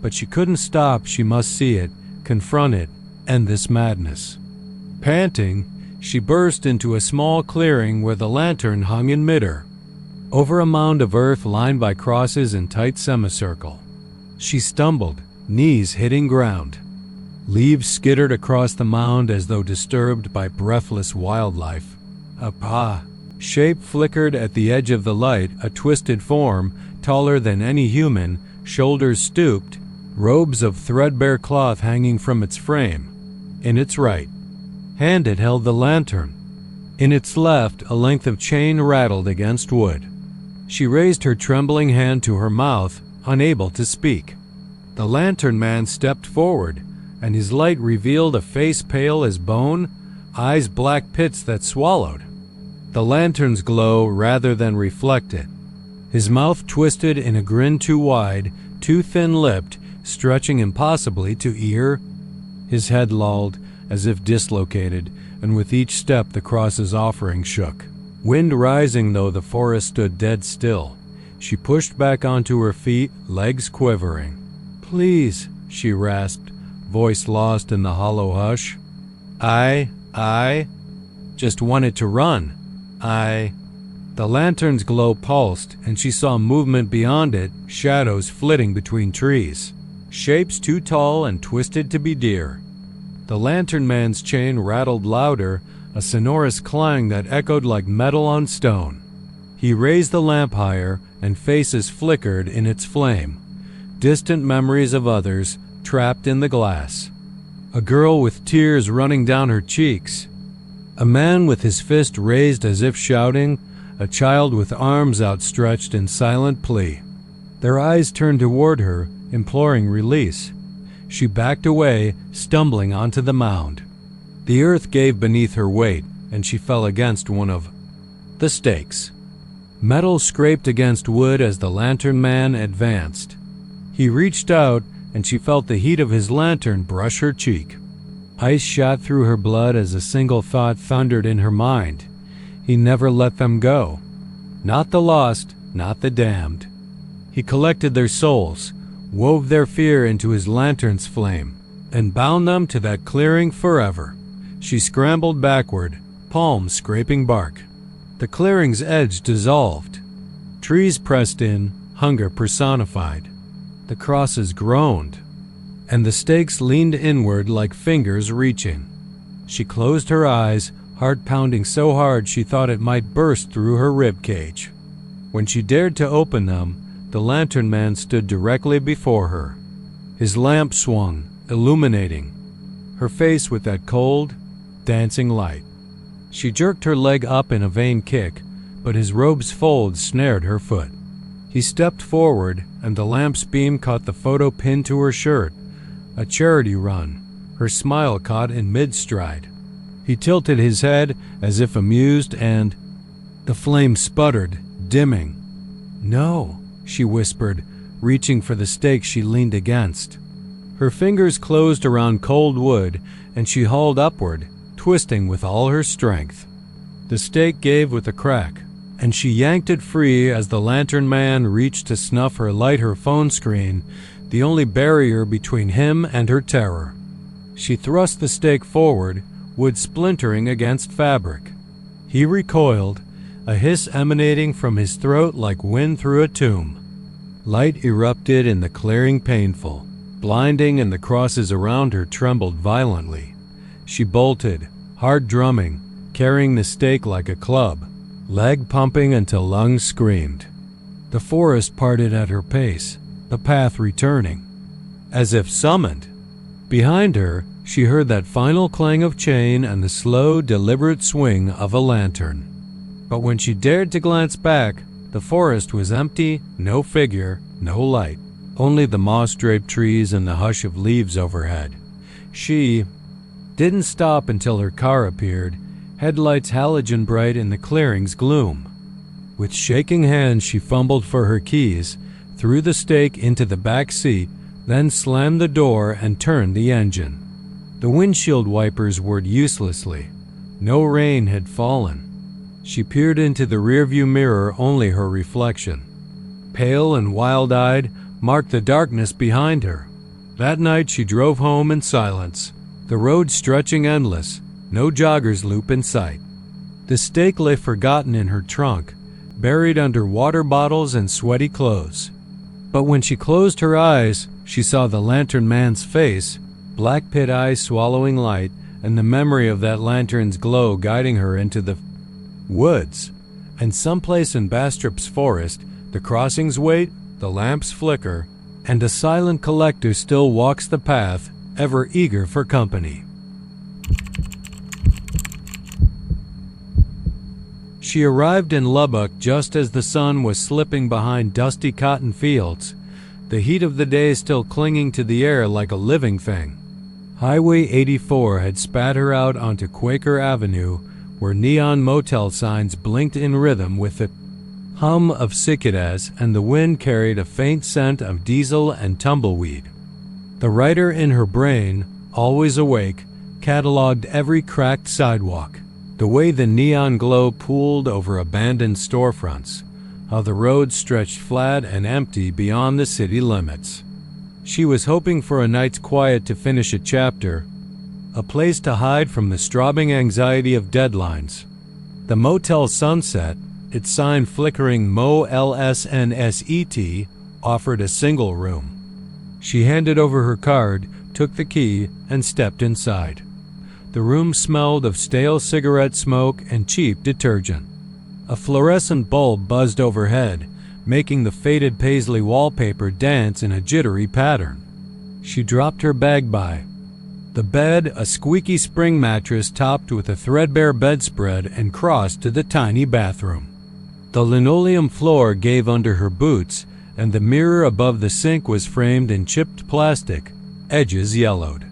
But she couldn't stop. She must see it, confront it, end this madness. Panting, she burst into a small clearing where the lantern hung in midair, over a mound of earth lined by crosses in tight semicircle. She stumbled, knees hitting ground. Leaves skittered across the mound as though disturbed by breathless wildlife. A shape flickered at the edge of the light, a twisted form, taller than any human, shoulders stooped, robes of threadbare cloth hanging from its frame. In its right hand it held the lantern. In its left, a length of chain rattled against wood. She raised her trembling hand to her mouth, unable to speak. The lantern man stepped forward, and his light revealed a face pale as bone, eyes black pits that swallowed. The lantern's glow rather than reflect it. His mouth twisted in a grin too wide, too thin-lipped, stretching impossibly to ear. His head lolled, as if dislocated, and with each step the cross's offering shook. Wind rising though the forest stood dead still. She pushed back onto her feet, legs quivering. "Please," she rasped, voice lost in the hollow hush. I just wanted to run. The lantern's glow pulsed, and she saw movement beyond it, shadows flitting between trees, shapes too tall and twisted to be deer. The lantern man's chain rattled louder, a sonorous clang that echoed like metal on stone. He raised the lamp higher, and faces flickered in its flame, distant memories of others trapped in the glass. A girl with tears running down her cheeks. A man with his fist raised as if shouting, a child with arms outstretched in silent plea. Their eyes turned toward her, imploring release. She backed away, stumbling onto the mound. The earth gave beneath her weight, and she fell against one of the stakes. Metal scraped against wood as the lantern man advanced. He reached out, and she felt the heat of his lantern brush her cheek. Ice shot through her blood as a single thought thundered in her mind. He never let them go. Not the lost, not the damned. He collected their souls, wove their fear into his lantern's flame, and bound them to that clearing forever. She scrambled backward, palms scraping bark. The clearing's edge dissolved. Trees pressed in, hunger personified. The crosses groaned, and the stakes leaned inward like fingers reaching. She closed her eyes, heart pounding so hard she thought it might burst through her rib cage. When she dared to open them, the lantern man stood directly before her. His lamp swung, illuminating her face with that cold, dancing light. She jerked her leg up in a vain kick, but his robe's folds snared her foot. He stepped forward, and the lamp's beam caught the photo pinned to her shirt. A charity run, her smile caught in mid-stride. He tilted his head as if amused, and the flame sputtered, dimming. "No," she whispered, reaching for the stake she leaned against. Her fingers closed around cold wood, and she hauled upward, twisting with all her strength. The stake gave with a crack, and she yanked it free as the lantern man reached to snuff or light her phone screen, the only barrier between him and her terror. She thrust the stake forward, wood splintering against fabric. He recoiled, a hiss emanating from his throat like wind through a tomb. Light erupted in the clearing painful, blinding, and the crosses around her trembled violently. She bolted, hard drumming, carrying the stake like a club, leg pumping until lungs screamed. The forest parted at her pace, the path returning, as if summoned. Behind her, she heard that final clang of chain and the slow, deliberate swing of a lantern. But when she dared to glance back, the forest was empty, no figure, no light, only the moss-draped trees and the hush of leaves overhead. She didn't stop until her car appeared, headlights halogen bright in the clearing's gloom. With shaking hands, she fumbled for her keys, threw the stake into the back seat, then slammed the door and turned the engine. The windshield wipers whirred uselessly. No rain had fallen. She peered into the rearview mirror, only her reflection, pale and wild-eyed, marked the darkness behind her. That night she drove home in silence, the road stretching endless, no jogger's loop in sight. The stake lay forgotten in her trunk, buried under water bottles and sweaty clothes. But when she closed her eyes, she saw the lantern man's face, black pit eyes swallowing light, and the memory of that lantern's glow guiding her into the woods. And someplace in Bastrop's forest, the crossings wait, the lamps flicker, and a silent collector still walks the path, ever eager for company. She arrived in Lubbock just as the sun was slipping behind dusty cotton fields, the heat of the day still clinging to the air like a living thing. Highway 84 had spat her out onto Quaker Avenue, where neon motel signs blinked in rhythm with the hum of cicadas, and the wind carried a faint scent of diesel and tumbleweed. The writer in her brain, always awake, cataloged every cracked sidewalk, the way the neon glow pooled over abandoned storefronts, how the road stretched flat and empty beyond the city limits. She was hoping for a night's quiet to finish a chapter, a place to hide from the strobing anxiety of deadlines. The Motel Sunset, its sign flickering Mo LSNSET, offered a single room. She handed over her card, took the key, and stepped inside. The room smelled of stale cigarette smoke and cheap detergent. A fluorescent bulb buzzed overhead, making the faded paisley wallpaper dance in a jittery pattern. She dropped her bag by. The bed, a squeaky spring mattress topped with a threadbare bedspread, and crossed to the tiny bathroom. The linoleum floor gave under her boots, and the mirror above the sink was framed in chipped plastic, edges yellowed.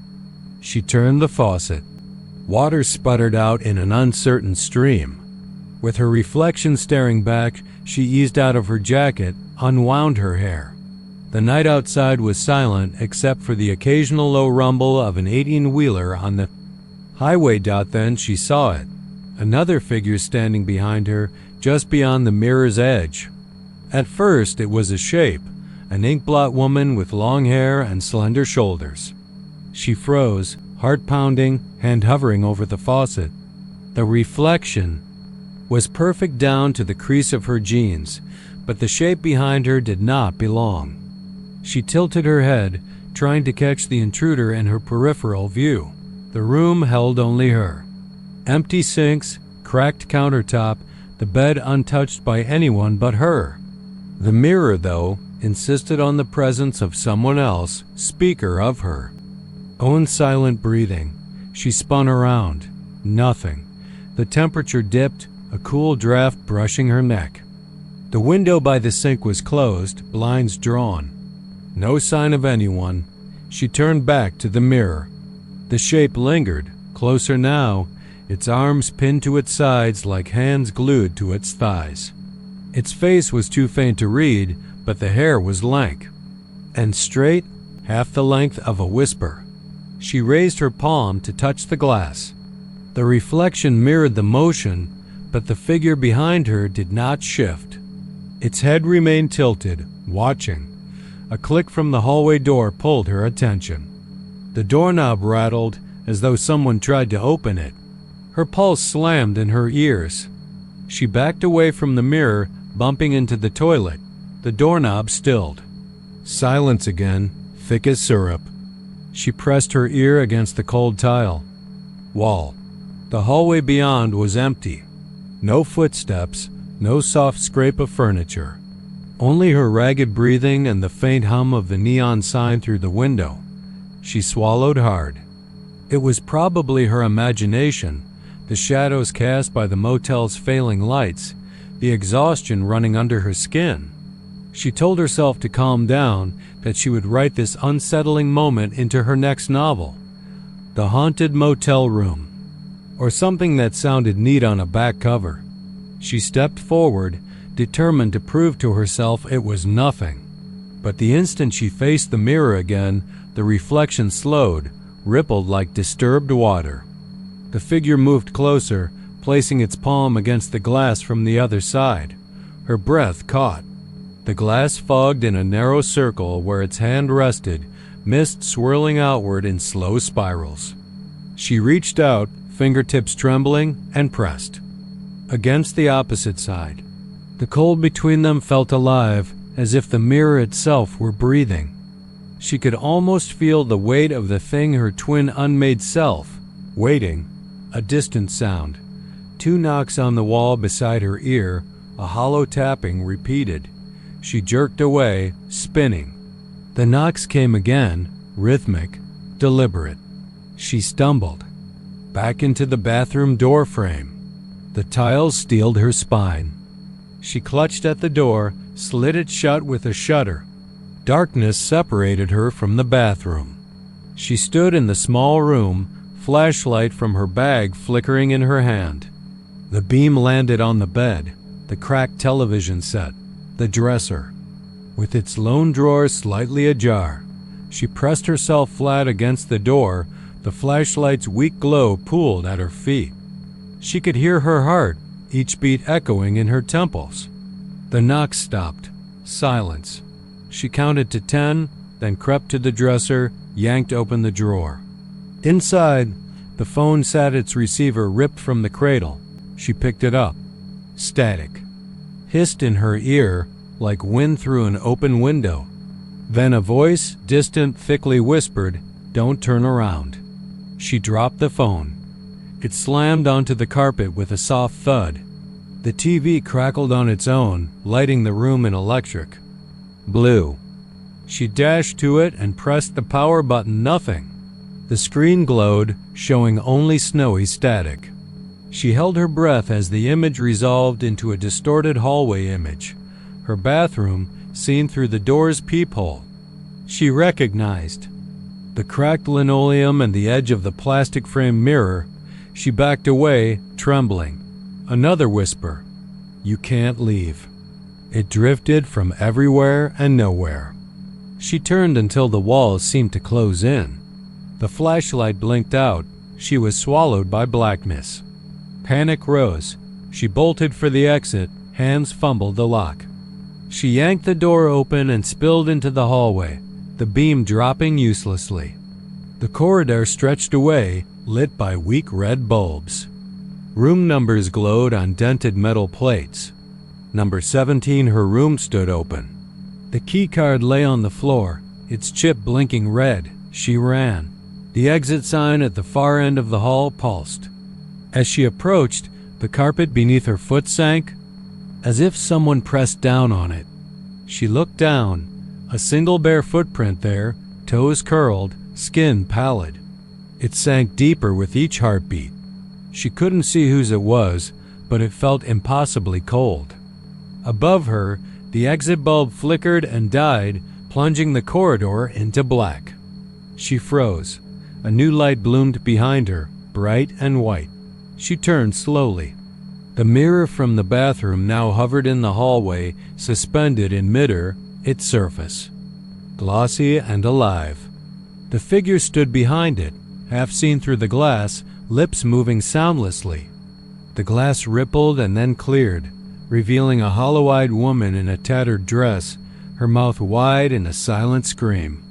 She turned the faucet. Water sputtered out in an uncertain stream. With her reflection staring back, she eased out of her jacket, unwound her hair. The night outside was silent except for the occasional low rumble of an 18-wheeler on the highway. Then she saw it, another figure standing behind her, just beyond the mirror's edge. At first it was a shape, an ink-blot woman with long hair and slender shoulders. She froze, heart pounding, hand hovering over the faucet. The reflection was perfect down to the crease of her jeans, but the shape behind her did not belong. She tilted her head, trying to catch the intruder in her peripheral view. The room held only her. Empty sinks, cracked countertop, the bed untouched by anyone but her. The mirror, though, insisted on the presence of someone else, speaker of her. Own silent breathing. She spun around. Nothing. The temperature dipped, a cool draft brushing her neck. The window by the sink was closed, blinds drawn. No sign of anyone. She turned back to the mirror. The shape lingered, closer now, its arms pinned to its sides like hands glued to its thighs. Its face was too faint to read, but the hair was lank and straight, half the length of a whisper. She raised her palm to touch the glass. The reflection mirrored the motion, but the figure behind her did not shift. Its head remained tilted, watching. A click from the hallway door pulled her attention. The doorknob rattled as though someone tried to open it. Her pulse slammed in her ears. She backed away from the mirror, bumping into the toilet. The doorknob stilled. Silence again, thick as syrup. She pressed her ear against the cold tile. Wall. The hallway beyond was empty. No footsteps, no soft scrape of furniture. Only her ragged breathing and the faint hum of the neon sign through the window. She swallowed hard. It was probably her imagination, the shadows cast by the motel's failing lights, the exhaustion running under her skin. She told herself to calm down, that she would write this unsettling moment into her next novel. The Haunted Motel Room. Or something that sounded neat on a back cover. She stepped forward, determined to prove to herself it was nothing. But the instant she faced the mirror again, the reflection slowed, rippled like disturbed water. The figure moved closer, placing its palm against the glass from the other side. Her breath caught. The glass fogged in a narrow circle where its hand rested, mist swirling outward in slow spirals. She reached out, fingertips trembling, and pressed. Against the opposite side. The cold between them felt alive, as if the mirror itself were breathing. She could almost feel the weight of the thing, her twin unmade self, waiting. A distant sound. 2 knocks on the wall beside her ear, a hollow tapping repeated. She jerked away, spinning. The knocks came again, rhythmic, deliberate. She stumbled. Back into the bathroom door frame. The tiles steeled her spine. She clutched at the door, slid it shut with a shudder. Darkness separated her from the bathroom. She stood in the small room, flashlight from her bag flickering in her hand. The beam landed on the bed, the cracked television set, the dresser. With its lone drawer slightly ajar, she pressed herself flat against the door, the flashlight's weak glow pooled at her feet. She could hear her heart, each beat echoing in her temples. The knock stopped. Silence. She counted to 10, then crept to the dresser, yanked open the drawer. Inside, the phone sat, its receiver ripped from the cradle. She picked it up. Static. Hissed in her ear, like wind through an open window. Then a voice, distant, thickly whispered, "Don't turn around." She dropped the phone. It slammed onto the carpet with a soft thud. The TV crackled on its own, lighting the room in electric. Blue. She dashed to it and pressed the power button. Nothing. The screen glowed, showing only snowy static. She held her breath as the image resolved into a distorted hallway image. Her bathroom, seen through the door's peephole. She recognized the cracked linoleum and the edge of the plastic frame mirror. She backed away, trembling. Another whisper. "You can't leave." It drifted from everywhere and nowhere. She turned until the walls seemed to close in. The flashlight blinked out. She was swallowed by blackness. Panic rose. She bolted for the exit. Hands fumbled the lock. She yanked the door open and spilled into the hallway, the beam dropping uselessly. The corridor stretched away, lit by weak red bulbs. Room numbers glowed on dented metal plates. Number 17, her room stood open. The key card lay on the floor, its chip blinking red. She ran. The exit sign at the far end of the hall pulsed. As she approached, the carpet beneath her foot sank, as if someone pressed down on it. She looked down, a single bare footprint there, toes curled, skin pallid. It sank deeper with each heartbeat. She couldn't see whose it was, but it felt impossibly cold. Above her, the exit bulb flickered and died, plunging the corridor into black. She froze. A new light bloomed behind her, bright and white. She turned slowly. The mirror from the bathroom now hovered in the hallway, suspended in midair, its surface, glossy and alive. The figure stood behind it, half seen through the glass, lips moving soundlessly. The glass rippled and then cleared, revealing a hollow-eyed woman in a tattered dress, her mouth wide in a silent scream.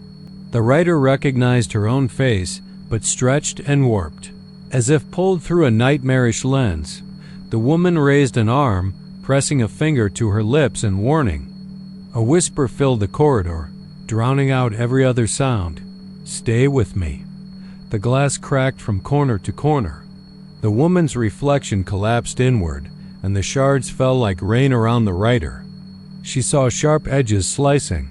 The writer recognized her own face, but stretched and warped, as if pulled through a nightmarish lens. The woman raised an arm, pressing a finger to her lips in warning. A whisper filled the corridor, drowning out every other sound. "Stay with me." The glass cracked from corner to corner. The woman's reflection collapsed inward, and the shards fell like rain around the writer. She saw sharp edges slicing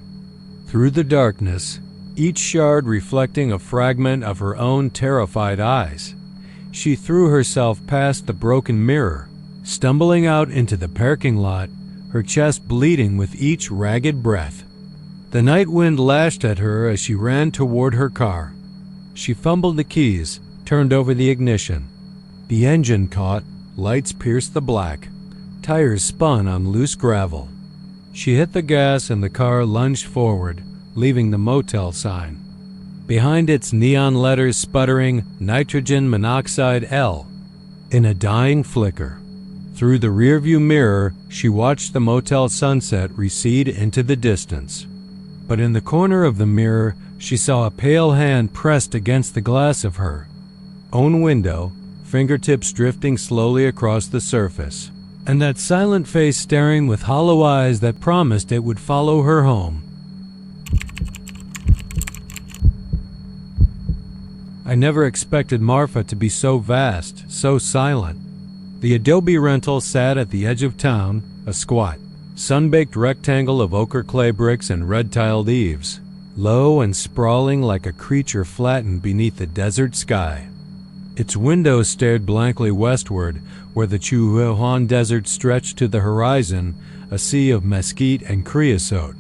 through the darkness, each shard reflecting a fragment of her own terrified eyes. She threw herself past the broken mirror, stumbling out into the parking lot, her chest bleeding with each ragged breath. The night wind lashed at her as she ran toward her car. She fumbled the keys, turned over the ignition. The engine caught, lights pierced the black. Tires spun on loose gravel. She hit the gas and the car lunged forward, leaving the motel sign. Behind its neon letters sputtering nitrogen monoxide L. In a dying flicker. Through the rearview mirror, she watched the motel sunset recede into the distance. But in the corner of the mirror, she saw a pale hand pressed against the glass of her own window, fingertips drifting slowly across the surface, and that silent face staring with hollow eyes that promised it would follow her home. I never expected Marfa to be so vast, so silent. The adobe rental sat at the edge of town, a squat, sun-baked rectangle of ochre clay bricks and red-tiled eaves, low and sprawling like a creature flattened beneath the desert sky. Its windows stared blankly westward, where the Chuhuahuan Desert stretched to the horizon, a sea of mesquite and creosote.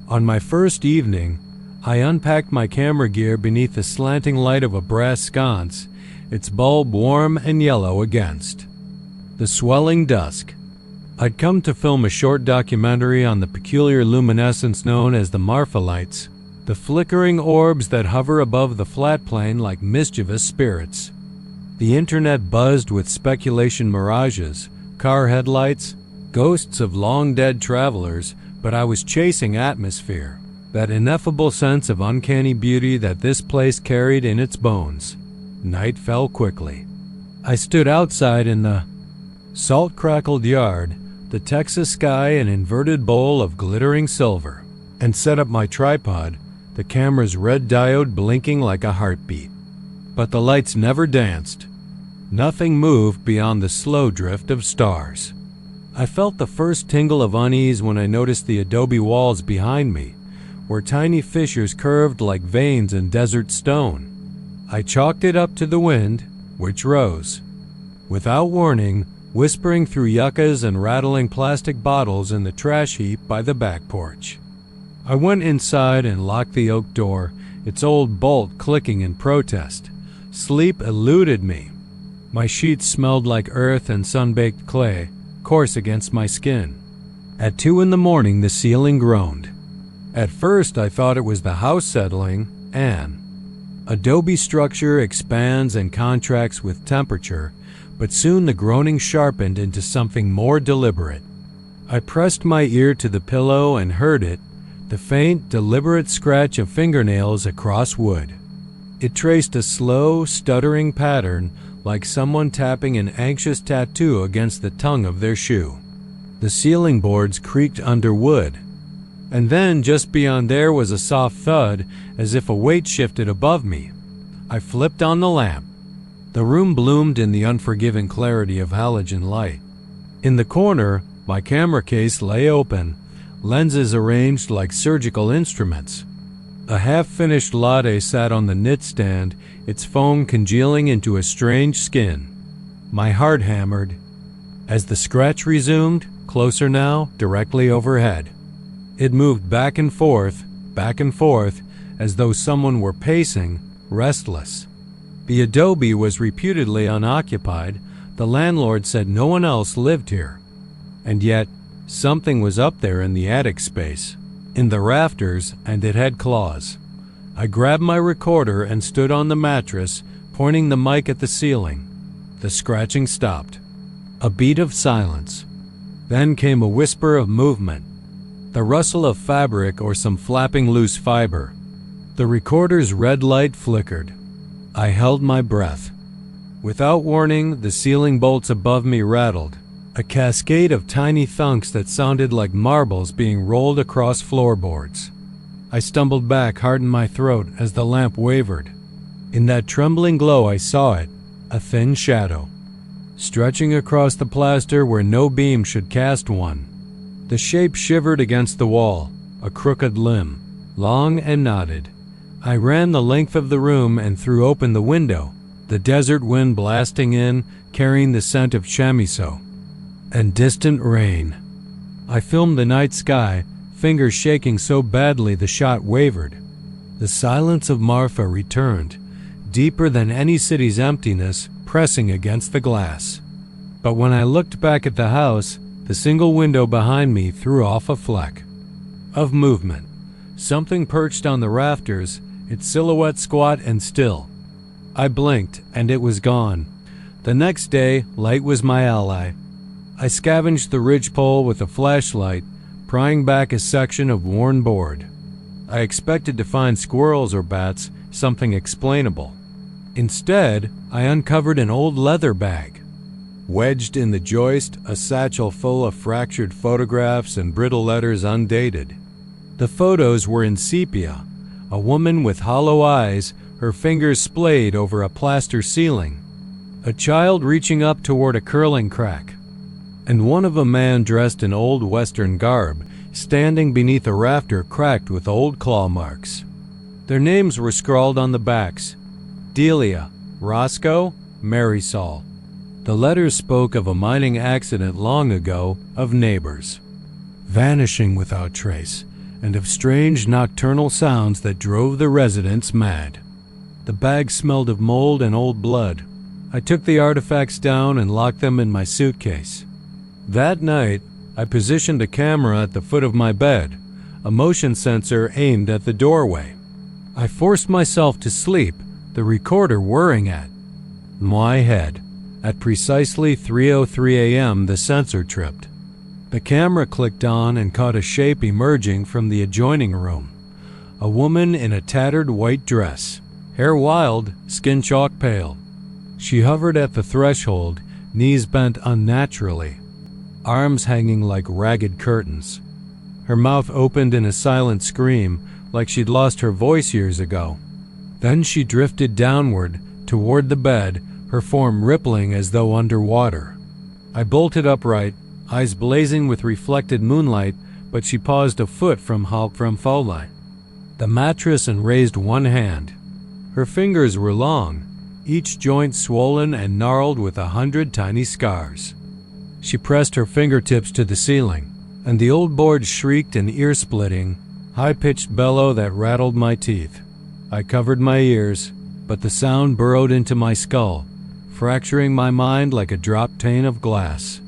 On my first evening, I unpacked my camera gear beneath the slanting light of a brass sconce, its bulb warm and yellow against the swelling dusk. I'd come to film a short documentary on the peculiar luminescence known as the Marfa lights, the flickering orbs that hover above the flat plain like mischievous spirits. The internet buzzed with speculation mirages, car headlights, ghosts of long-dead travelers, but I was chasing atmosphere, that ineffable sense of uncanny beauty that this place carried in its bones. Night fell quickly. I stood outside in the salt-crackled yard, the Texas sky an inverted bowl of glittering silver, and set up my tripod, the camera's red diode blinking like a heartbeat. But the lights never danced. Nothing moved beyond the slow drift of stars. I felt the first tingle of unease when I noticed the adobe walls behind me, where tiny fissures curved like veins in desert stone. I chalked it up to the wind, which rose. Without warning, whispering through yuccas and rattling plastic bottles in the trash heap by the back porch. I went inside and locked the oak door, its old bolt clicking in protest. Sleep eluded me. My sheets smelled like earth and sun-baked clay, coarse against my skin. At 2 a.m, the ceiling groaned. At first I thought it was the house settling, an adobe structure expands and contracts with temperature, but soon the groaning sharpened into something more deliberate. I pressed my ear to the pillow and heard it, the faint, deliberate scratch of fingernails across wood. It traced a slow, stuttering pattern like someone tapping an anxious tattoo against the tongue of their shoe. The ceiling boards creaked under wood. And then, just beyond there was a soft thud, as if a weight shifted above me. I flipped on the lamp. The room bloomed in the unforgiving clarity of halogen light. In the corner, my camera case lay open, lenses arranged like surgical instruments. A half-finished latte sat on the knit stand, its foam congealing into a strange skin. My heart hammered. As the scratch resumed, closer now, directly overhead. It moved back and forth, as though someone were pacing, restless. The adobe was reputedly unoccupied. The landlord said no one else lived here. And yet, something was up there in the attic space, in the rafters, and it had claws. I grabbed my recorder and stood on the mattress, pointing the mic at the ceiling. The scratching stopped. A beat of silence. Then came a whisper of movement, the rustle of fabric or some flapping loose fiber. The recorder's red light flickered. I held my breath. Without warning, the ceiling bolts above me rattled, a cascade of tiny thunks that sounded like marbles being rolled across floorboards. I stumbled back hard in my throat as the lamp wavered. In that trembling glow I saw it, a thin shadow, stretching across the plaster where no beam should cast one. The shape shivered against the wall, a crooked limb, long and knotted. I ran the length of the room and threw open the window, the desert wind blasting in, carrying the scent of chamiso and distant rain. I filmed the night sky, fingers shaking so badly the shot wavered. The silence of Marfa returned, deeper than any city's emptiness, pressing against the glass. But when I looked back at the house, the single window behind me threw off a fleck of movement. Something perched on the rafters, its silhouette squat and still. I blinked, and it was gone. The next day, light was my ally. I scavenged the ridgepole with a flashlight, prying back a section of worn board. I expected to find squirrels or bats, something explainable. Instead, I uncovered an old leather bag. Wedged in the joist, a satchel full of fractured photographs and brittle letters undated. The photos were in sepia, a woman with hollow eyes, her fingers splayed over a plaster ceiling, a child reaching up toward a curling crack, and one of a man dressed in old Western garb, standing beneath a rafter cracked with old claw marks. Their names were scrawled on the backs: Delia, Roscoe, Marisol. The letters spoke of a mining accident long ago, of neighbors vanishing without trace, and of strange nocturnal sounds that drove the residents mad. The bag smelled of mold and old blood. I took the artifacts down and locked them in my suitcase. That night, I positioned a camera at the foot of my bed, a motion sensor aimed at the doorway. I forced myself to sleep, the recorder whirring at my head. At precisely 3:03 a.m., the sensor tripped. The camera clicked on and caught a shape emerging from the adjoining room. A woman in a tattered white dress, hair wild, skin chalk pale. She hovered at the threshold, knees bent unnaturally, arms hanging like ragged curtains. Her mouth opened in a silent scream, like she'd lost her voice years ago. Then she drifted downward, toward the bed, her form rippling as though underwater. I bolted upright, eyes blazing with reflected moonlight, but she paused a foot from Foley, the mattress, and raised one hand. Her fingers were long, each joint swollen and gnarled with 100 tiny scars. She pressed her fingertips to the ceiling, and the old board shrieked an ear-splitting, high-pitched bellow that rattled my teeth. I covered my ears, but the sound burrowed into my skull, fracturing my mind like a dropped pane of glass.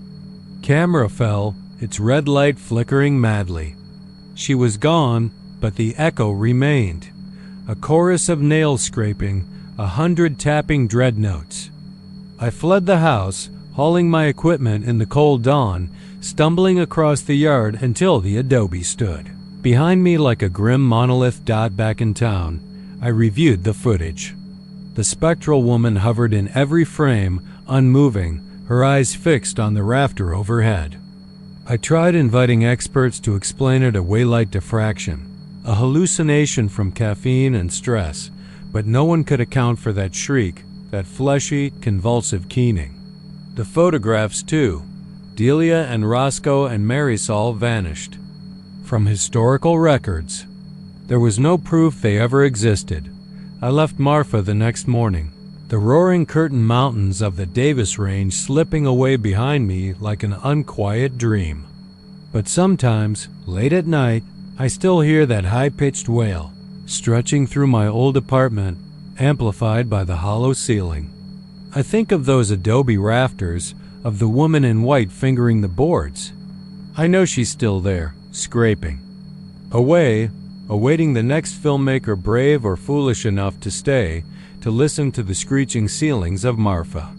Camera fell, its red light flickering madly. She was gone, but the echo remained. A chorus of nail scraping, 100 tapping dread notes. I fled the house, hauling my equipment in the cold dawn, stumbling across the yard until the adobe stood behind me like a grim monolith dot back in town. I reviewed the footage. The spectral woman hovered in every frame, unmoving, her eyes fixed on the rafter overhead. I tried inviting experts to explain it away: light diffraction, a hallucination from caffeine and stress, but no one could account for that shriek, that fleshy, convulsive keening. The photographs, too, Delia and Roscoe and Marisol, vanished from historical records. There was no proof they ever existed. I left Marfa the next morning, the roaring curtain mountains of the Davis Range slipping away behind me like an unquiet dream. But sometimes, late at night, I still hear that high-pitched wail, stretching through my old apartment, amplified by the hollow ceiling. I think of those adobe rafters, of the woman in white fingering the boards. I know she's still there, scraping. Awaiting the next filmmaker brave or foolish enough to stay to listen to the screeching ceilings of Marfa.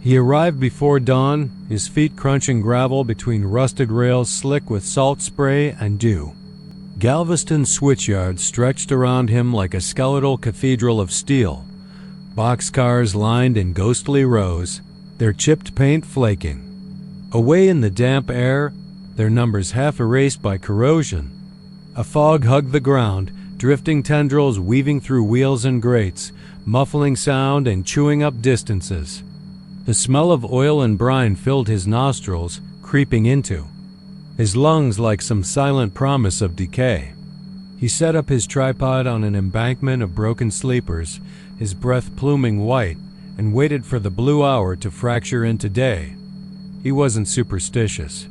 He arrived before dawn, his feet crunching gravel between rusted rails slick with salt spray and dew. Galveston switchyards stretched around him like a skeletal cathedral of steel. Boxcars lined in ghostly rows, their chipped paint flaking. Away in the damp air, their numbers half erased by corrosion. A fog hugged the ground, drifting tendrils weaving through wheels and grates, muffling sound and chewing up distances. The smell of oil and brine filled his nostrils, creeping into his lungs like some silent promise of decay. He set up his tripod on an embankment of broken sleepers, his breath pluming white, and waited for the blue hour to fracture into day. He wasn't superstitious.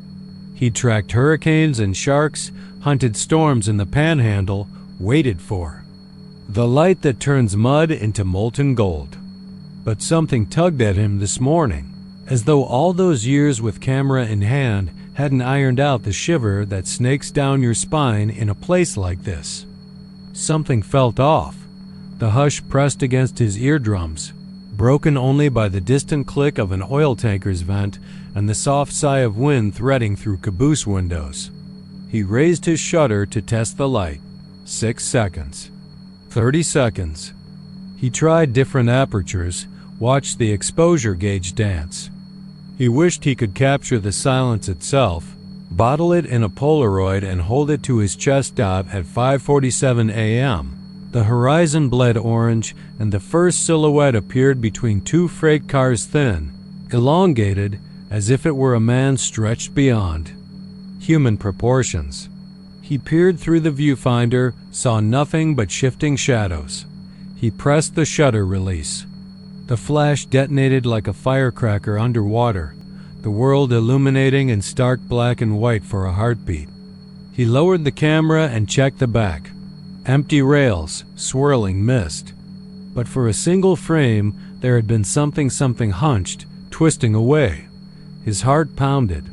He tracked hurricanes and sharks, hunted storms in the panhandle, waited for the light that turns mud into molten gold. But something tugged at him this morning, as though all those years with camera in hand hadn't ironed out the shiver that snakes down your spine in a place like this. Something felt off. The hush pressed against his eardrums, broken only by the distant click of an oil tanker's vent and the soft sigh of wind threading through caboose windows. He raised his shutter to test the light. 6 seconds. 30 seconds. He tried different apertures, watched the exposure gauge dance. He wished he could capture the silence itself, bottle it in a Polaroid and hold it to his chest dot at 5:47 a.m. The horizon bled orange, and the first silhouette appeared between two freight cars, thin, elongated, as if it were a man stretched beyond human proportions. He peered through the viewfinder, saw nothing but shifting shadows. He pressed the shutter release. The flash detonated like a firecracker underwater, the world illuminating in stark black and white for a heartbeat. He lowered the camera and checked the back. Empty rails, swirling mist. But for a single frame, there had been something hunched, twisting away. His heart pounded.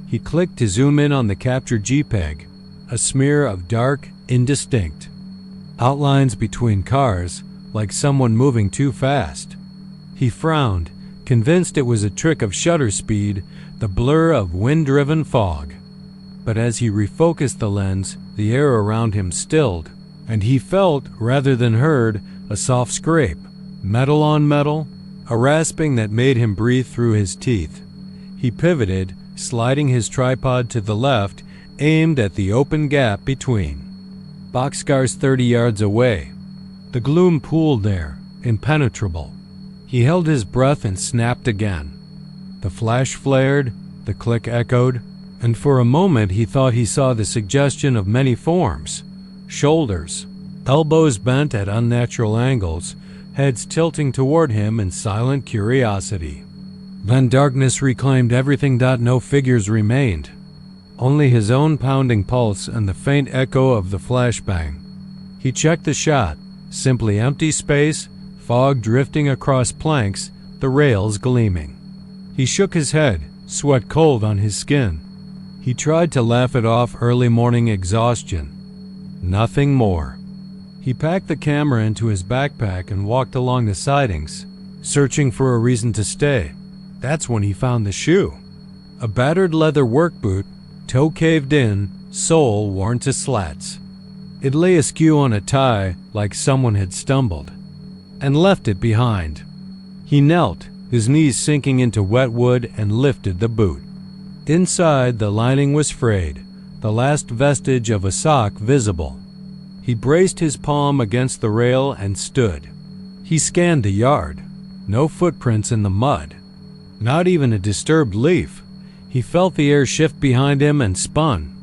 He clicked to zoom in on the captured JPEG, a smear of dark, indistinct outlines between cars, like someone moving too fast. He frowned, convinced it was a trick of shutter speed, the blur of wind-driven fog. But as he refocused the lens, the air around him stilled, and he felt, rather than heard, a soft scrape, metal on metal, a rasping that made him breathe through his teeth. He pivoted, sliding his tripod to the left, aimed at the open gap between boxcars 30 yards away. The gloom pooled there, impenetrable. He held his breath and snapped again. The flash flared, the click echoed, and for a moment he thought he saw the suggestion of many forms. Shoulders, elbows bent at unnatural angles, heads tilting toward him in silent curiosity. Then darkness reclaimed everything. No figures remained. Only his own pounding pulse and the faint echo of the flashbang. He checked the shot. Simply empty space, fog drifting across planks, the rails gleaming. He shook his head, sweat cold on his skin. He tried to laugh it off early morning exhaustion. Nothing more. He packed the camera into his backpack and walked along the sidings, searching for a reason to stay. That's when he found the shoe. A battered leather work boot, toe caved in, sole worn to slats. It lay askew on a tie like someone had stumbled and left it behind. He knelt, his knees sinking into wet wood, and lifted the boot. Inside, the lining was frayed, the last vestige of a sock visible. He braced his palm against the rail and stood. He scanned the yard. No footprints in the mud. Not even a disturbed leaf. He felt the air shift behind him and spun.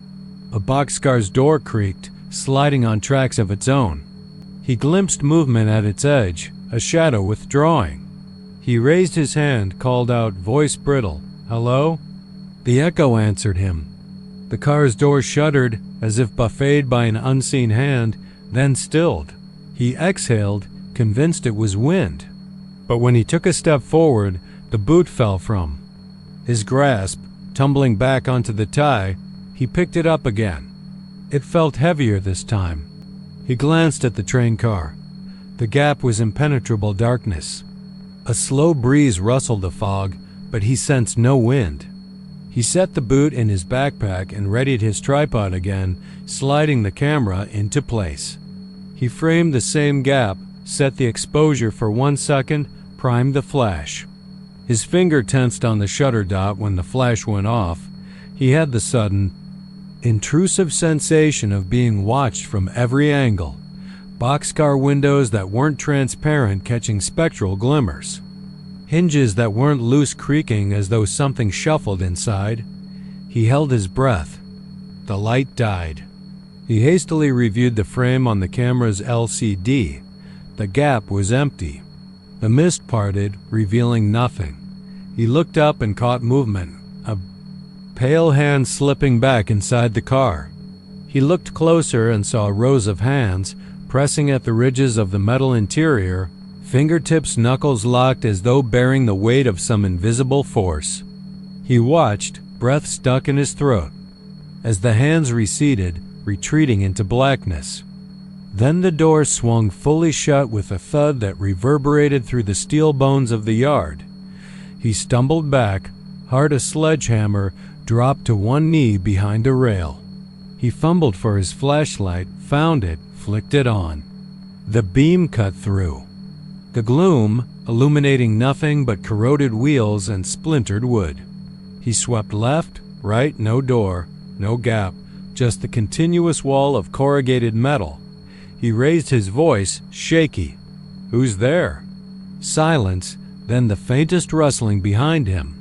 A boxcar's door creaked, sliding on tracks of its own. He glimpsed movement at its edge, a shadow withdrawing. He raised his hand, called out, voice brittle, "Hello?" The echo answered him. The car's door shuddered as if buffeted by an unseen hand, then stilled. He exhaled, convinced it was wind. But when he took a step forward, the boot fell from his grasp, tumbling back onto the tie. He picked it up again. It felt heavier this time. He glanced at the train car. The gap was impenetrable darkness. A slow breeze rustled the fog, but he sensed no wind. He set the boot in his backpack and readied his tripod again, sliding the camera into place. He framed the same gap, set the exposure for 1 second, primed the flash. His finger tensed on the shutter dot when the flash went off. He had the sudden, intrusive sensation of being watched from every angle. Boxcar windows that weren't transparent catching spectral glimmers. Hinges that weren't loose creaking as though something shuffled inside. He held his breath. The light died. He hastily reviewed the frame on the camera's LCD. The gap was empty. The mist parted, revealing nothing. He looked up and caught movement, a pale hand slipping back inside the car. He looked closer and saw rows of hands pressing at the ridges of the metal interior, fingertips knuckles locked as though bearing the weight of some invisible force. He watched, breath stuck in his throat, as the hands receded, retreating into blackness. Then the door swung fully shut with a thud that reverberated through the steel bones of the yard. He stumbled back, hard as a sledgehammer, dropped to one knee behind a rail. He fumbled for his flashlight, found it, flicked it on. The beam cut through. The gloom, illuminating nothing but corroded wheels and splintered wood. He swept left, right, no door, no gap, just the continuous wall of corrugated metal. He raised his voice, shaky. "Who's there?" Silence, then the faintest rustling behind him.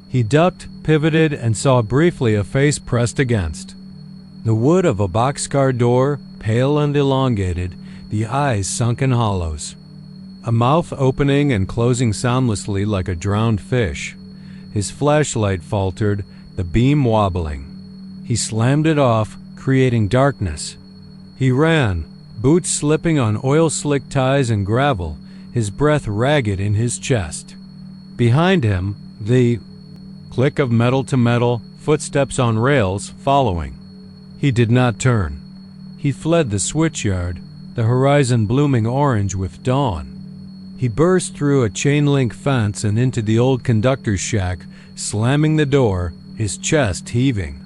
He ducked, pivoted, and saw briefly a face pressed against the wood of a boxcar door, pale and elongated, the eyes sunk in hollows. A mouth opening and closing soundlessly like a drowned fish. His flashlight faltered, the beam wobbling. He slammed it off, creating darkness. He ran, boots slipping on oil-slick ties and gravel, his breath ragged in his chest. Behind him, the click of metal to metal, footsteps on rails, following. He did not turn. He fled the switchyard, the horizon blooming orange with dawn. He burst through a chain-link fence and into the old conductor's shack, slamming the door, his chest heaving.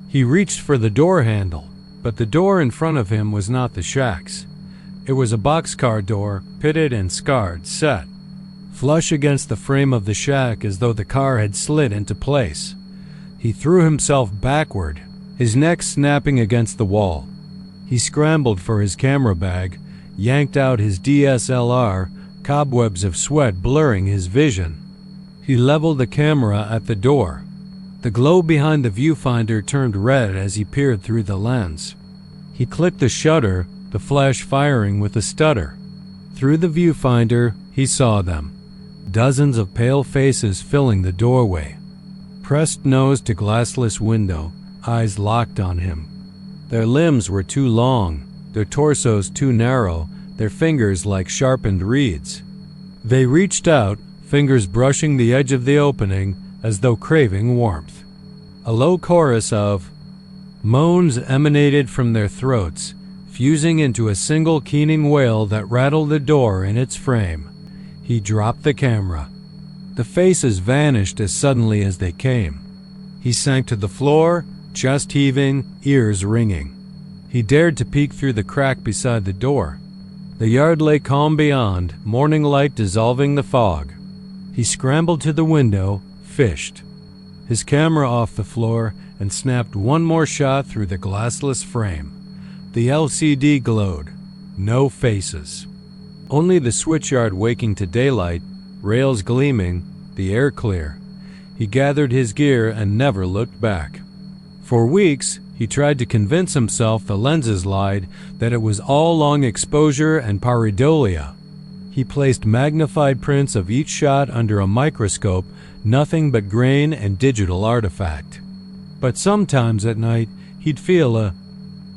He reached for the door handle, but the door in front of him was not the shack's. It was a boxcar door, pitted and scarred, set flush against the frame of the shack as though the car had slid into place. He threw himself backward, his neck snapping against the wall. He scrambled for his camera bag, yanked out his DSLR, cobwebs of sweat blurring his vision. He leveled the camera at the door. The glow behind the viewfinder turned red as he peered through the lens. He clicked the shutter, the flash firing with a stutter. Through the viewfinder, he saw them. Dozens of pale faces filling the doorway. Pressed nose to glassless window, eyes locked on him. Their limbs were too long, their torsos too narrow, their fingers like sharpened reeds. They reached out, fingers brushing the edge of the opening as though craving warmth. A low chorus of moans emanated from their throats, fusing into a single keening wail that rattled the door in its frame. He dropped the camera. The faces vanished as suddenly as they came. He sank to the floor, chest heaving, ears ringing. He dared to peek through the crack beside the door. The yard lay calm beyond, morning light dissolving the fog. He scrambled to the window, fished. His camera off the floor, and snapped one more shot through the glassless frame. The LCD glowed. No faces. Only the switchyard waking to daylight, rails gleaming, the air clear. He gathered his gear and never looked back. For weeks, he tried to convince himself the lenses lied, that it was all long exposure and pareidolia. He He placed magnified prints of each shot under a microscope, nothing but grain and digital artifact. But sometimes at night, he'd feel a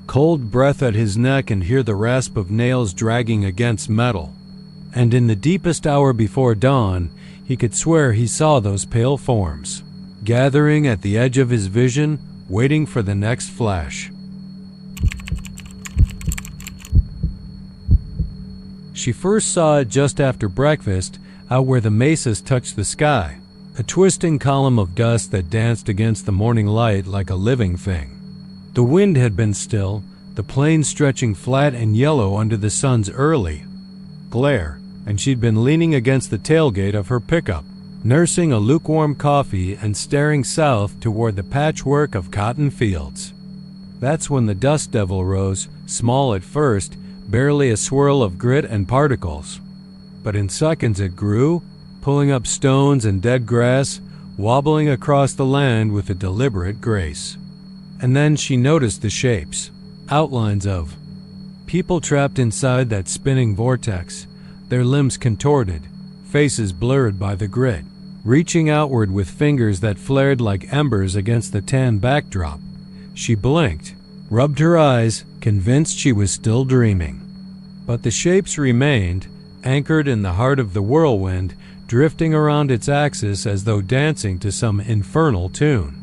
cold breath at his neck and hear the rasp of nails dragging against metal. And in the deepest hour before dawn, he could swear he saw those pale forms, gathering at the edge of his vision, waiting for the next flash. She first saw it just after breakfast, out where the mesas touched the sky, a twisting column of dust that danced against the morning light like a living thing. The wind had been still, the plain stretching flat and yellow under the sun's early glare, and she'd been leaning against the tailgate of her pickup, nursing a lukewarm coffee and staring south toward the patchwork of cotton fields. That's when the dust devil rose, small at first, barely a swirl of grit and particles. But in seconds it grew, pulling up stones and dead grass, wobbling across the land with a deliberate grace. And then she noticed the shapes, outlines of people trapped inside that spinning vortex, their limbs contorted, faces blurred by the grit, reaching outward with fingers that flared like embers against the tan backdrop. She blinked, rubbed her eyes, convinced she was still dreaming. But the shapes remained, anchored in the heart of the whirlwind, drifting around its axis as though dancing to some infernal tune.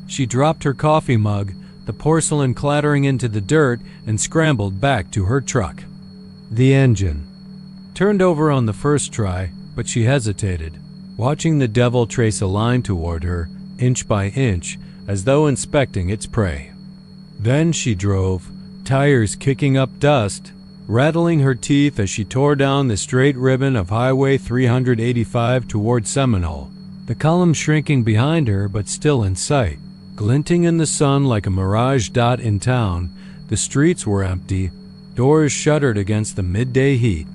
She dropped her coffee mug, the porcelain clattering into the dirt, and scrambled back to her truck. The engine turned over on the first try, but she hesitated, watching the devil trace a line toward her, inch by inch, as though inspecting its prey. Then she drove, tires kicking up dust, rattling her teeth as she tore down the straight ribbon of Highway 385 toward Seminole, the column shrinking behind her but still in sight. Glinting in the sun like a mirage dot in town, the streets were empty, doors shuttered against the midday heat.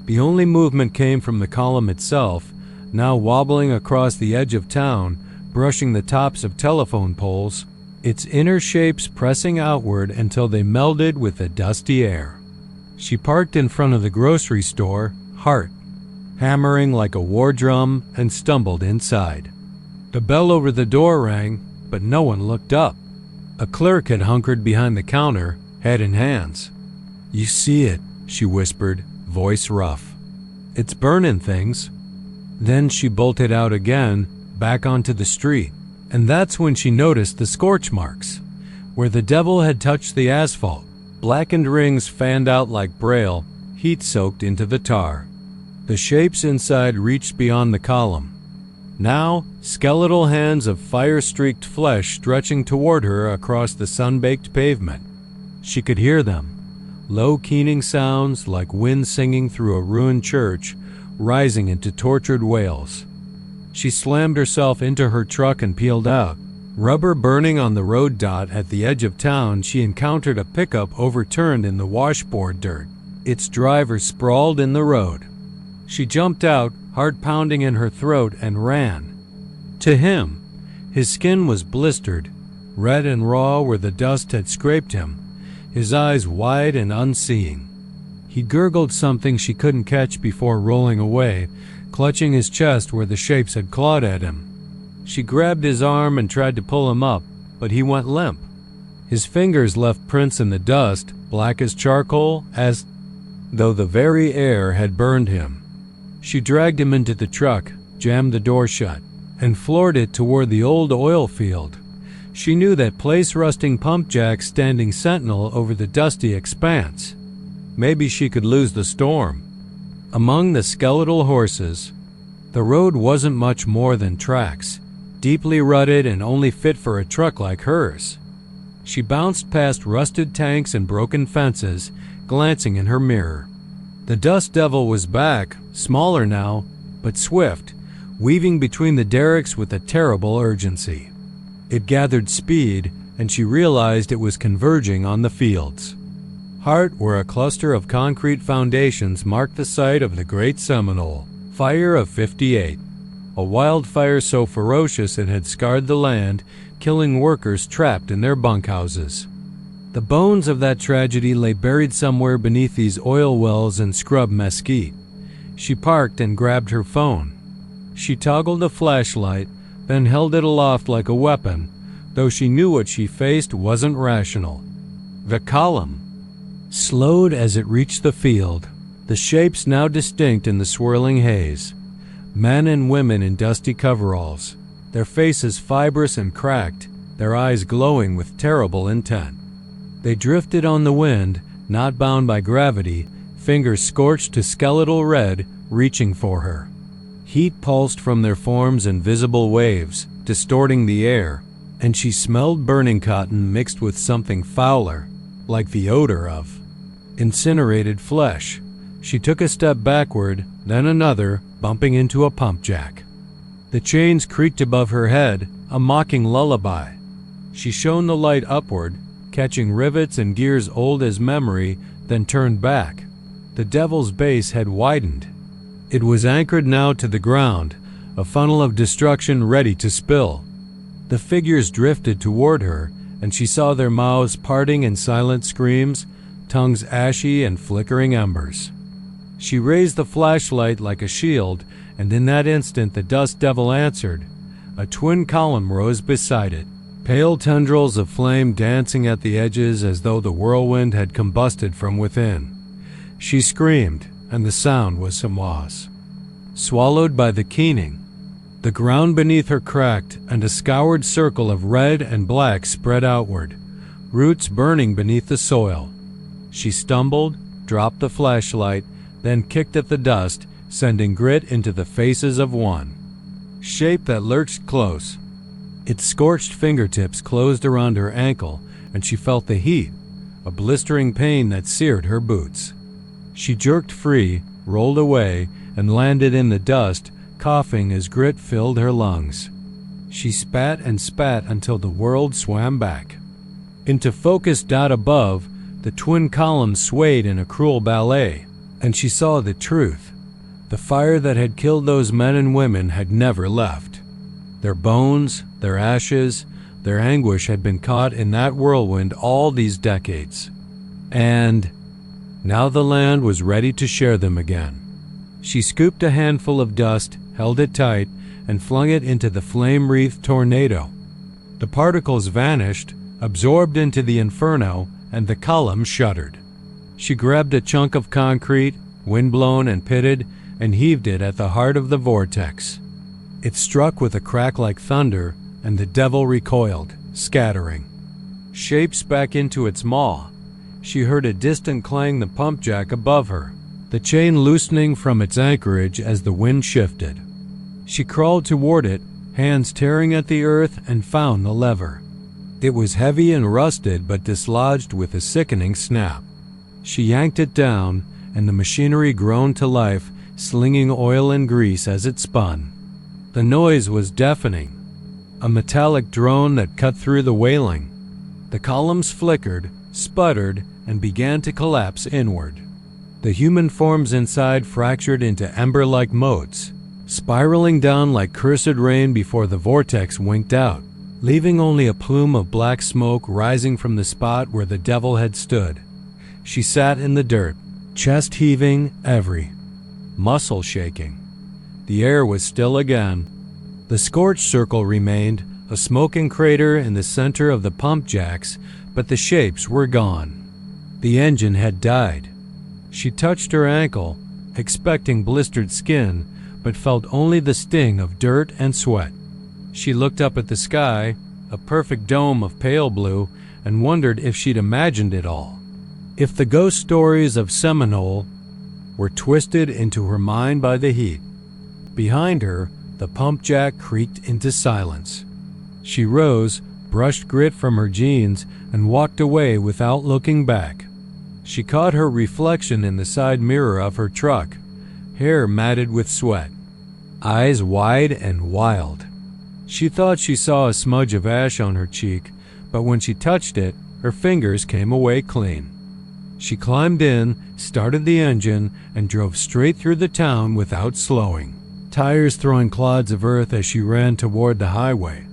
The only movement came from the column itself, now wobbling across the edge of town, brushing the tops of telephone poles, its inner shapes pressing outward until they melded with the dusty air. She parked in front of the grocery store, heart hammering like a war drum, and stumbled inside. The bell over the door rang, but no one looked up. A clerk had hunkered behind the counter, head in hands. "You see it," she whispered, voice rough. "It's burning things." Then she bolted out again, back onto the street, and that's when she noticed the scorch marks, where the devil had touched the asphalt. Blackened rings fanned out like braille, heat soaked into the tar. The shapes inside reached beyond the column. Now, skeletal hands of fire-streaked flesh stretching toward her across the sun-baked pavement. She could hear them, low keening sounds like wind singing through a ruined church, rising into tortured wails. She slammed herself into her truck and peeled out. Rubber burning on the road dot at the edge of town, she encountered a pickup overturned in the washboard dirt. Its driver sprawled in the road. She jumped out, heart pounding in her throat, and ran. To him, his skin was blistered, red and raw where the dust had scraped him, his eyes wide and unseeing. He gurgled something she couldn't catch before rolling away, clutching his chest where the shapes had clawed at him. She grabbed his arm and tried to pull him up, but he went limp. His fingers left prints in the dust, black as charcoal, as though the very air had burned him. She dragged him into the truck, jammed the door shut, and floored it toward the old oil field. She knew that place-rusting pump jacks standing sentinel over the dusty expanse. Maybe she could lose the storm. Among the skeletal horses, the road wasn't much more than tracks, deeply rutted and only fit for a truck like hers. She bounced past rusted tanks and broken fences, glancing in her mirror. The dust devil was back, smaller now, but swift, weaving between the derricks with a terrible urgency. It gathered speed, and she realized it was converging on the fields. Hart, where a cluster of concrete foundations marked the site of the Great Seminole Fire of '58, a wildfire so ferocious it had scarred the land, killing workers trapped in their bunkhouses. The bones of that tragedy lay buried somewhere beneath these oil wells and scrub mesquite. She parked and grabbed her phone. She toggled the flashlight, then held it aloft like a weapon, though she knew what she faced wasn't rational. The column slowed as it reached the field, the shapes now distinct in the swirling haze. Men and women in dusty coveralls, their faces fibrous and cracked, their eyes glowing with terrible intent. They drifted on the wind, not bound by gravity, fingers scorched to skeletal red, reaching for her. Heat pulsed from their forms in visible waves, distorting the air, and she smelled burning cotton mixed with something fouler, like the odor of incinerated flesh. She took a step backward, then another, bumping into a pump jack. The chains creaked above her head, a mocking lullaby. She shone the light upward, catching rivets and gears old as memory, then turned back. The devil's base had widened. It was anchored now to the ground, a funnel of destruction ready to spill. The figures drifted toward her, and she saw their mouths parting in silent screams, tongues ashy and flickering embers. She raised the flashlight like a shield, and in that instant the dust devil answered. A twin column rose beside it, pale tendrils of flame dancing at the edges as though the whirlwind had combusted from within. She screamed, and the sound was Samoa's. Swallowed by the keening, the ground beneath her cracked, and a scoured circle of red and black spread outward, roots burning beneath the soil. She stumbled, dropped the flashlight, then kicked at the dust, sending grit into the faces of one shape that lurched close. Its scorched fingertips closed around her ankle, and she felt the heat, a blistering pain that seared her boots. She jerked free, rolled away, and landed in the dust, coughing as grit filled her lungs. She spat and spat until the world swam back. Into focused dot above, the twin columns swayed in a cruel ballet, and she saw the truth. The fire that had killed those men and women had never left. Their bones, their ashes, their anguish had been caught in that whirlwind all these decades. And now the land was ready to share them again. She scooped a handful of dust, held it tight, and flung it into the flame-wreathed tornado. The particles vanished, absorbed into the inferno, and the column shuddered. She grabbed a chunk of concrete, wind-blown and pitted, and heaved it at the heart of the vortex. It struck with a crack like thunder, and the devil recoiled, scattering. Shapes back into its maw. She heard a distant clang the pump jack above her, the chain loosening from its anchorage as the wind shifted. She crawled toward it, hands tearing at the earth, and found the lever. It was heavy and rusted but dislodged with a sickening snap. She yanked it down, and the machinery groaned to life, slinging oil and grease as it spun. The noise was deafening, a metallic drone that cut through the wailing. The columns flickered, sputtered, and began to collapse inward. The human forms inside fractured into ember-like motes, spiraling down like cursed rain before the vortex winked out, leaving only a plume of black smoke rising from the spot where the devil had stood. She sat in the dirt, chest heaving, every muscle shaking. The air was still again. The scorched circle remained, a smoking crater in the center of the pump jacks, but the shapes were gone. The engine had died. She touched her ankle, expecting blistered skin, but felt only the sting of dirt and sweat. She looked up at the sky, a perfect dome of pale blue, and wondered if she'd imagined it all. If the ghost stories of Seminole were twisted into her mind by the heat. Behind her, the pump jack creaked into silence. She rose, brushed grit from her jeans, and walked away without looking back. She caught her reflection in the side mirror of her truck, hair matted with sweat, eyes wide and wild. She thought she saw a smudge of ash on her cheek, but when she touched it, her fingers came away clean. She climbed in, started the engine, and drove straight through the town without slowing, tires throwing clods of earth as she ran toward the highway.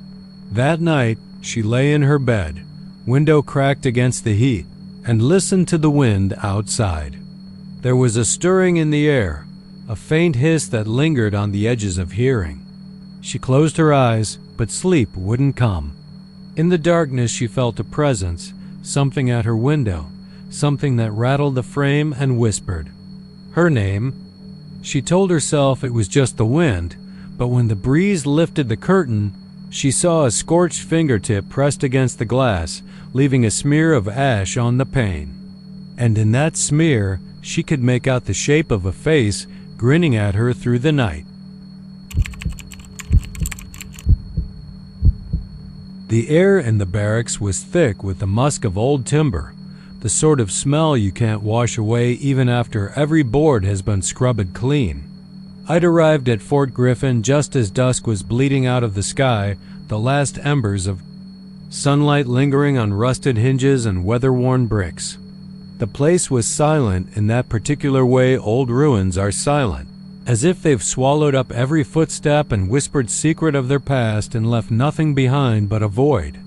That night, she lay in her bed, window cracked against the heat, and listened to the wind outside. There was a stirring in the air, a faint hiss that lingered on the edges of hearing. She closed her eyes, but sleep wouldn't come. In the darkness she felt a presence, something at her window, something that rattled the frame and whispered her name. She told herself it was just the wind, but when the breeze lifted the curtain, she saw a scorched fingertip pressed against the glass, leaving a smear of ash on the pane. And in that smear, she could make out the shape of a face grinning at her through the night. The air in the barracks was thick with the musk of old timber, the sort of smell you can't wash away even after every board has been scrubbed clean. I'd arrived at Fort Griffin just as dusk was bleeding out of the sky, the last embers of sunlight lingering on rusted hinges and weather-worn bricks. The place was silent in that particular way old ruins are silent, as if they've swallowed up every footstep and whispered secret of their past and left nothing behind but a void.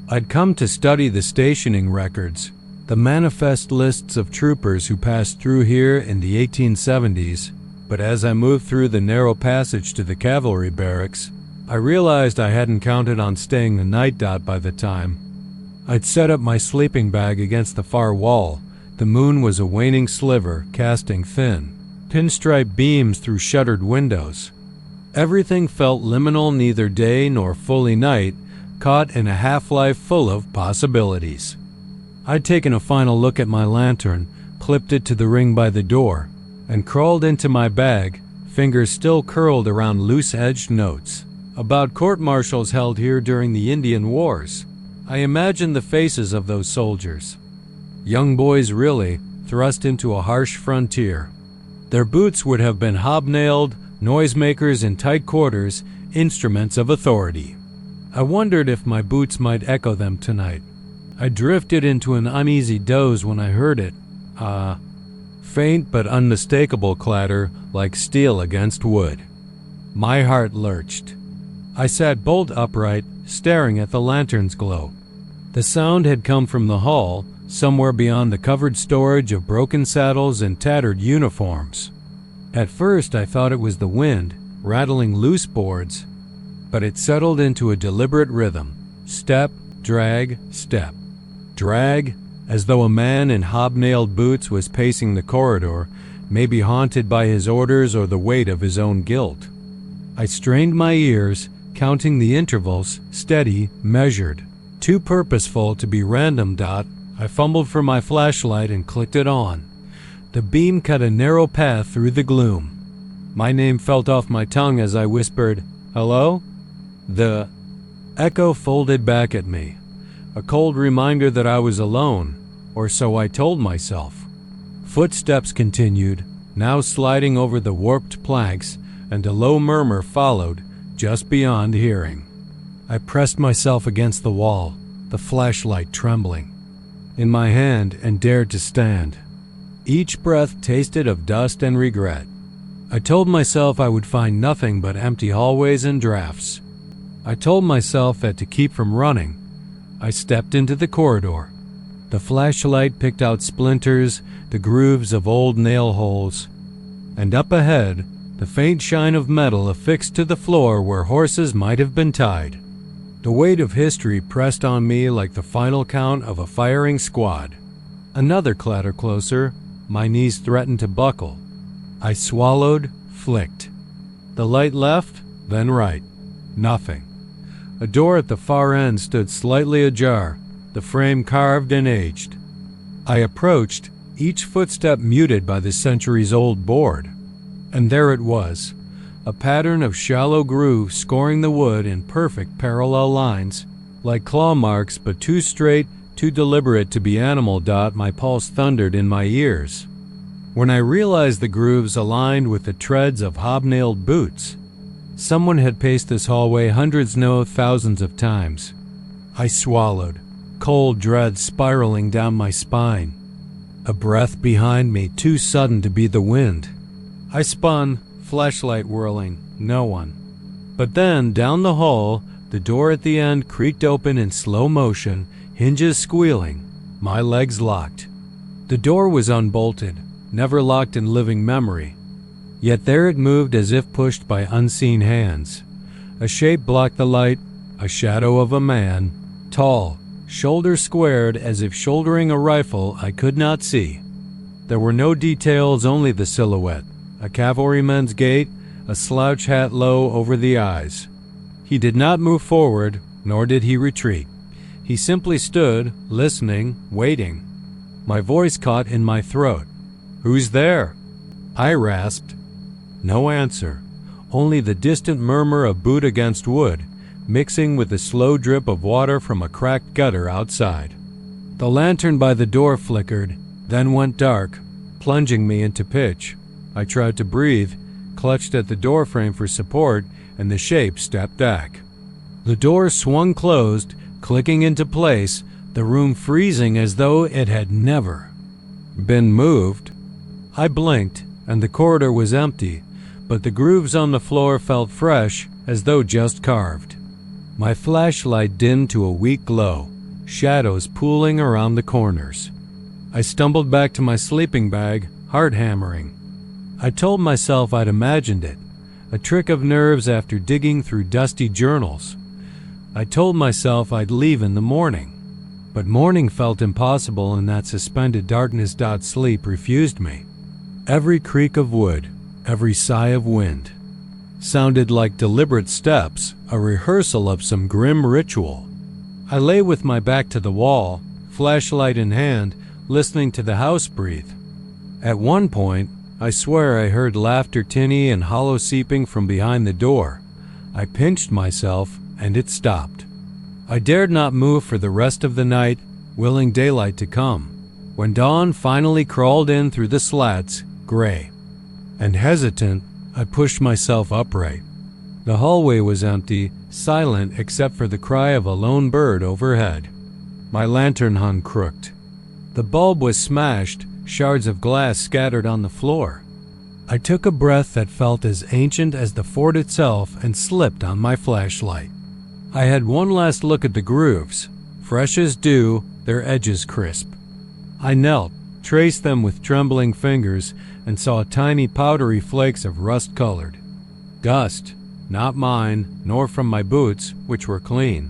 I'd come to study the stationing records, the manifest lists of troopers who passed through here in the 1870s, but as I moved through the narrow passage to the cavalry barracks, I realized I hadn't counted on staying the night. By the time I'd set up my sleeping bag against the far wall, the moon was a waning sliver, casting thin, pinstripe beams through shuttered windows. Everything felt liminal, neither day nor fully night, caught in a half-life full of possibilities. I'd taken a final look at my lantern, clipped it to the ring by the door, and crawled into my bag, fingers still curled around loose-edged notes about court-martials held here during the Indian Wars. I imagined the faces of those soldiers. Young boys, really, thrust into a harsh frontier. Their boots would have been hobnailed, noisemakers in tight quarters, instruments of authority. I wondered if my boots might echo them tonight. I drifted into an uneasy doze when I heard it. Faint but unmistakable clatter like steel against wood. My heart lurched. I sat bolt upright, staring at the lantern's glow. The sound had come from the hall, somewhere beyond the covered storage of broken saddles and tattered uniforms. At first I thought it was the wind, rattling loose boards, but it settled into a deliberate rhythm. Step, drag, step. Drag, as though a man in hobnailed boots was pacing the corridor, maybe haunted by his orders or the weight of his own guilt. I strained my ears, counting the intervals, steady, measured, too purposeful to be random. I fumbled for my flashlight and clicked it on. The beam cut a narrow path through the gloom. My name felt off my tongue as I whispered, "Hello?" The echo folded back at me, a cold reminder that I was alone, or so I told myself. Footsteps continued, now sliding over the warped planks, and a low murmur followed, just beyond hearing. I pressed myself against the wall, the flashlight trembling in my hand, and dared to stand. Each breath tasted of dust and regret. I told myself I would find nothing but empty hallways and drafts. I told myself that to keep from running, I stepped into the corridor. The flashlight picked out splinters, the grooves of old nail holes, and up ahead, the faint shine of metal affixed to the floor where horses might have been tied. The weight of history pressed on me like the final count of a firing squad. Another clatter closer, my knees threatened to buckle. I swallowed, flicked. The light left, then right. Nothing. A door at the far end stood slightly ajar, the frame carved and aged. I approached, each footstep muted by the centuries-old board. And there it was, a pattern of shallow grooves scoring the wood in perfect parallel lines, like claw marks but too straight, too deliberate to be animal. My pulse thundered in my ears. When I realized the grooves aligned with the treads of hobnailed boots, someone had paced this hallway hundreds, no, thousands of times. I swallowed, cold dread spiraling down my spine. A breath behind me, too sudden to be the wind. I spun, flashlight whirling, no one. But then, down the hall, the door at the end creaked open in slow motion, hinges squealing. My legs locked. The door was unbolted, never locked in living memory. Yet there it moved as if pushed by unseen hands. A shape blocked the light, a shadow of a man, tall, shoulder squared as if shouldering a rifle I could not see. There were no details, only the silhouette, a cavalryman's gait, a slouch hat low over the eyes. He did not move forward, nor did he retreat. He simply stood, listening, waiting. My voice caught in my throat. "Who's there?" I rasped. No answer, only the distant murmur of boot against wood, mixing with the slow drip of water from a cracked gutter outside. The lantern by the door flickered, then went dark, plunging me into pitch. I tried to breathe, clutched at the doorframe for support, and the shape stepped back. The door swung closed, clicking into place, the room freezing as though it had never been moved. I blinked, and the corridor was empty, but the grooves on the floor felt fresh, as though just carved. My flashlight dimmed to a weak glow, shadows pooling around the corners. I stumbled back to my sleeping bag, heart hammering. I told myself I'd imagined it, a trick of nerves after digging through dusty journals. I told myself I'd leave in the morning, but morning felt impossible and that suspended darkness. Sleep refused me. Every creak of wood, every sigh of wind, sounded like deliberate steps, a rehearsal of some grim ritual. I lay with my back to the wall, flashlight in hand, listening to the house breathe. At one point, I swear I heard laughter tinny and hollow seeping from behind the door. I pinched myself, and it stopped. I dared not move for the rest of the night, willing daylight to come. When dawn finally crawled in through the slats, gray and hesitant, I pushed myself upright. The hallway was empty, silent except for the cry of a lone bird overhead. My lantern hung crooked. The bulb was smashed, shards of glass scattered on the floor. I took a breath that felt as ancient as the fort itself and slipped on my flashlight. I had one last look at the grooves, fresh as dew, their edges crisp. I knelt, traced them with trembling fingers, and saw tiny powdery flakes of rust-colored dust, not mine, nor from my boots, which were clean.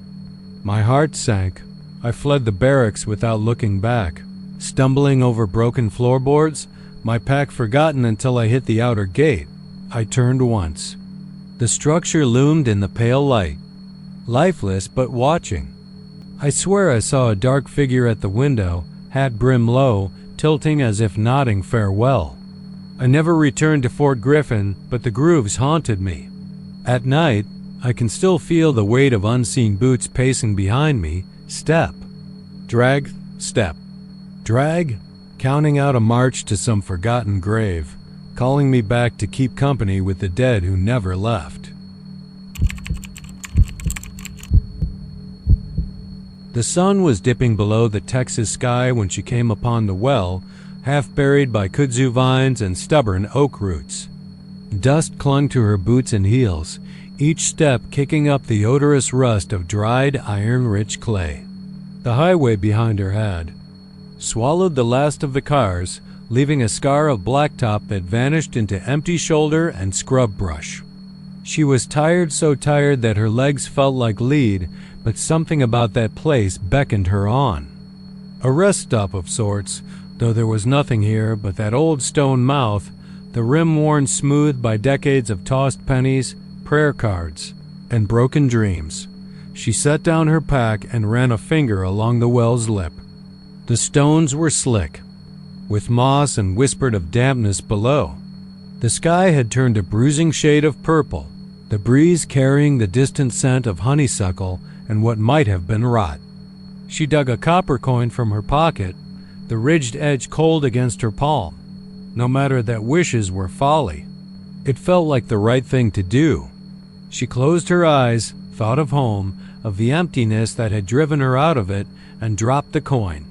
My heart sank. I fled the barracks without looking back, stumbling over broken floorboards, my pack forgotten until I hit the outer gate. I turned once. The structure loomed in the pale light, lifeless but watching. I swear I saw a dark figure at the window, hat brim low, tilting as if nodding farewell. I never returned to Fort Griffin, but the grooves haunted me. At night, I can still feel the weight of unseen boots pacing behind me, step, drag, step, drag, counting out a march to some forgotten grave, calling me back to keep company with the dead who never left. The sun was dipping below the Texas sky when she came upon the well, half buried by kudzu vines and stubborn oak roots. Dust clung to her boots and heels, each step kicking up the odorous rust of dried iron-rich clay. The highway behind her had swallowed the last of the cars, leaving a scar of blacktop that vanished into empty shoulder and scrub brush. She was tired, so tired that her legs felt like lead, but something about that place beckoned her on. A rest stop of sorts, though there was nothing here but that old stone mouth, the rim worn smooth by decades of tossed pennies, prayer cards, and broken dreams. She set down her pack and ran a finger along the well's lip. The stones were slick, with moss and whispered of dampness below. The sky had turned a bruising shade of purple, the breeze carrying the distant scent of honeysuckle and what might have been rot. She dug a copper coin from her pocket, the ridged edge cold against her palm. No matter that wishes were folly, it felt like the right thing to do. She closed her eyes, thought of home, of the emptiness that had driven her out of it, and dropped the coin.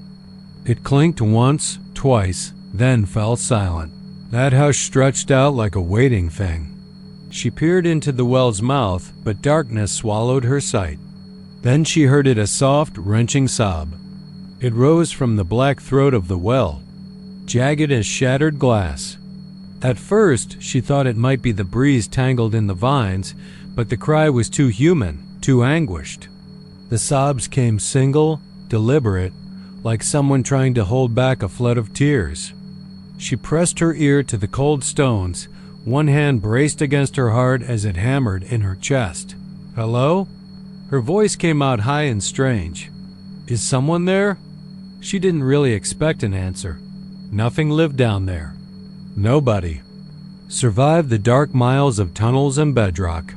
It clinked once, twice, then fell silent. That house stretched out like a waiting thing. She peered into the well's mouth, but darkness swallowed her sight. Then she heard it, a soft, wrenching sob. It rose from the black throat of the well, jagged as shattered glass. At first, she thought it might be the breeze tangled in the vines, but the cry was too human, too anguished. The sobs came single, deliberate, like someone trying to hold back a flood of tears. She pressed her ear to the cold stones, one hand braced against her heart as it hammered in her chest. "Hello?" Her voice came out high and strange. "Is someone there?" She didn't really expect an answer. Nothing lived down there. Nobody. Survived the dark miles of tunnels and bedrock.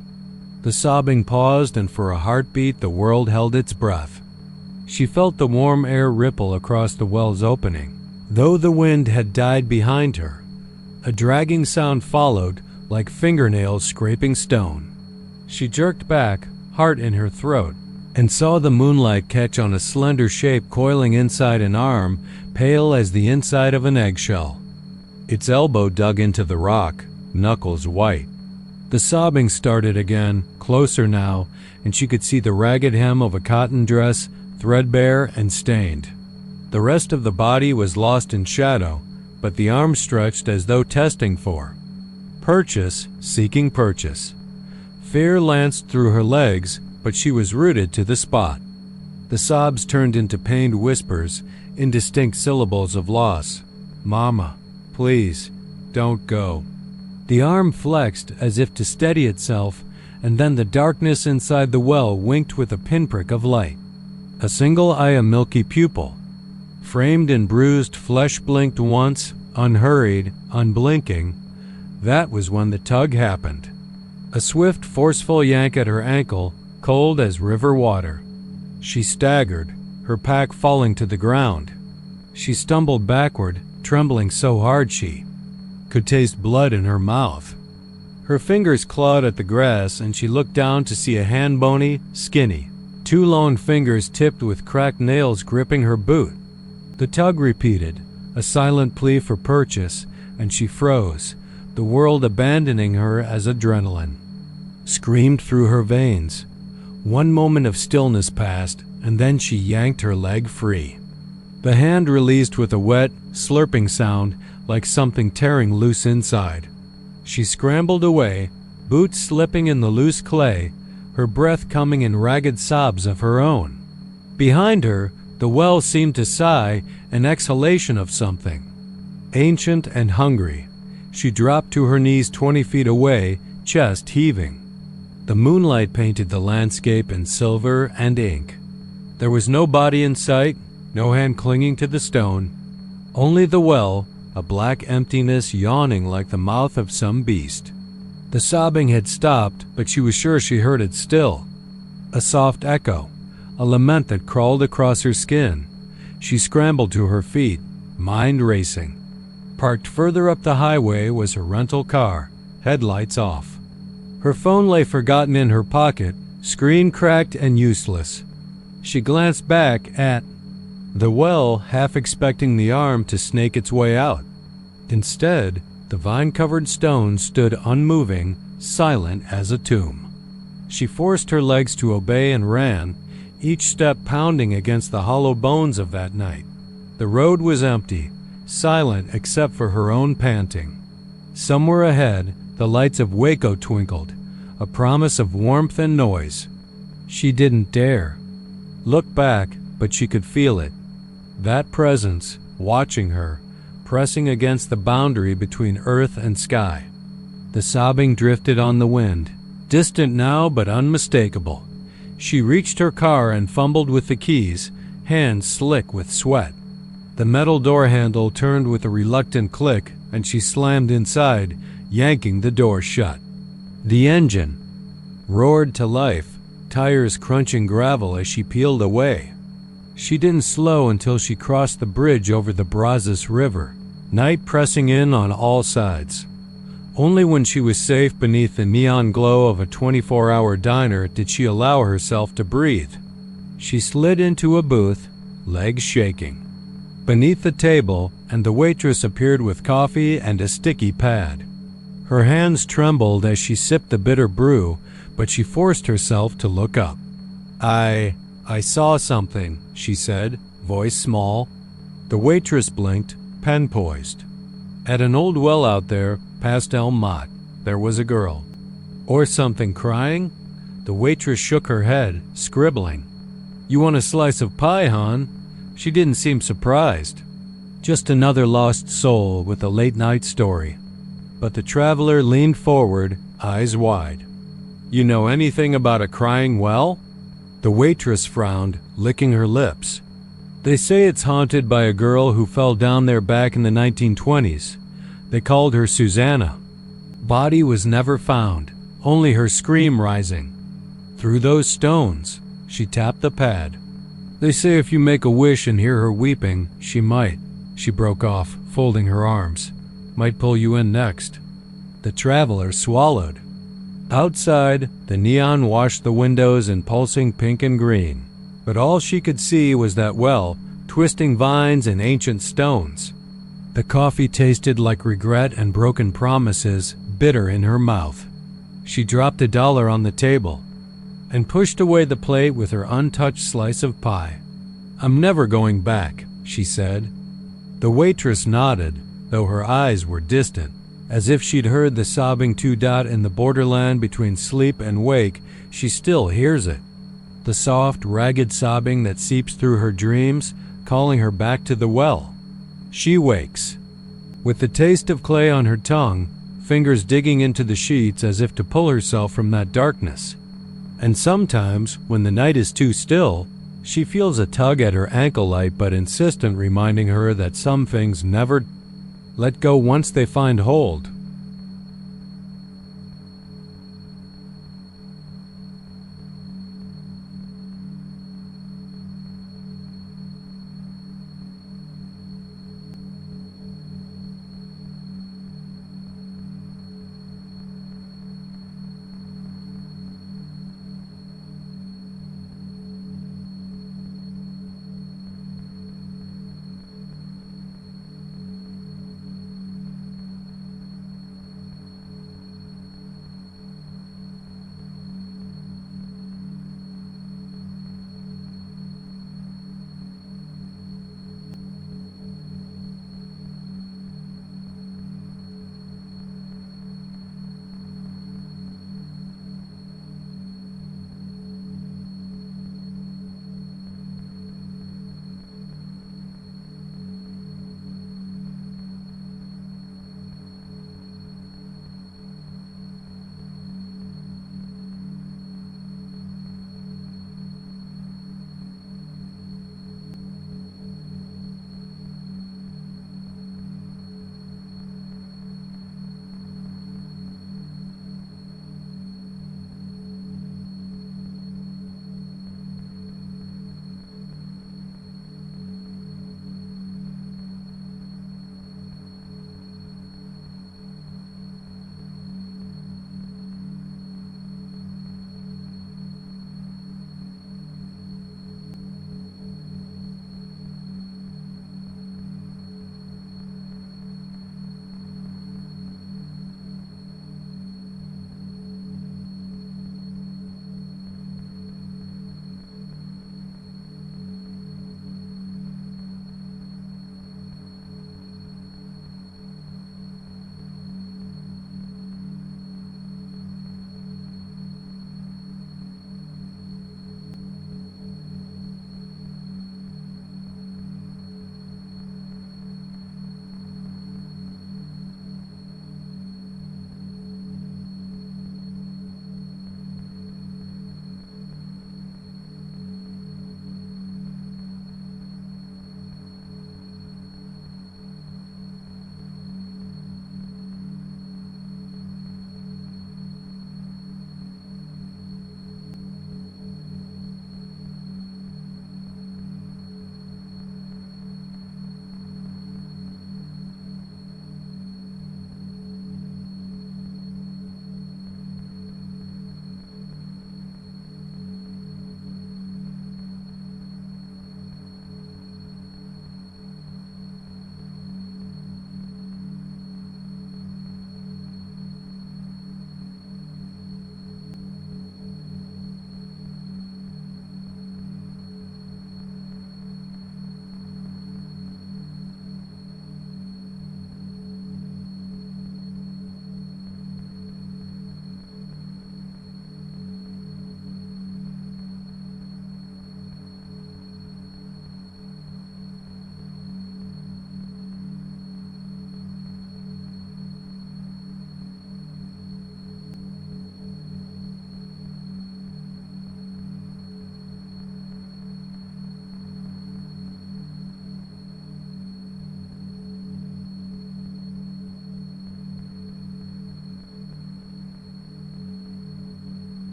The sobbing paused, and for a heartbeat the world held its breath. She felt the warm air ripple across the well's opening. Though the wind had died behind her, a dragging sound followed, like fingernails scraping stone. She jerked back, heart in her throat, and saw the moonlight catch on a slender shape coiling inside an arm, pale as the inside of an eggshell. Its elbow dug into the rock, knuckles white. The sobbing started again, closer now, and she could see the ragged hem of a cotton dress, threadbare and stained. The rest of the body was lost in shadow, but the arm stretched as though testing for purchase, seeking purchase. Fear lanced through her legs, but she was rooted to the spot. The sobs turned into pained whispers, indistinct syllables of loss. "Mama, please, don't go." The arm flexed as if to steady itself, and then the darkness inside the well winked with a pinprick of light. A single eye, a milky pupil. Framed in bruised flesh, blinked once, unhurried, unblinking. That was when the tug happened. A swift, forceful yank at her ankle, cold as river water. She staggered, her pack falling to the ground. She stumbled backward, trembling so hard she could taste blood in her mouth. Her fingers clawed at the grass, and she looked down to see a hand, bony, skinny. Two lone fingers tipped with cracked nails gripping her boot. The tug repeated, a silent plea for purchase, and she froze, the world abandoning her as adrenaline screamed through her veins. One moment of stillness passed, and then she yanked her leg free. The hand released with a wet, slurping sound, like something tearing loose inside. She scrambled away, boots slipping in the loose clay, her breath coming in ragged sobs of her own. Behind her, the well seemed to sigh, an exhalation of something. Ancient and hungry, she dropped to her knees 20 feet away, chest heaving. The moonlight painted the landscape in silver and ink. There was no body in sight, no hand clinging to the stone. Only the well, a black emptiness yawning like the mouth of some beast. The sobbing had stopped, but she was sure she heard it still. A soft echo, a lament that crawled across her skin. She scrambled to her feet, mind racing. Parked further up the highway was her rental car, headlights off. Her phone lay forgotten in her pocket, screen cracked and useless. She glanced back at the well, half expecting the arm to snake its way out. Instead, the vine-covered stone stood unmoving, silent as a tomb. She forced her legs to obey and ran, each step pounding against the hollow bones of that night. The road was empty, silent except for her own panting. Somewhere ahead, the lights of Waco twinkled, a promise of warmth and noise. She didn't dare look back, but she could feel it. That presence, watching her, pressing against the boundary between earth and sky. The sobbing drifted on the wind, distant now but unmistakable. She reached her car and fumbled with the keys, hands slick with sweat. The metal door handle turned with a reluctant click, and she slammed inside, yanking the door shut. The engine roared to life, tires crunching gravel as she peeled away. She didn't slow until she crossed the bridge over the Brazos River, night pressing in on all sides. Only when she was safe beneath the neon glow of a 24-hour diner did she allow herself to breathe. She slid into a booth, legs shaking. Beneath the table, and the waitress appeared with coffee and a sticky pad. Her hands trembled as she sipped the bitter brew, but she forced herself to look up. I saw something," she said, voice small. The waitress blinked, pen poised. "At an old well out there, pastel mott. There was a girl. Or something crying? The waitress shook her head, scribbling. You want a slice of pie, hon? She didn't seem surprised. Just another lost soul with a late-night story. But the traveler leaned forward, eyes wide. You know anything about a crying well? The waitress frowned, licking her lips. They say it's haunted by a girl who fell down there back in the 1920s. They called her Susanna. Body was never found, only her scream rising. Through those stones, she tapped the pad. They say if you make a wish and hear her weeping, she might. She broke off, folding her arms. Might pull you in next. The traveler swallowed. Outside, the neon washed the windows in pulsing pink and green. But all she could see was that well, twisting vines and ancient stones. The coffee tasted like regret and broken promises, bitter in her mouth. She dropped $1 on the table and pushed away the plate with her untouched slice of pie. I'm never going back, she said. The waitress nodded, though her eyes were distant, as if she'd heard the sobbing two-dot in the borderland between sleep and wake. She still hears it. The soft, ragged sobbing that seeps through her dreams, calling her back to the well. She wakes, with the taste of clay on her tongue, fingers digging into the sheets as if to pull herself from that darkness. And sometimes, when the night is too still, she feels a tug at her ankle light but insistent, reminding her that some things never let go once they find hold.